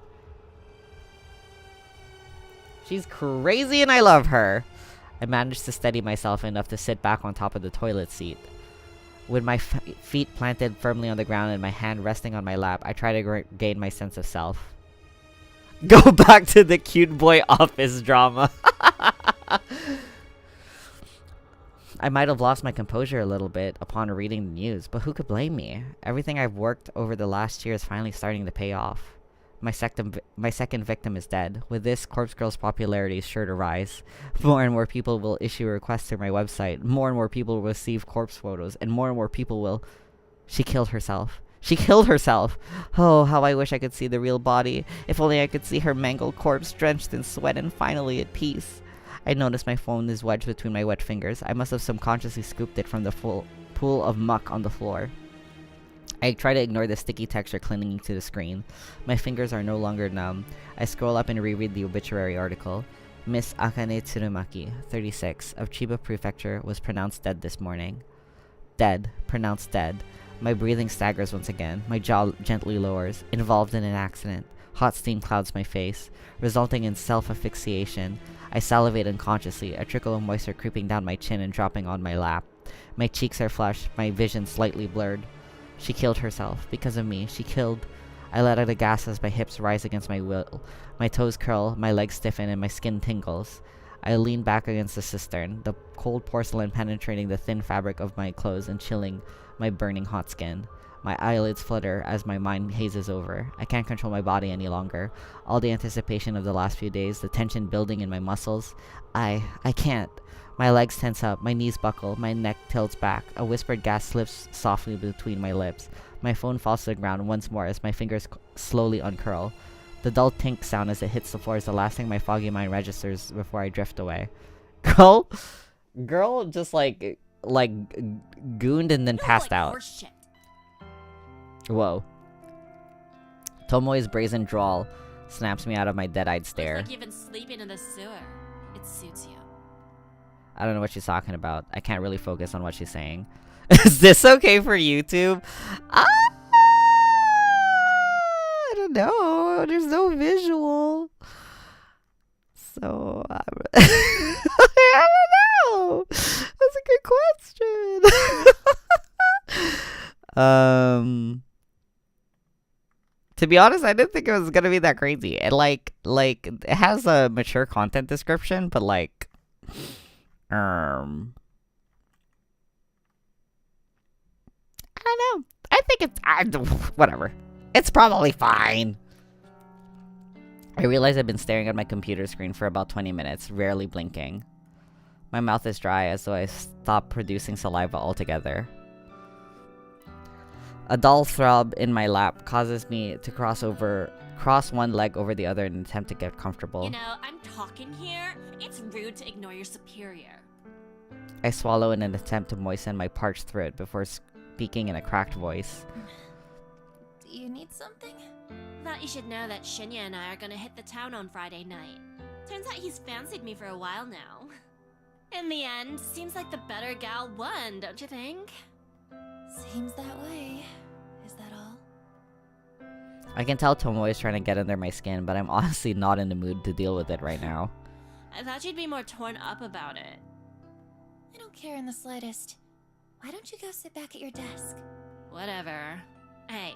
She's crazy and I love her. I managed to steady myself enough to sit back on top of the toilet seat. With my feet planted firmly on the ground and my hand resting on my lap, I try to regain my sense of self. Go back to the cute boy office drama. I might have lost my composure a little bit upon reading the news, but who could blame me? Everything I've worked over the last year is finally starting to pay off. My second victim is dead. With this, Corpse Girl's popularity is sure to rise. More and more people will issue requests through my website. More and more people will receive corpse photos. And more people will... She killed herself. She killed herself! Oh, how I wish I could see the real body. If only I could see her mangled corpse drenched in sweat and finally at peace. I notice my phone is wedged between my wet fingers. I must have subconsciously scooped it from the full pool of muck on the floor. I try to ignore the sticky texture clinging to the screen. My fingers are no longer numb. I scroll up and reread the obituary article. Miss Akane Tsurumaki, 36, of Chiba Prefecture, was pronounced dead this morning. Dead. Pronounced dead. My breathing staggers once again. My jaw gently lowers. Involved in an accident. Hot steam clouds my face, resulting in self-asphyxiation. I salivate unconsciously, a trickle of moisture creeping down my chin and dropping on my lap. My cheeks are flushed, my vision slightly blurred. She killed herself. Because of me. She killed. I let out a gasp as my hips rise against my will. My toes curl, my legs stiffen, and my skin tingles. I lean back against the cistern, the cold porcelain penetrating the thin fabric of my clothes and chilling my burning hot skin. My eyelids flutter as my mind hazes over. I can't control my body any longer. All the anticipation of the last few days, the tension building in my muscles. I can't. My legs tense up, my knees buckle, my neck tilts back. A whispered gasp slips softly between my lips. My phone falls to the ground once more as my fingers slowly uncurl. The dull tink sound as it hits the floor is the last thing my foggy mind registers before I drift away. Girl just like gooned and then passed out. Horseshit. Whoa. Tomoe's brazen drawl snaps me out of my dead-eyed stare. Looks like you've been sleeping in the sewer. It suits you. I don't know what she's talking about. I can't really focus on what she's saying. Is this okay for YouTube? I don't know. There's no visual. So, I don't know. That's a good question. To be honest, I didn't think it was gonna be that crazy. And like it has a mature content description, but like, I don't know. I think it's whatever. It's probably fine. I realize I've been staring at my computer screen for about 20 minutes, rarely blinking. My mouth is dry as though I stopped producing saliva altogether. A dull throb in my lap causes me to cross one leg over the other in an attempt to get comfortable. You know, I'm talking here. It's rude to ignore your superior. I swallow in an attempt to moisten my parched throat before speaking in a cracked voice. Do you need something? Thought you should know that Shinya and I are gonna hit the town on Friday night. Turns out he's fancied me for a while now. In the end, seems like the better gal won, don't you think? Seems that way. Is that all? I can tell Tomoe is trying to get under my skin, but I'm honestly not in the mood to deal with it right now. I thought you'd be more torn up about it. I don't care in the slightest. Why don't you go sit back at your desk? Whatever. Hey,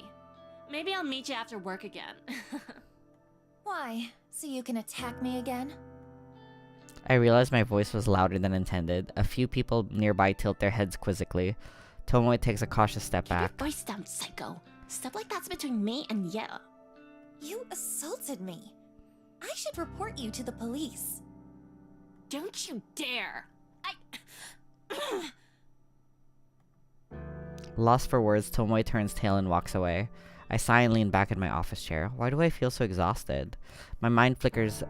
maybe I'll meet you after work again. Why? So you can attack me again? I realized my voice was louder than intended. A few people nearby tilt their heads quizzically. Tomoe takes a cautious step back. Your voice down, psycho. Stuff like that's between me and you. You assaulted me. I should report you to the police. Don't you dare. Lost for words, Tomoe turns tail and walks away. I sigh and lean back in my office chair. Why do I feel so exhausted? My mind flickers,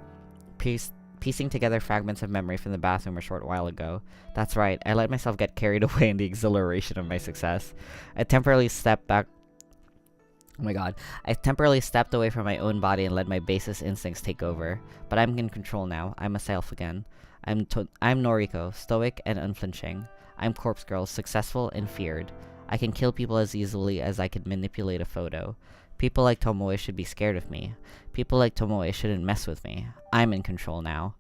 piecing together fragments of memory from the bathroom a short while ago. That's right, I let myself get carried away in the exhilaration of my success. I temporarily stepped back. Oh my god. I temporarily stepped away from my own body and let my basest instincts take over. But I'm in control now. I'm myself again. I'm Noriko, stoic and unflinching. I'm Corpse Girl, successful and feared. I can kill people as easily as I could manipulate a photo. People like Tomoe should be scared of me. People like Tomoe shouldn't mess with me. I'm in control now.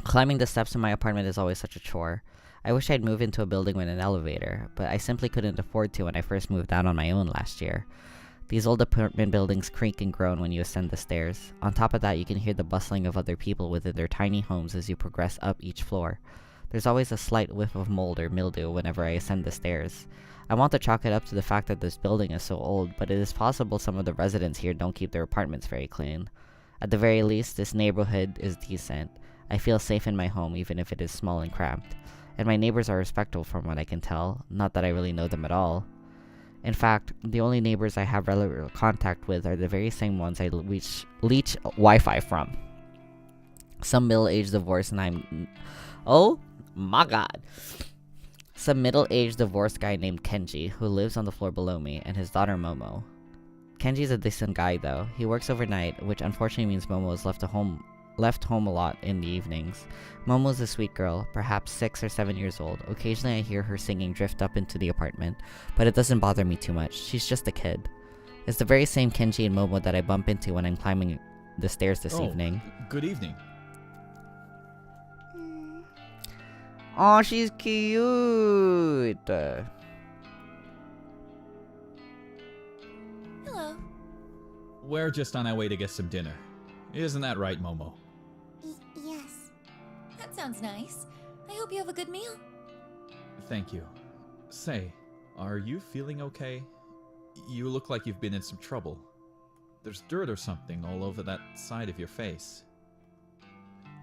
Climbing the steps in my apartment is always such a chore. I wish I'd move into a building with an elevator, but I simply couldn't afford to when I first moved out on my own last year. These old apartment buildings creak and groan when you ascend the stairs. On top of that, you can hear the bustling of other people within their tiny homes as you progress up each floor. There's always a slight whiff of mold or mildew whenever I ascend the stairs. I want to chalk it up to the fact that this building is so old, but it is possible some of the residents here don't keep their apartments very clean. At the very least, this neighborhood is decent. I feel safe in my home even if it is small and cramped. And my neighbors are respectful from what I can tell, not that I really know them at all. In fact, the only neighbors I have regular contact with are the very same ones I leech Wi-Fi from. Some middle-aged divorced and I'm... Oh my god. Some middle-aged divorced guy named Kenji, who lives on the floor below me, and his daughter Momo. Kenji's a decent guy though. He works overnight, which unfortunately means Momo is left home a lot in the evenings. Momo's a sweet girl, perhaps 6 or 7 years old. Occasionally I hear her singing drift up into the apartment, but it doesn't bother me too much. She's just a kid. It's the very same Kenji and Momo that I bump into when I'm climbing the stairs this evening. Good evening. Oh, she's cute! Hello. We're just on our way to get some dinner. Isn't that right, Momo? Yes. That sounds nice. I hope you have a good meal. Thank you. Say, are you feeling okay? You look like you've been in some trouble. There's dirt or something all over that side of your face.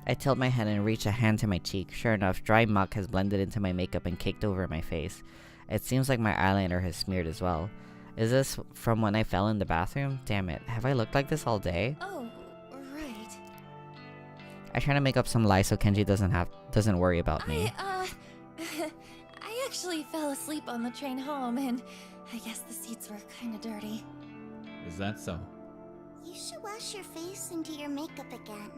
I tilt my head and reach a hand to my cheek. Sure enough, dry muck has blended into my makeup and caked over my face. It seems like my eyeliner has smeared as well. Is this from when I fell in the bathroom? Damn it, have I looked like this all day? Oh, right. I try to make up some lie so Kenji doesn't worry about me. I actually fell asleep on the train home, and I guess the seats were kinda dirty. Is that so? You should wash your face and do your makeup again.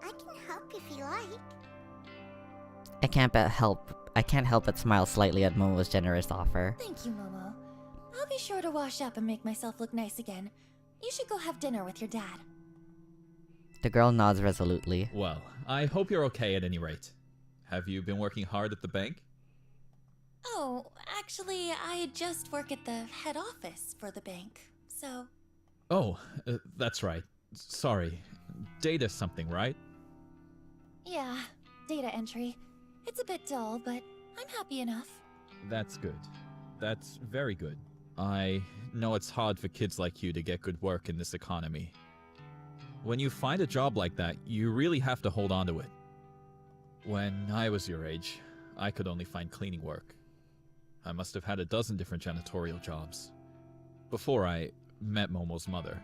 I can help if you like. I can't help but smile slightly at Momo's generous offer. Thank you, Momo. I'll be sure to wash up and make myself look nice again. You should go have dinner with your dad. The girl nods resolutely. Well, I hope you're okay at any rate. Have you been working hard at the bank? Oh, actually, I just work at the head office for the bank, so... Oh, that's right. Sorry. Data something, right? Yeah, data entry. It's a bit dull, but I'm happy enough. That's good. That's very good. I know it's hard for kids like you to get good work in this economy. When you find a job like that, you really have to hold on to it. When I was your age, I could only find cleaning work. I must have had a dozen different janitorial jobs. Before I met Momo's mother.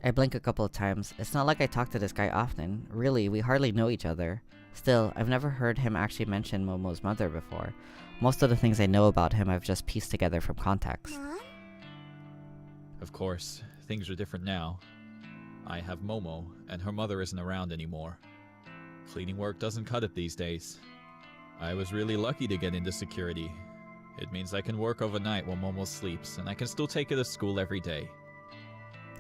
I blink a couple of times. It's not like I talk to this guy often. Really, we hardly know each other. Still, I've never heard him actually mention Momo's mother before. Most of the things I know about him I've just pieced together from context. Mom? Of course, things are different now. I have Momo, and her mother isn't around anymore. Cleaning work doesn't cut it these days. I was really lucky to get into security. It means I can work overnight while Momo sleeps, and I can still take her to school every day.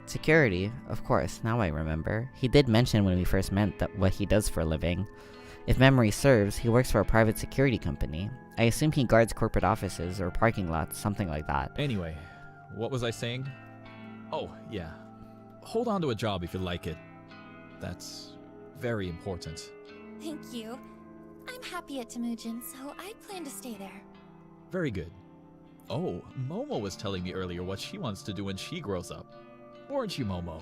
Security? Of course, now I remember. He did mention when we first met that what he does for a living. If memory serves, he works for a private security company. I assume he guards corporate offices or parking lots, something like that. Anyway, what was I saying? Oh, yeah. Hold on to a job if you like it. That's very important. Thank you. I'm happy at Temujin, so I plan to stay there. Very good. Oh, Momo was telling me earlier what she wants to do when she grows up. Weren't you, Momo?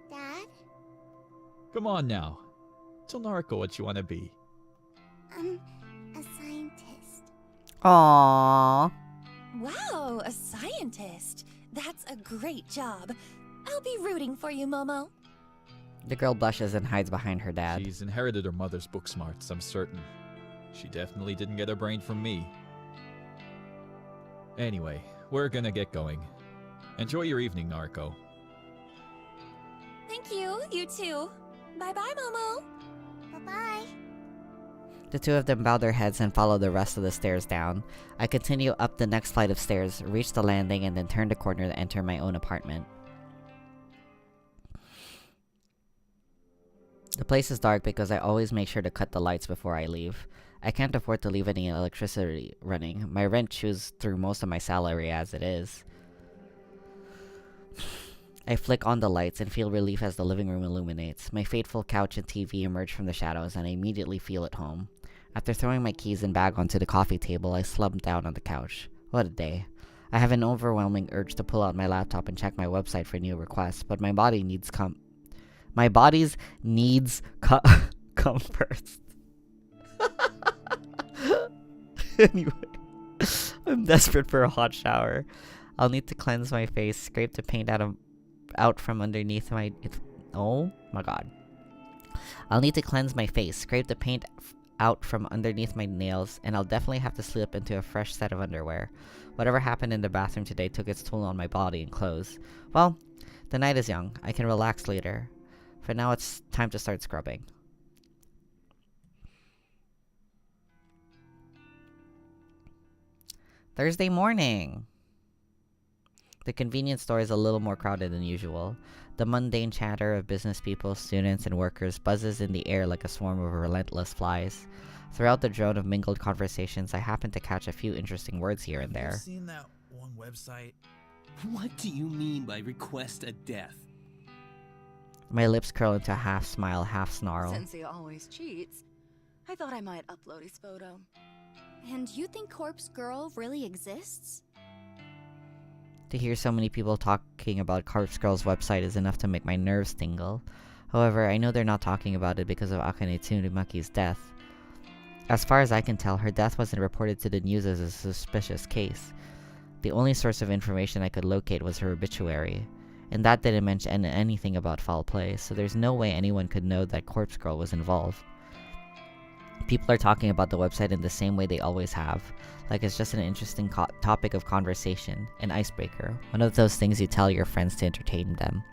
Dad? Come on now. Tell Nariko what you want to be. A scientist. Aww. Wow, a scientist. That's a great job. I'll be rooting for you, Momo. The girl blushes and hides behind her dad. She's inherited her mother's book smarts, I'm certain. She definitely didn't get her brain from me. Anyway, we're gonna get going. Enjoy your evening, Nariko. Thank you, you too. Bye-bye, Momo. Bye-bye. The two of them bow their heads and follow the rest of the stairs down. I continue up the next flight of stairs, reach the landing, and then turn the corner to enter my own apartment. The place is dark because I always make sure to cut the lights before I leave. I can't afford to leave any electricity running. My rent chews through most of my salary as it is. I flick on the lights and feel relief as the living room illuminates. My fateful couch and TV emerge from the shadows, and I immediately feel at home. After throwing my keys and bag onto the coffee table, I slump down on the couch. What a day. I have an overwhelming urge to pull out my laptop and check my website for new requests, but my body needs my body's needs come first. Anyway, I'm desperate for a hot shower. I'll need to cleanse my face, scrape the paint out from underneath my... oh my god. I'll need to cleanse my face, scrape the paint out from underneath my nails, and I'll definitely have to slip into a fresh set of underwear. Whatever happened in the bathroom today took its toll on my body and clothes. Well, the night is young. I can relax later. For now, it's time to start scrubbing. Thursday morning! The convenience store is a little more crowded than usual. The mundane chatter of business people, students, and workers buzzes in the air like a swarm of relentless flies. Throughout the drone of mingled conversations, I happen to catch a few interesting words here and there. Have you seen that one website? What do you mean by request a death? My lips curl into a half smile, half snarl. Since he always cheats, I thought I might upload his photo. And you think Corpse Girl really exists? To hear so many people talking about Corpse Girl's website is enough to make my nerves tingle. However, I know they're not talking about it because of Akane Tsurumaki's death. As far as I can tell, her death wasn't reported to the news as a suspicious case. The only source of information I could locate was her obituary, and that didn't mention anything about foul play, so there's no way anyone could know that Corpse Girl was involved. People are talking about the website in the same way they always have, like it's just an interesting topic of conversation, an icebreaker, one of those things you tell your friends to entertain them.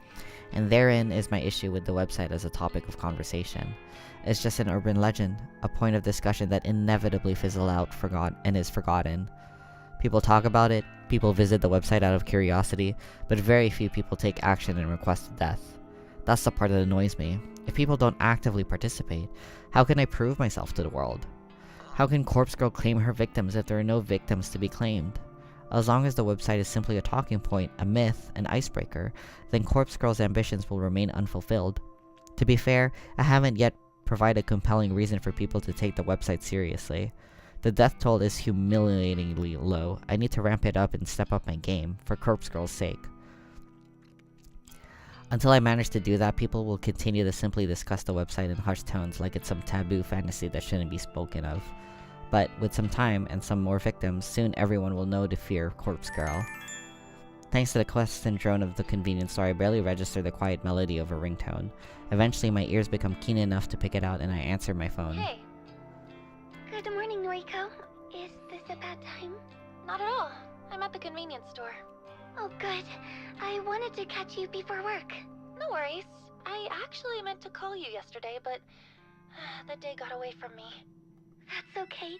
And therein is my issue with the website as a topic of conversation. It's just an urban legend, a point of discussion that inevitably fizzles out and is forgotten. People talk about it, people visit the website out of curiosity, but very few people take action and request death. That's the part that annoys me. If people don't actively participate, how can I prove myself to the world? How can Corpse Girl claim her victims if there are no victims to be claimed? As long as the website is simply a talking point, a myth, an icebreaker, then Corpse Girl's ambitions will remain unfulfilled. To be fair, I haven't yet provided a compelling reason for people to take the website seriously. The death toll is humiliatingly low. I need to ramp it up and step up my game, for Corpse Girl's sake. Until I manage to do that, people will continue to simply discuss the website in hushed tones like it's some taboo fantasy that shouldn't be spoken of. But with some time and some more victims, soon everyone will know to fear Corpse Girl. Thanks to the constant drone of the convenience store, I barely register the quiet melody of a ringtone. Eventually, my ears become keen enough to pick it out and I answer my phone. Hey. Good morning, Noriko. Is this a bad time? Not at all. I'm at the convenience store. Oh, good. I wanted to catch you before work. No worries. I actually meant to call you yesterday, but the day got away from me. That's okay.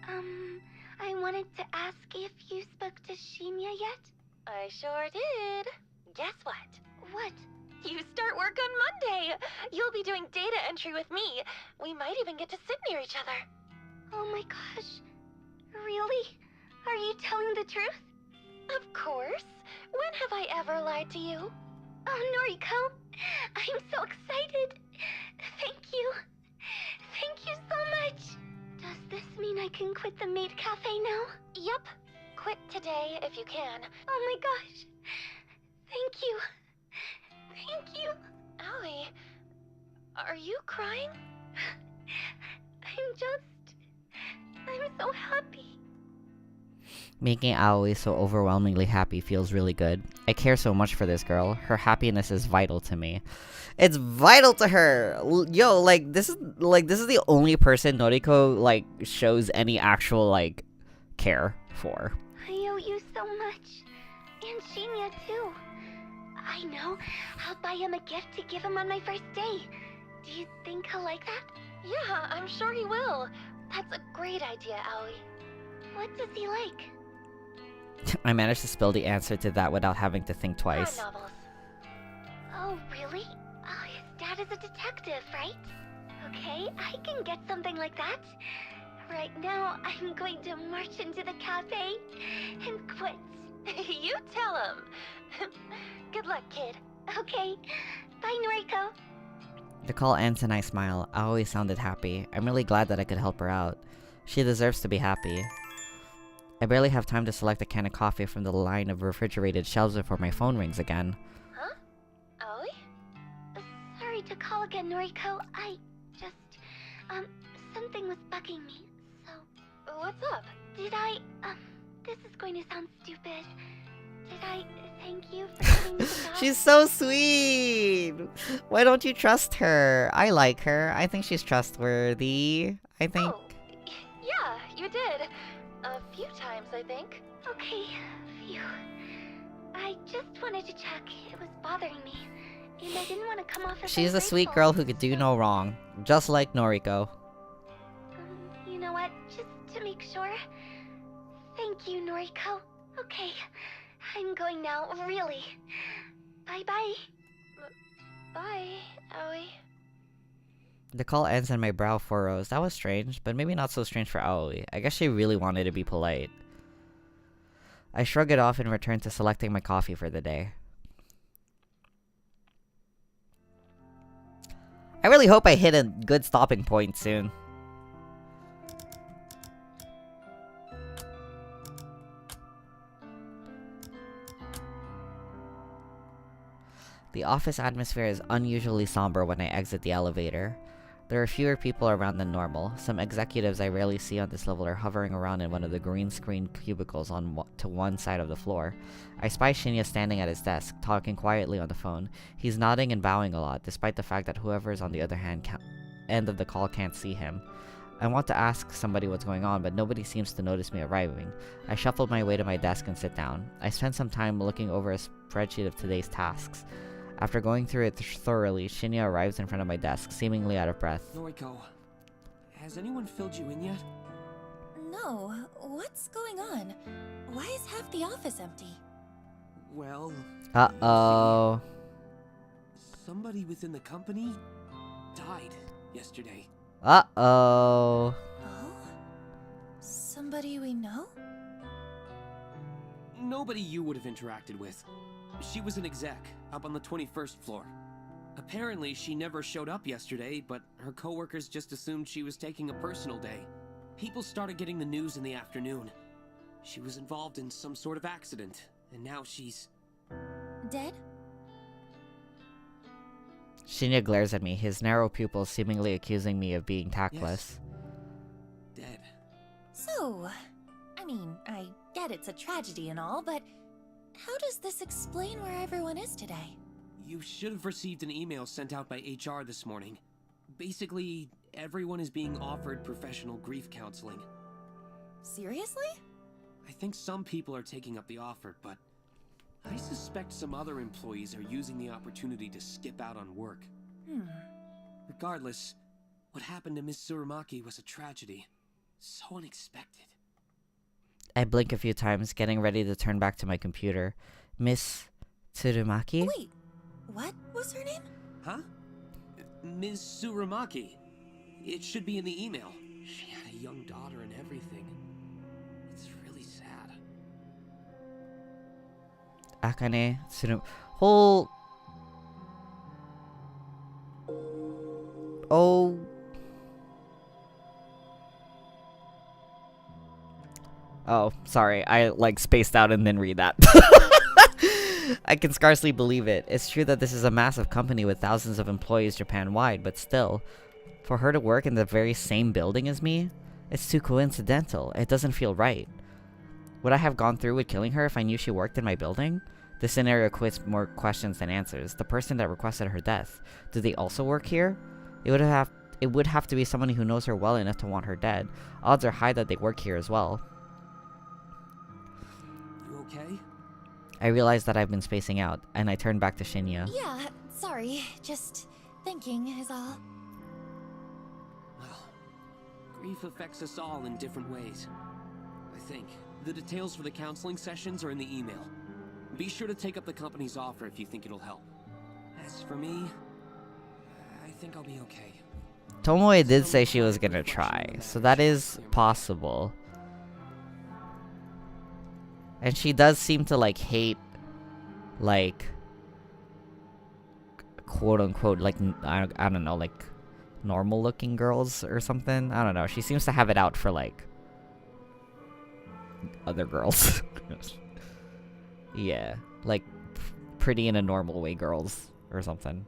I wanted to ask if you spoke to Shinya yet? I sure did. Guess what? What? You start work on Monday. You'll be doing data entry with me. We might even get to sit near each other. Oh my gosh. Really? Are you telling the truth? Of course. When have I ever lied to you? Oh, Noriko. I'm so excited. Thank you. Thank you so much. Does this mean I can quit the maid cafe now? Yup. Quit today if you can. Oh my gosh. Thank you. Thank you. Aoi, are you crying? I'm so happy. Making Aoi so overwhelmingly happy feels really good. I care so much for this girl. Her happiness is vital to me. It's vital to her. Yo, like this is the only person Noriko like shows any actual like care for. I owe you so much. And Shinya too. I know. I'll buy him a gift to give him on my first day. Do you think he'll like that? Yeah, I'm sure he will. That's a great idea, Aoi. What does he like? I managed to spill the answer to that without having to think twice. Crime novels. Oh, really? Oh, his dad is a detective, right? Okay, I can get something like that. Right now, I'm going to march into the cafe and quit. You tell him. Good luck, kid. Okay. Bye, Noriko. The call ends and I smile. Aoi sounded happy. I'm really glad that I could help her out. She deserves to be happy. I barely have time to select a can of coffee from the line of refrigerated shelves before my phone rings again. Huh? Aoi? Sorry to call again, Noriko. I just, something was bugging me, so... What's up? Did I, this is going to sound stupid. Did I thank you for giving me the job? She's so sweet! Why don't you trust her? I like her. I think she's trustworthy. I think... Oh, yeah, you did. A few times, I think. Okay, phew. I just wanted to check. It was bothering me. And I didn't want to come off as She's a sweet ungrateful. girl who could do no wrong. Just like Noriko. You know what? Just to make sure. Thank you, Noriko. Okay. I'm going now, really. Bye-bye. Bye, Aoi. The call ends and my brow furrows. That was strange, but maybe not so strange for Aoi. I guess she really wanted to be polite. I shrug it off and return to selecting my coffee for the day. I really hope I hit a good stopping point soon. The office atmosphere is unusually somber when I exit the elevator. There are fewer people around than normal. Some executives I rarely see on this level are hovering around in one of the green screen cubicles to one side of the floor. I spy Shinya standing at his desk, talking quietly on the phone. He's nodding and bowing a lot, despite the fact that whoever is on the other end of the call can't see him. I want to ask somebody what's going on, but nobody seems to notice me arriving. I shuffle my way to my desk and sit down. I spend some time looking over a spreadsheet of today's tasks. After going through it thoroughly, Shinya arrives in front of my desk, seemingly out of breath. Noriko, has anyone filled you in yet? No, what's going on? Why is half the office empty? Well... Uh-oh. Somebody within the company died yesterday. Uh-oh. Oh? Somebody we know? Nobody you would have interacted with. She was an exec, up on the 21st floor. Apparently, she never showed up yesterday, but her coworkers just assumed she was taking a personal day. People started getting the news in the afternoon. She was involved in some sort of accident, and now she's... Dead? Shinya glares at me, his narrow pupils seemingly accusing me of being tactless. Yes. Dead. So, I mean, I get it's a tragedy and all, but how does this explain where everyone is today? You should have received an email sent out by HR this morning. Basically, everyone is being offered professional grief counseling. Seriously? I think some people are taking up the offer, but I suspect some other employees are using the opportunity to skip out on work. Hmm. Regardless, What happened to Miss Tsurumaki was a tragedy. So unexpected. I blink a few times, getting ready to turn back to my computer. Miss Tsurumaki? Wait, what was her name? Huh? Ms. Tsurumaki. It should be in the email. She had a young daughter and everything. It's really sad. Akane Tsurum... Whole... Oh... Oh, sorry. I, spaced out and then read that. I can scarcely believe it. It's true that this is a massive company with thousands of employees Japan-wide, but still, for her to work in the very same building as me, it's too coincidental. It doesn't feel right. Would I have gone through with killing her if I knew she worked in my building? This scenario creates more questions than answers. The person that requested her death, do they also work here? It would have to be someone who knows her well enough to want her dead. Odds are high that they work here as well. You okay? I realize that I've been spacing out, and I turn back to Shinya. Yeah, sorry. Just thinking is all. Well, grief affects us all in different ways. I think. The details for the counseling sessions are in the email. Be sure to take up the company's offer if you think it'll help. As for me, I think I'll be okay. Tomoe did say she was gonna try, so that is possible. And she does seem to, hate, quote-unquote, I don't know, normal-looking girls or something. I don't know. She seems to have it out for, other girls. Yeah, pretty in a normal way girls or something.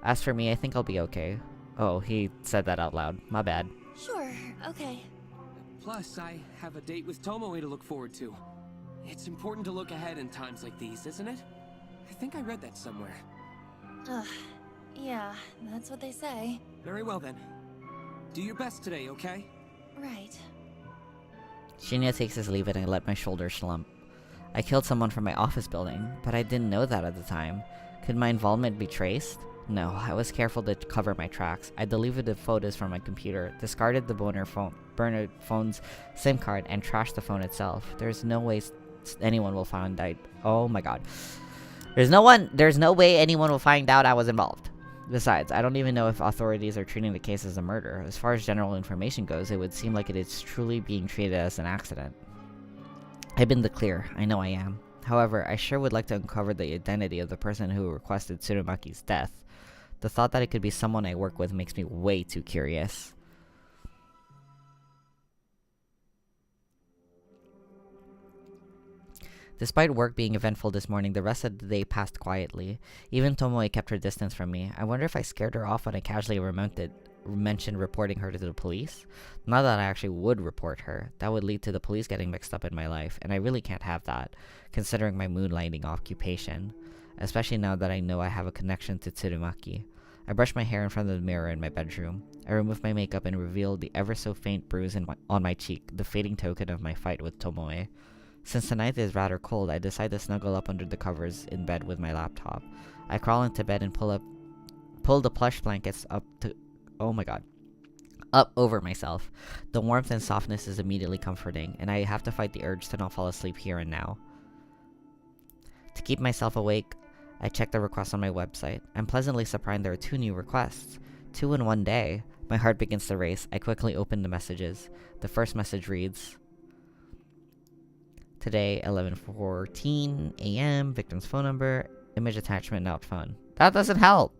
As for me, I think I'll be okay. Oh, he said that out loud. My bad. Sure, okay. Plus, I have a date with Tomoe to look forward to. It's important to look ahead in times like these, isn't it? I think I read that somewhere. Ugh, yeah, that's what they say. Very well then. Do your best today, okay? Right. Shinya takes his leave and I let my shoulders slump. I killed someone from my office building, but I didn't know that at the time. Could my involvement be traced? No, I was careful to cover my tracks. I deleted the photos from my computer, discarded the burner phone's SIM card, and trashed the phone itself. There's no way anyone will find out. Oh my god. There's no way anyone will find out I was involved. Besides, I don't even know if authorities are treating the case as a murder. As far as general information goes, it would seem like it is truly being treated as an accident. I've been clear. I know I am. However, I sure would like to uncover the identity of the person who requested Tsurumaki's death. The thought that it could be someone I work with makes me way too curious. Despite work being eventful this morning, the rest of the day passed quietly. Even Tomoe kept her distance from me. I wonder if I scared her off when I casually mentioned reporting her to the police. Not that I actually would report her. That would lead to the police getting mixed up in my life, and I really can't have that, considering my moonlighting occupation. Especially now that I know I have a connection to Tsurumaki. I brushed my hair in front of the mirror in my bedroom. I removed my makeup and revealed the ever-so-faint bruise on my cheek, the fading token of my fight with Tomoe. Since the night is rather cold, I decide to snuggle up under the covers in bed with my laptop. I crawl into bed and pull the plush blankets up over myself. The warmth and softness is immediately comforting, and I have to fight the urge to not fall asleep here and now. To keep myself awake, I check the requests on my website. I'm pleasantly surprised there are 2 new requests. 2 in one day. My heart begins to race. I quickly open the messages. The first message reads, today, 11:14 a.m., victim's phone number, image attachment not found. That doesn't help!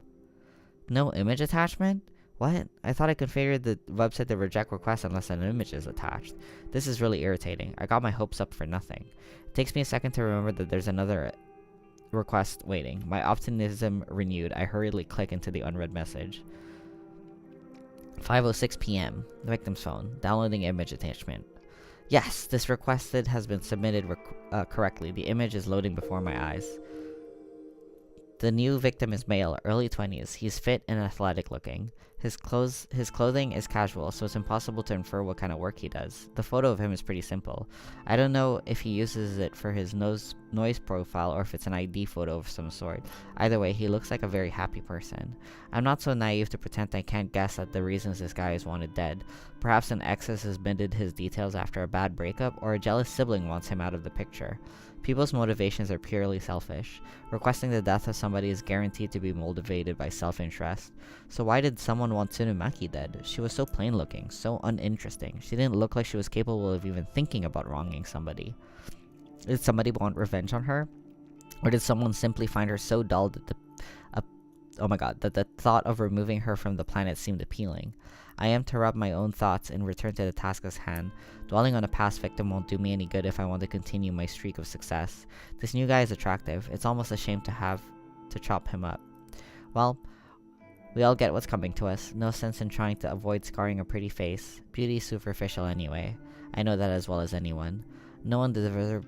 No image attachment? What? I thought I configured the website to reject requests unless an image is attached. This is really irritating. I got my hopes up for nothing. It takes me a second to remember that there's another request waiting. My optimism renewed. I hurriedly click into the unread message. 5:06 p.m. The victim's phone. Downloading image attachment. Yes, this requested has been submitted correctly. The image is loading before my eyes. The new victim is male, early 20s. He's fit and athletic looking. His clothing is casual, so it's impossible to infer what kind of work he does. The photo of him is pretty simple. I don't know if he uses it for his noise profile or if it's an ID photo of some sort. Either way, he looks like a very happy person. I'm not so naive to pretend I can't guess at the reasons this guy is wanted dead. Perhaps an ex has suspended his details after a bad breakup, or a jealous sibling wants him out of the picture. People's motivations are purely selfish. Requesting the death of somebody is guaranteed to be motivated by self-interest. So why did someone want Tsunumaki dead? She was so plain looking, so uninteresting. She didn't look like she was capable of even thinking about wronging somebody. Did somebody want revenge on her? Or did someone simply find her so dull that that the thought of removing her from the planet seemed appealing? I am to rub my own thoughts and return to the task at hand. Dwelling on a past victim won't do me any good if I want to continue my streak of success. This new guy is attractive. It's almost a shame to have to chop him up. Well, we all get what's coming to us. No sense in trying to avoid scarring a pretty face. Beauty is superficial anyway. I know that as well as anyone. No one deserves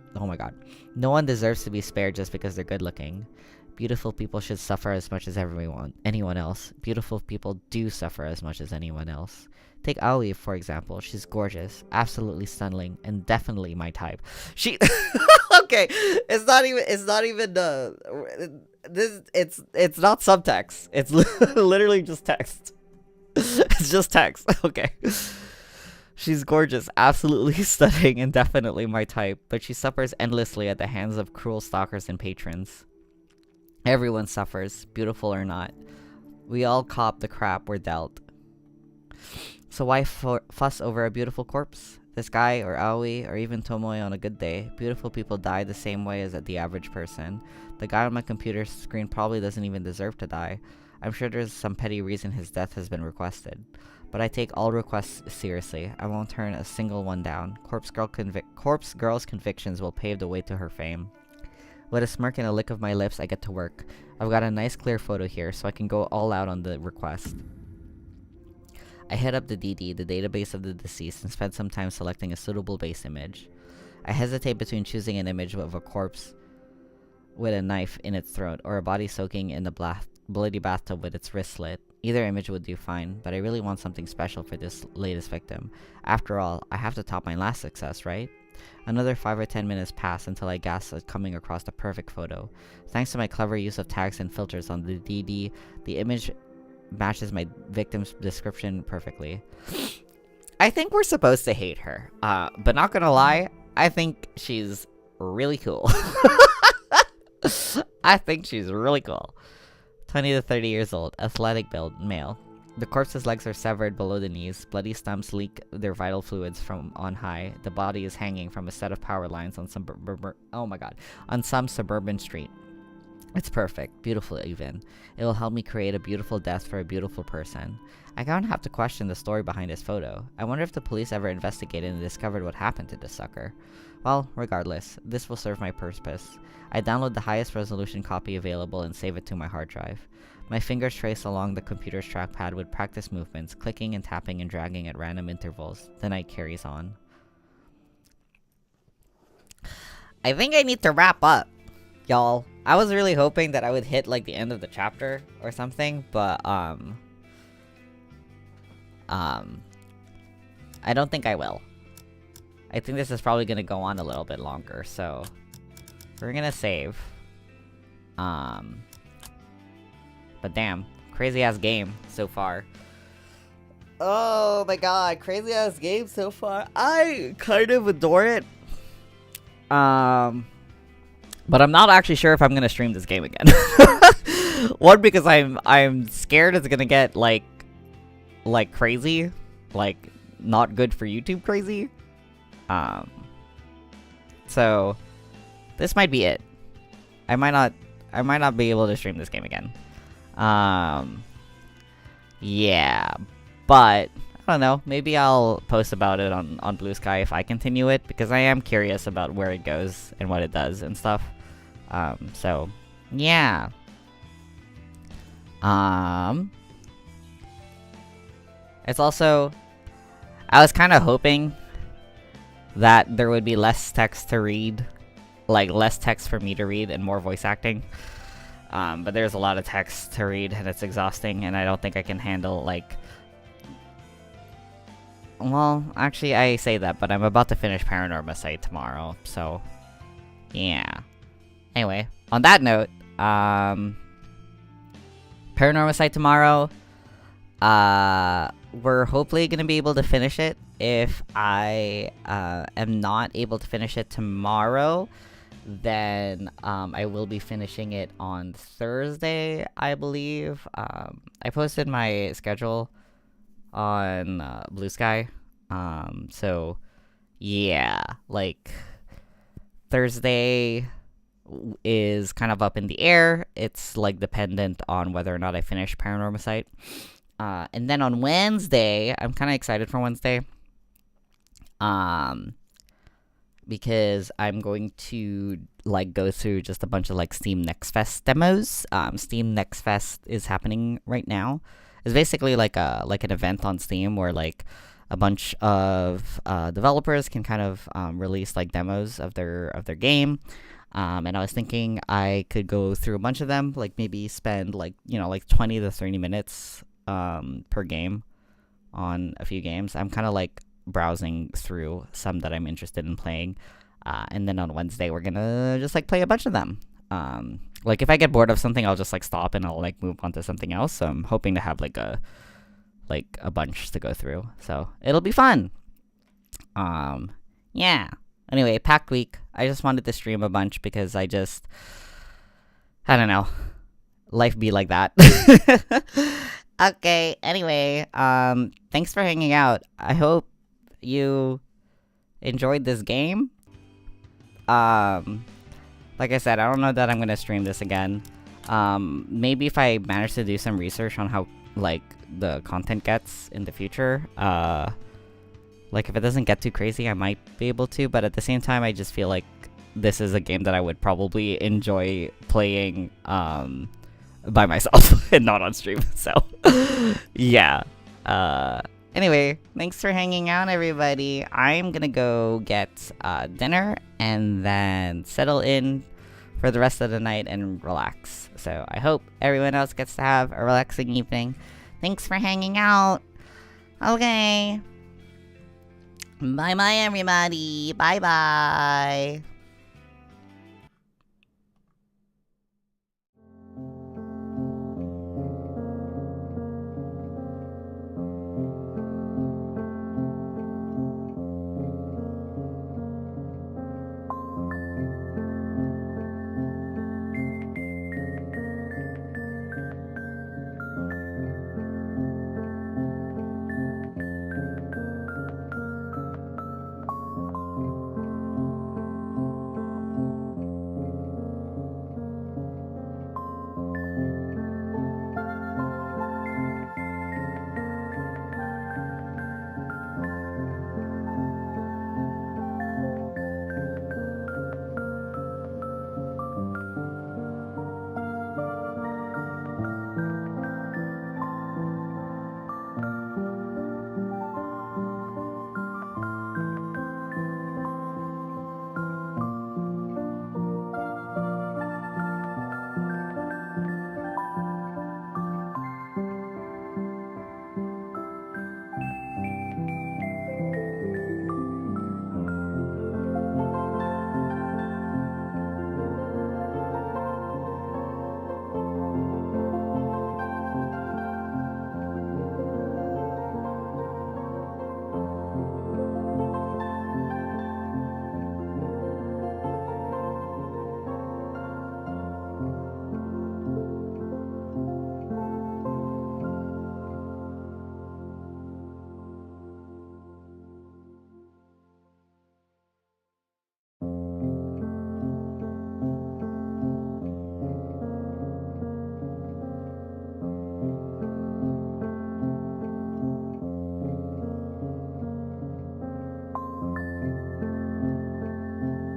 to be spared just because they're good looking. Beautiful people should suffer as much as anyone else. Beautiful people do suffer as much as anyone else. Take Aoi, for example. She's gorgeous, absolutely stunning, and definitely my type. She okay, it's not even it's not subtext. It's literally just text. It's just text. Okay. She's gorgeous, absolutely stunning, and definitely my type, but she suffers endlessly at the hands of cruel stalkers and patrons. Everyone suffers, beautiful or not. We all cop the crap we're dealt. So why fuss over a beautiful corpse? This guy, or Aoi, or even Tomoe on a good day, beautiful people die the same way as the average person. The guy on my computer screen probably doesn't even deserve to die. I'm sure there's some petty reason his death has been requested. But I take all requests seriously. I won't turn a single one down. Corpse Girl's convictions will pave the way to her fame. With a smirk and a lick of my lips, I get to work. I've got a nice clear photo here, so I can go all out on the request. I head up the DD, the database of the deceased, and spend some time selecting a suitable base image. I hesitate between choosing an image of a corpse with a knife in its throat, or a body soaking in the bloody bathtub with its wrist slit. Either image would do fine, but I really want something special for this latest victim. After all, I have to top my last success, right? Another 5 or 10 minutes pass until I gasp at coming across the perfect photo. Thanks to my clever use of tags and filters on the DD, the image matches my victim's description perfectly. I think we're supposed to hate her, but not gonna lie, I think she's really cool. I think she's really cool. 20 to 30 years old, athletic build, male. The corpse's legs are severed below the knees, bloody stumps leak their vital fluids from on high. The body is hanging from a set of power lines on some suburban street. It's perfect, beautiful even. It will help me create a beautiful death for a beautiful person. I don't have to question the story behind this photo. I wonder if the police ever investigated and discovered what happened to this sucker. Well, regardless, this will serve my purpose. I download the highest resolution copy available and save it to my hard drive. My fingers trace along the computer's trackpad with practice movements, clicking and tapping and dragging at random intervals. The night carries on. I think I need to wrap up, y'all. I was really hoping that I would hit like the end of the chapter or something, but I don't think I will. I think this is probably gonna go on a little bit longer, so we're gonna save. But damn, crazy ass game so far. Oh my god, crazy ass game so far. I kind of adore it. But I'm not actually sure if I'm gonna stream this game again. One, because I'm scared it's gonna get like crazy, like not good for YouTube crazy. So this might be it. I might not be able to stream this game again. Yeah, but I don't know, maybe I'll post about it on Blue Sky if I continue it, because I am curious about where it goes and what it does and stuff. So yeah. It's also, I was kind of hoping that there would be less text to read, like less text for me to read and more voice acting. But there's a lot of text to read, and it's exhausting, and I don't think I can handle, like... Well, actually, I say that, but I'm about to finish Paranormal Sight tomorrow, so... Yeah. Anyway, on that note, Paranormal Sight tomorrow, we're hopefully gonna be able to finish it. If I am not able to finish it tomorrow, then I will be finishing it on Thursday, I believe. I posted my schedule on Blue Sky, so yeah, like Thursday is kind of up in the air. It's like dependent on whether or not I finish Paranormal Sight. And then on Wednesday, I'm kind of excited for Wednesday. Because I'm going to like go through just a bunch of like Steam Next Fest demos. Steam Next Fest is happening right now. It's basically like an event on Steam where like a bunch of developers can kind of release like demos of their game. And I was thinking I could go through a bunch of them, like maybe spend like, you know, like 20 to 30 minutes per game on a few games. I'm kind of like browsing through some that I'm interested in playing. And then on Wednesday, we're gonna just like play a bunch of them. Like if I get bored of something, I'll just like stop and I'll like move on to something else. So I'm hoping to have like a bunch to go through. So it'll be fun. Yeah. Anyway, packed week. I just wanted to stream a bunch because I don't know. Life be like that. Okay, anyway, thanks for hanging out. I hope you enjoyed this game. Like I said, I don't know that I'm gonna stream this again. Maybe if I manage to do some research on how, like, the content gets in the future, like, if it doesn't get too crazy, I might be able to, but at the same time, I just feel like this is a game that I would probably enjoy playing, by myself and not on stream, so, yeah. Anyway, thanks for hanging out, everybody. I'm gonna go get, dinner, and then settle in for the rest of the night and relax. So, I hope everyone else gets to have a relaxing evening. Thanks for hanging out. Okay. Bye-bye, everybody. Bye-bye.